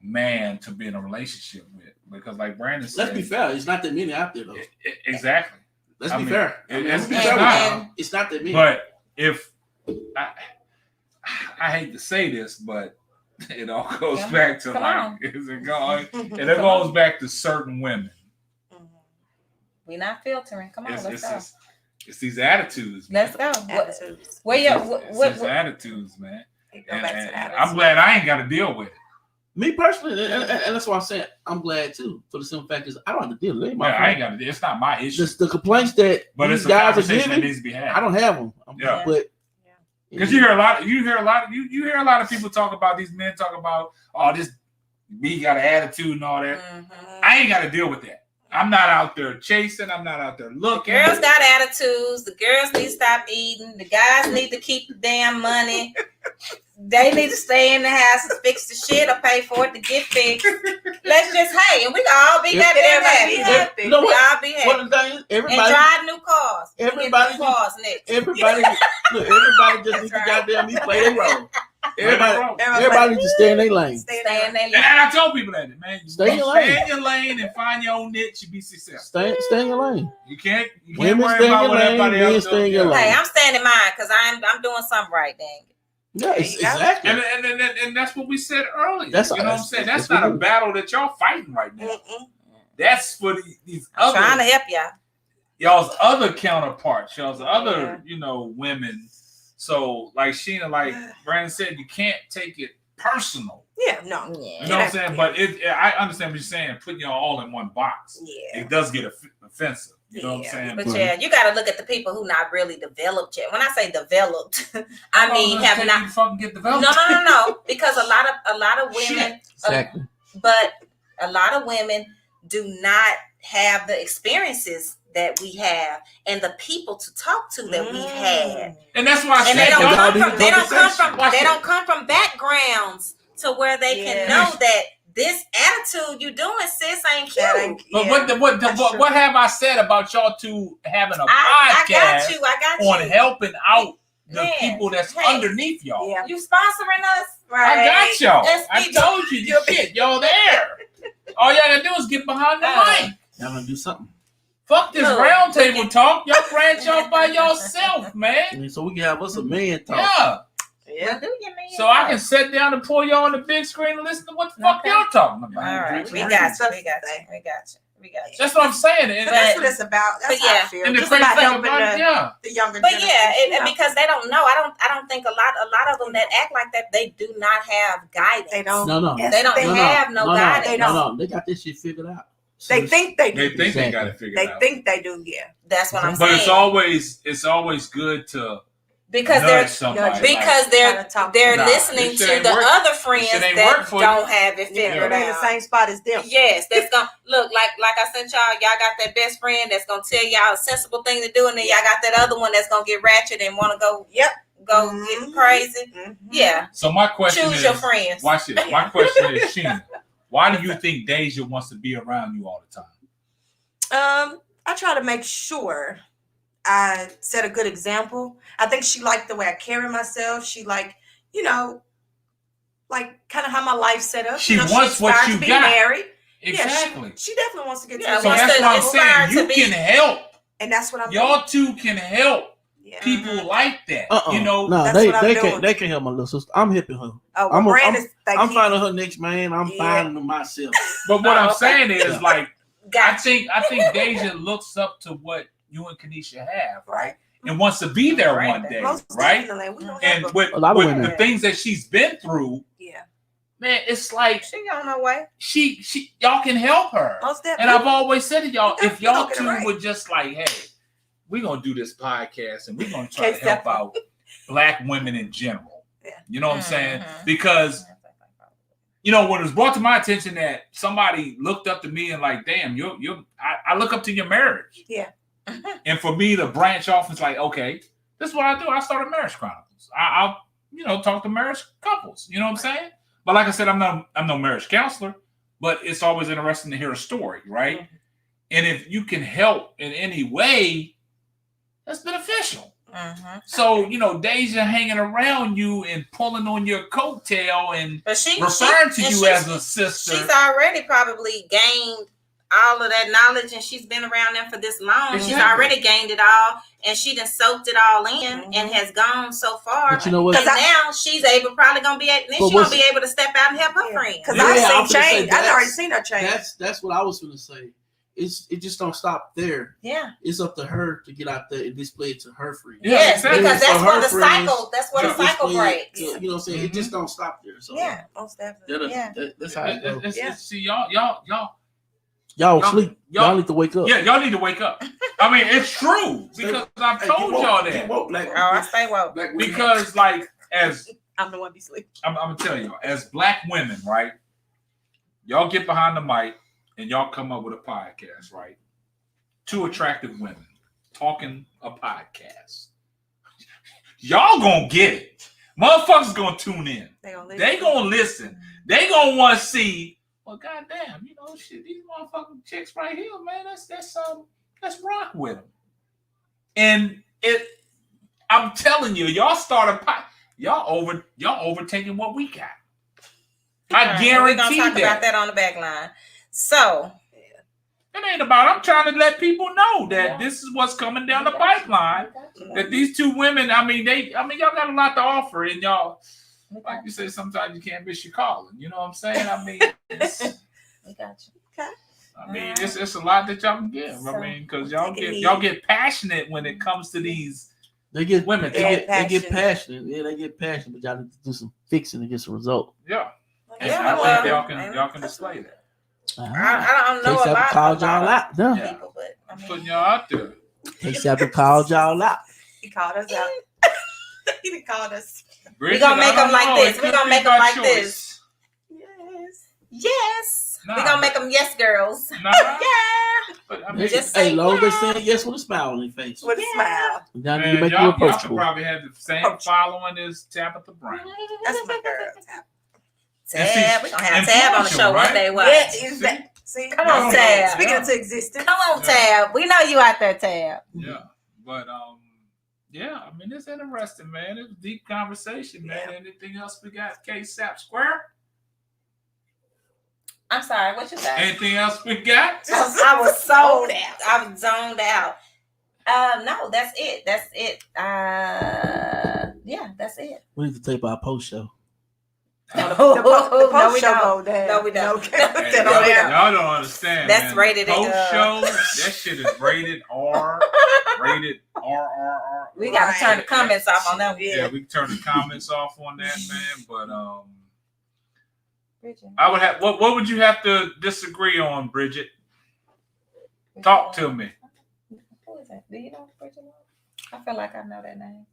man to be in a relationship with? Because like Brandon said, let's be fair, it's not that many out there though. Exactly. Let's be fair. It's not that many. But if I hate to say this, but it all goes back to and it goes back to certain women. We're not filtering. Come on, let's go. It's these attitudes. Man. Let's go. Attitudes. It's attitudes, man. And I'm glad I ain't got to deal with it. Me personally, and that's why I'm saying I'm glad too. For the simple fact is, I don't have to deal with it. I ain't got to deal. It's not my issue. The complaints that these guys are giving, needs to be had. I don't have them. But because you hear a lot of people talk about these men talk about, oh, this B got an attitude and all that. Mm-hmm. I ain't got to deal with that. I'm not out there chasing. I'm not out there looking. The girls got attitudes. The girls need to stop eating. The guys need to keep the damn money. They need to stay in the house and fix the shit or pay for it to get fixed. Let's just, and we can all be happy. You know what? All be happy. What the thing is, everybody and drive new cars. Everybody just needs to goddamn me play their role. Everybody just stay in their lane. Stay in their lane. And I tell people that, man. Stay in your lane and find your own niche. You be successful. Stay in your lane. You can't Women worry about what everybody else does. Hey, I'm staying in mine because I'm doing something right, dang. Yeah, exactly. And that's what we said earlier. You know what I'm saying? That's not a battle that y'all fighting right now. That's for these other. Trying to help y'all's other counterparts, y'all's other, women. So, like Sheena, like Brandon said, you can't take it personal. Yeah, no. You know what I'm saying? But I understand what you're saying, putting y'all all in one box. Yeah. It does get offensive. You know what I'm saying? But you got to look at the people who not really developed yet. When I say developed, I mean have not fucking get developed. No. Because a lot of women, exactly. But a lot of women do not have the experiences that we have and the people to talk to that we've had. And that's why they don't come from backgrounds to where they can know that this attitude you doing, sis, ain't cute. But what have I said about y'all two having a podcast I got you. on helping out the people that's underneath y'all? Yeah. You sponsoring us? Right. I got y'all. I told you the shit. Y'all there. All y'all gotta do is get behind the mic. Y'all gonna do something. Fuck this round table talk. Y'all branch out by yourself, man. So we can have us a man talk. Yeah. Do you, man? So I can sit down and pull y'all on the big screen and listen to what the fuck y'all talking about. All right. We got you. That's what I'm saying. And that's what it's about. That's how I feel. And the Just crazy about thing helping about the younger but generation. and because they don't know. I don't think a lot of them that act like that, they do not have guidance. They don't. No. They don't have no guidance. They don't. No. They got this shit figured out. So they think they do. They think they got it figured out. They think they do. Yeah. That's what I'm saying. But it's always good to. Because they're listening to the other friends that don't have it figured out. In the same spot as them. Yes, that's gonna look like I sent y'all got that best friend that's gonna tell y'all a sensible thing to do, and then y'all got that other one that's gonna get ratchet and want to go get crazy. Mm-hmm. Yeah. So my question choose your friends. Watch it. My question is, Sheena, why do you think Deja wants to be around you all the time? I try to make sure I set a good example. I think she liked the way I carry myself. She like kind of how my life set up. She wants what you to be got. Married. Exactly. Yeah, she definitely wants to get to so that's what I'm saying. You can help. And that's what I'm Y'all two can help people like that. You know, no, they can help my little sister. I'm helping her. I'm finding her next man. I'm finding myself. But what I'm saying is like I think Deja looks up to what you and Kanisha have, right? And wants to be there one day, right? And with the things that she's been through, man, it's like she on her way. She y'all can help her. And I've always said to y'all, if y'all two would just like, hey, we're gonna do this podcast and we're gonna try to help out Black women in general. You know what I'm saying? Because when it was brought to my attention that somebody looked up to me and like, damn, I look up to your marriage. Yeah. And for me to branch off, it's like, okay, this is what I do. I started Marriage Chronicles. I'll talk to marriage couples. You know what I'm saying? But like I said, I'm no marriage counselor, but it's always interesting to hear a story, right? Mm-hmm. And if you can help in any way, that's beneficial. Mm-hmm. So, Deja hanging around you and pulling on your coattail and referring to you as a sister. She's already probably gained all of that knowledge, and she's been around them for this long. Exactly. She's already gained it all, and she done soaked it all in and has gone so far. But you know what? And now she's probably gonna be able to step out and help her friends. Because I've seen change. I've already seen her change. That's what I was gonna say. It just don't stop there. Yeah. It's up to her to get out there and display it to her friends. Yes, because that's where the cycle. That's where the cycle breaks. You know what I'm saying? Mm-hmm. It just don't stop there. So most definitely. That's how it goes. See, y'all sleep. Y'all need to wake up. Yeah, y'all need to wake up. I mean, it's true because I've told y'all that. I stay woke. Because as I'm the one be sleeping. I'm gonna tell y'all, as Black women, right? Y'all get behind the mic and y'all come up with a podcast, right? Two attractive women talking a podcast. Y'all gonna get it. Motherfuckers gonna tune in. They gonna listen. They gonna want to see. Well, goddamn, shit. These motherfucking chicks right here, man. Let's rock with them. And I'm telling you, y'all start y'all overtaking what we got. I guarantee we're gonna talk about that on the back line. So it ain't about. I'm trying to let people know that this is what's coming down the pipeline. That these two women, y'all got a lot to offer, and y'all. Like you say, sometimes you can't miss your calling. You know what I'm saying? I mean, we got you. Okay. I mean, it's a lot that y'all can give. So, I mean, because y'all get passionate when it comes to these. They get women. They get passionate. Yeah, they get passionate, but y'all need to do some fixing to get some result. Yeah. And I think y'all can display that. I don't know a lot called y'all out. People, but I'm putting y'all out there. Ksapp called y'all out. He called us out. He didn't call us. We're gonna make them like this. We're gonna make them like this. Yes. Nah, we're gonna make them yes girls. Nah. Yeah. But I mean, just say long as they saying yes with a smile on their face. With a smile. Now you make you approachable. Y'all should probably have the same following as Tabitha Brown. That's my girl. Tab. We're gonna have Tab on the show one day. Yeah, see? Come on, Tab. Speaking into existence. Come on, Tab. We know you out there, Tab. Yeah. But Yeah, I mean, it's interesting, man. It's a deep conversation, man. Yeah. Anything else we got? Ksapp Square? I'm sorry, what you say? Anything else we got? I was zoned out. I was zoned out. No, that's it. That's it. Yeah, that's it. We need to tape our post show. The post show go down. No, we don't. Y'all don't understand. That's man. rated post show. That shit is rated R. Rated RRR. We gotta turn the comments off on that. Yeah, we can turn the comments off on that, man. But I would have. What would you have to disagree on, Bridget? Talk to me. Who is that? Do you know Bridget? I feel like I know that name.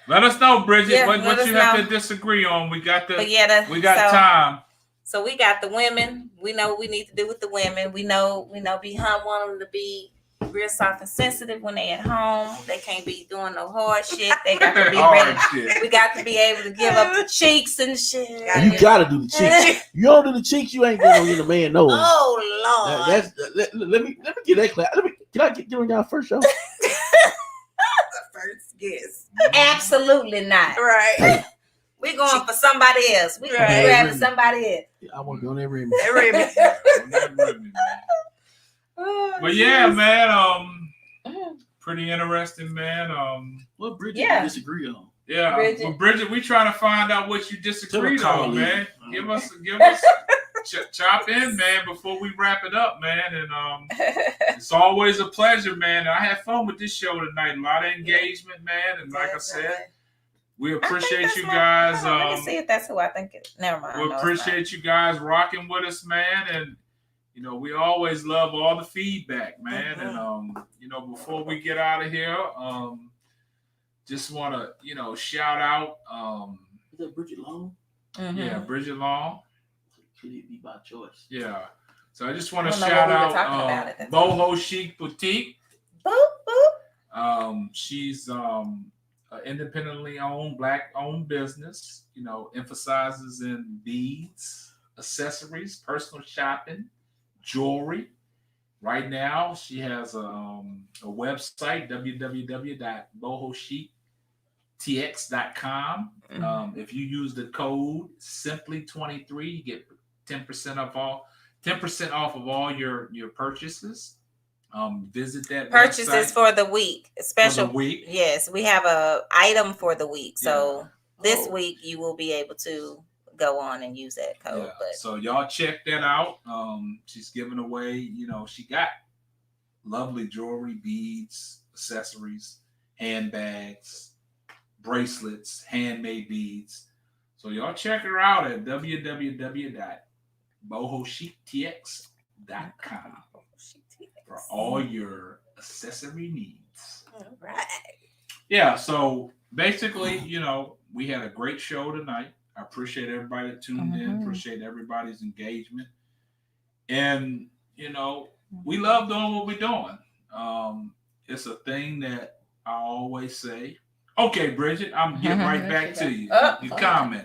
Let us know, Bridget. Yeah, what you have to disagree on? We got time. So we got the women. We know what we need to do with the women. We know Behind want them to be real soft and sensitive when they at home. They can't be doing no hard shit. They got to be ready. We got to be able to give up the cheeks and shit. You gotta do the cheeks. You don't do the cheeks, you ain't gonna get a man no one. Oh Lord. Let me get that class. Can I get on y'all first show? First guess. Absolutely not. Right. We're going for somebody else. We're grabbing somebody else. Yeah, I want to go on that rim. But yeah, man. Pretty interesting, man. What Bridget you disagree on? Yeah, Bridget, we trying to find out what you disagreed on, man. Give us chop in, man, before we wrap it up, man. And it's always a pleasure, man. I had fun with this show tonight. A lot of engagement, man. And like I said, we appreciate you guys. Let me see if that's who I think it. Never mind. We appreciate you guys rocking with us, man. And we always love all the feedback, man. Mm-hmm. And before we get out of here, just want to shout out. Is that Bridget Long? Mm-hmm. Yeah, Bridget Long. Could it be by choice? Yeah. So I just want to shout out Boho Chic Boutique. Boop, boop. She's an independently owned, Black-owned business. Emphasizes in beads, accessories, personal shopping, jewelry. Right now, she has a website, www.bohochictx.com. Mm-hmm. If you use the code Simply23, you get 10% off of all your purchases. Visit that purchases website. For the week. Special for the week. Yes, we have a item for the week. So this week you will be able to go on and use that code. Yeah. So y'all check that out. She's giving away, she got lovely jewelry, beads, accessories, handbags, bracelets, handmade beads. So y'all check her out at www.bohochictx.com for all your accessory needs. All right. Yeah, so basically, we had a great show tonight. I appreciate everybody that tuned in. Appreciate everybody's engagement. And, we love doing what we're doing. It's a thing that I always say. Okay, Bridget, I'm getting right back to you. Your comment.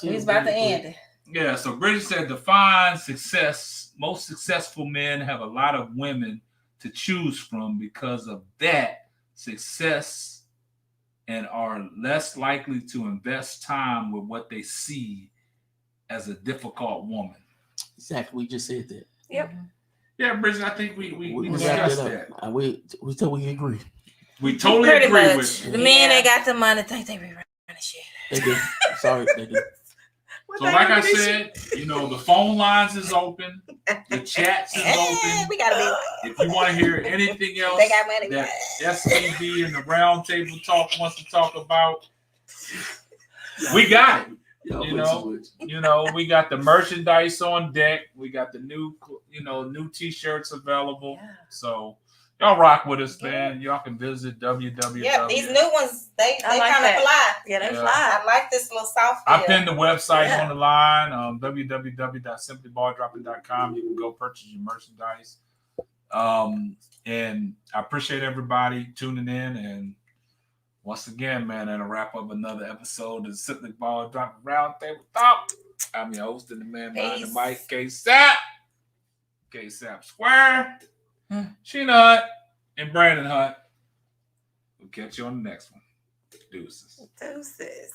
He's about to end it. Yeah, so Bridget said, define success. Most successful men have a lot of women to choose from because of that success and are less likely to invest time with what they see as a difficult woman. Exactly. We just said that. Yep. Yeah, Bridget, I think we discussed that. We agree. We totally Pretty agree much. with you. The men that got the money think they be running shit. They do. Sorry, they do. So like I said, the phone lines is open. The chats is open. We gotta be like, if you want to hear anything else they got money, that SCB and the Roundtable Talk wants to talk about, we got it. We got the merchandise on deck. We got the new t-shirts available. Yeah. So y'all rock with us, man. Y'all can visit www. Yeah, these new ones, they kind of fly. Yeah, they fly. I like this little soft feel. I pinned the website on the line, www.simplybaldropping.com. You can go purchase your merchandise. And I appreciate everybody tuning in. And once again, man, that'll wrap up another episode of Simply Ball Dropping Roundtable Talk. I'm your host and the man behind the mic, Ksapp Square. Sheena Hunt and Brandon Hunt. We'll catch you on the next one. Deuces. Deuces.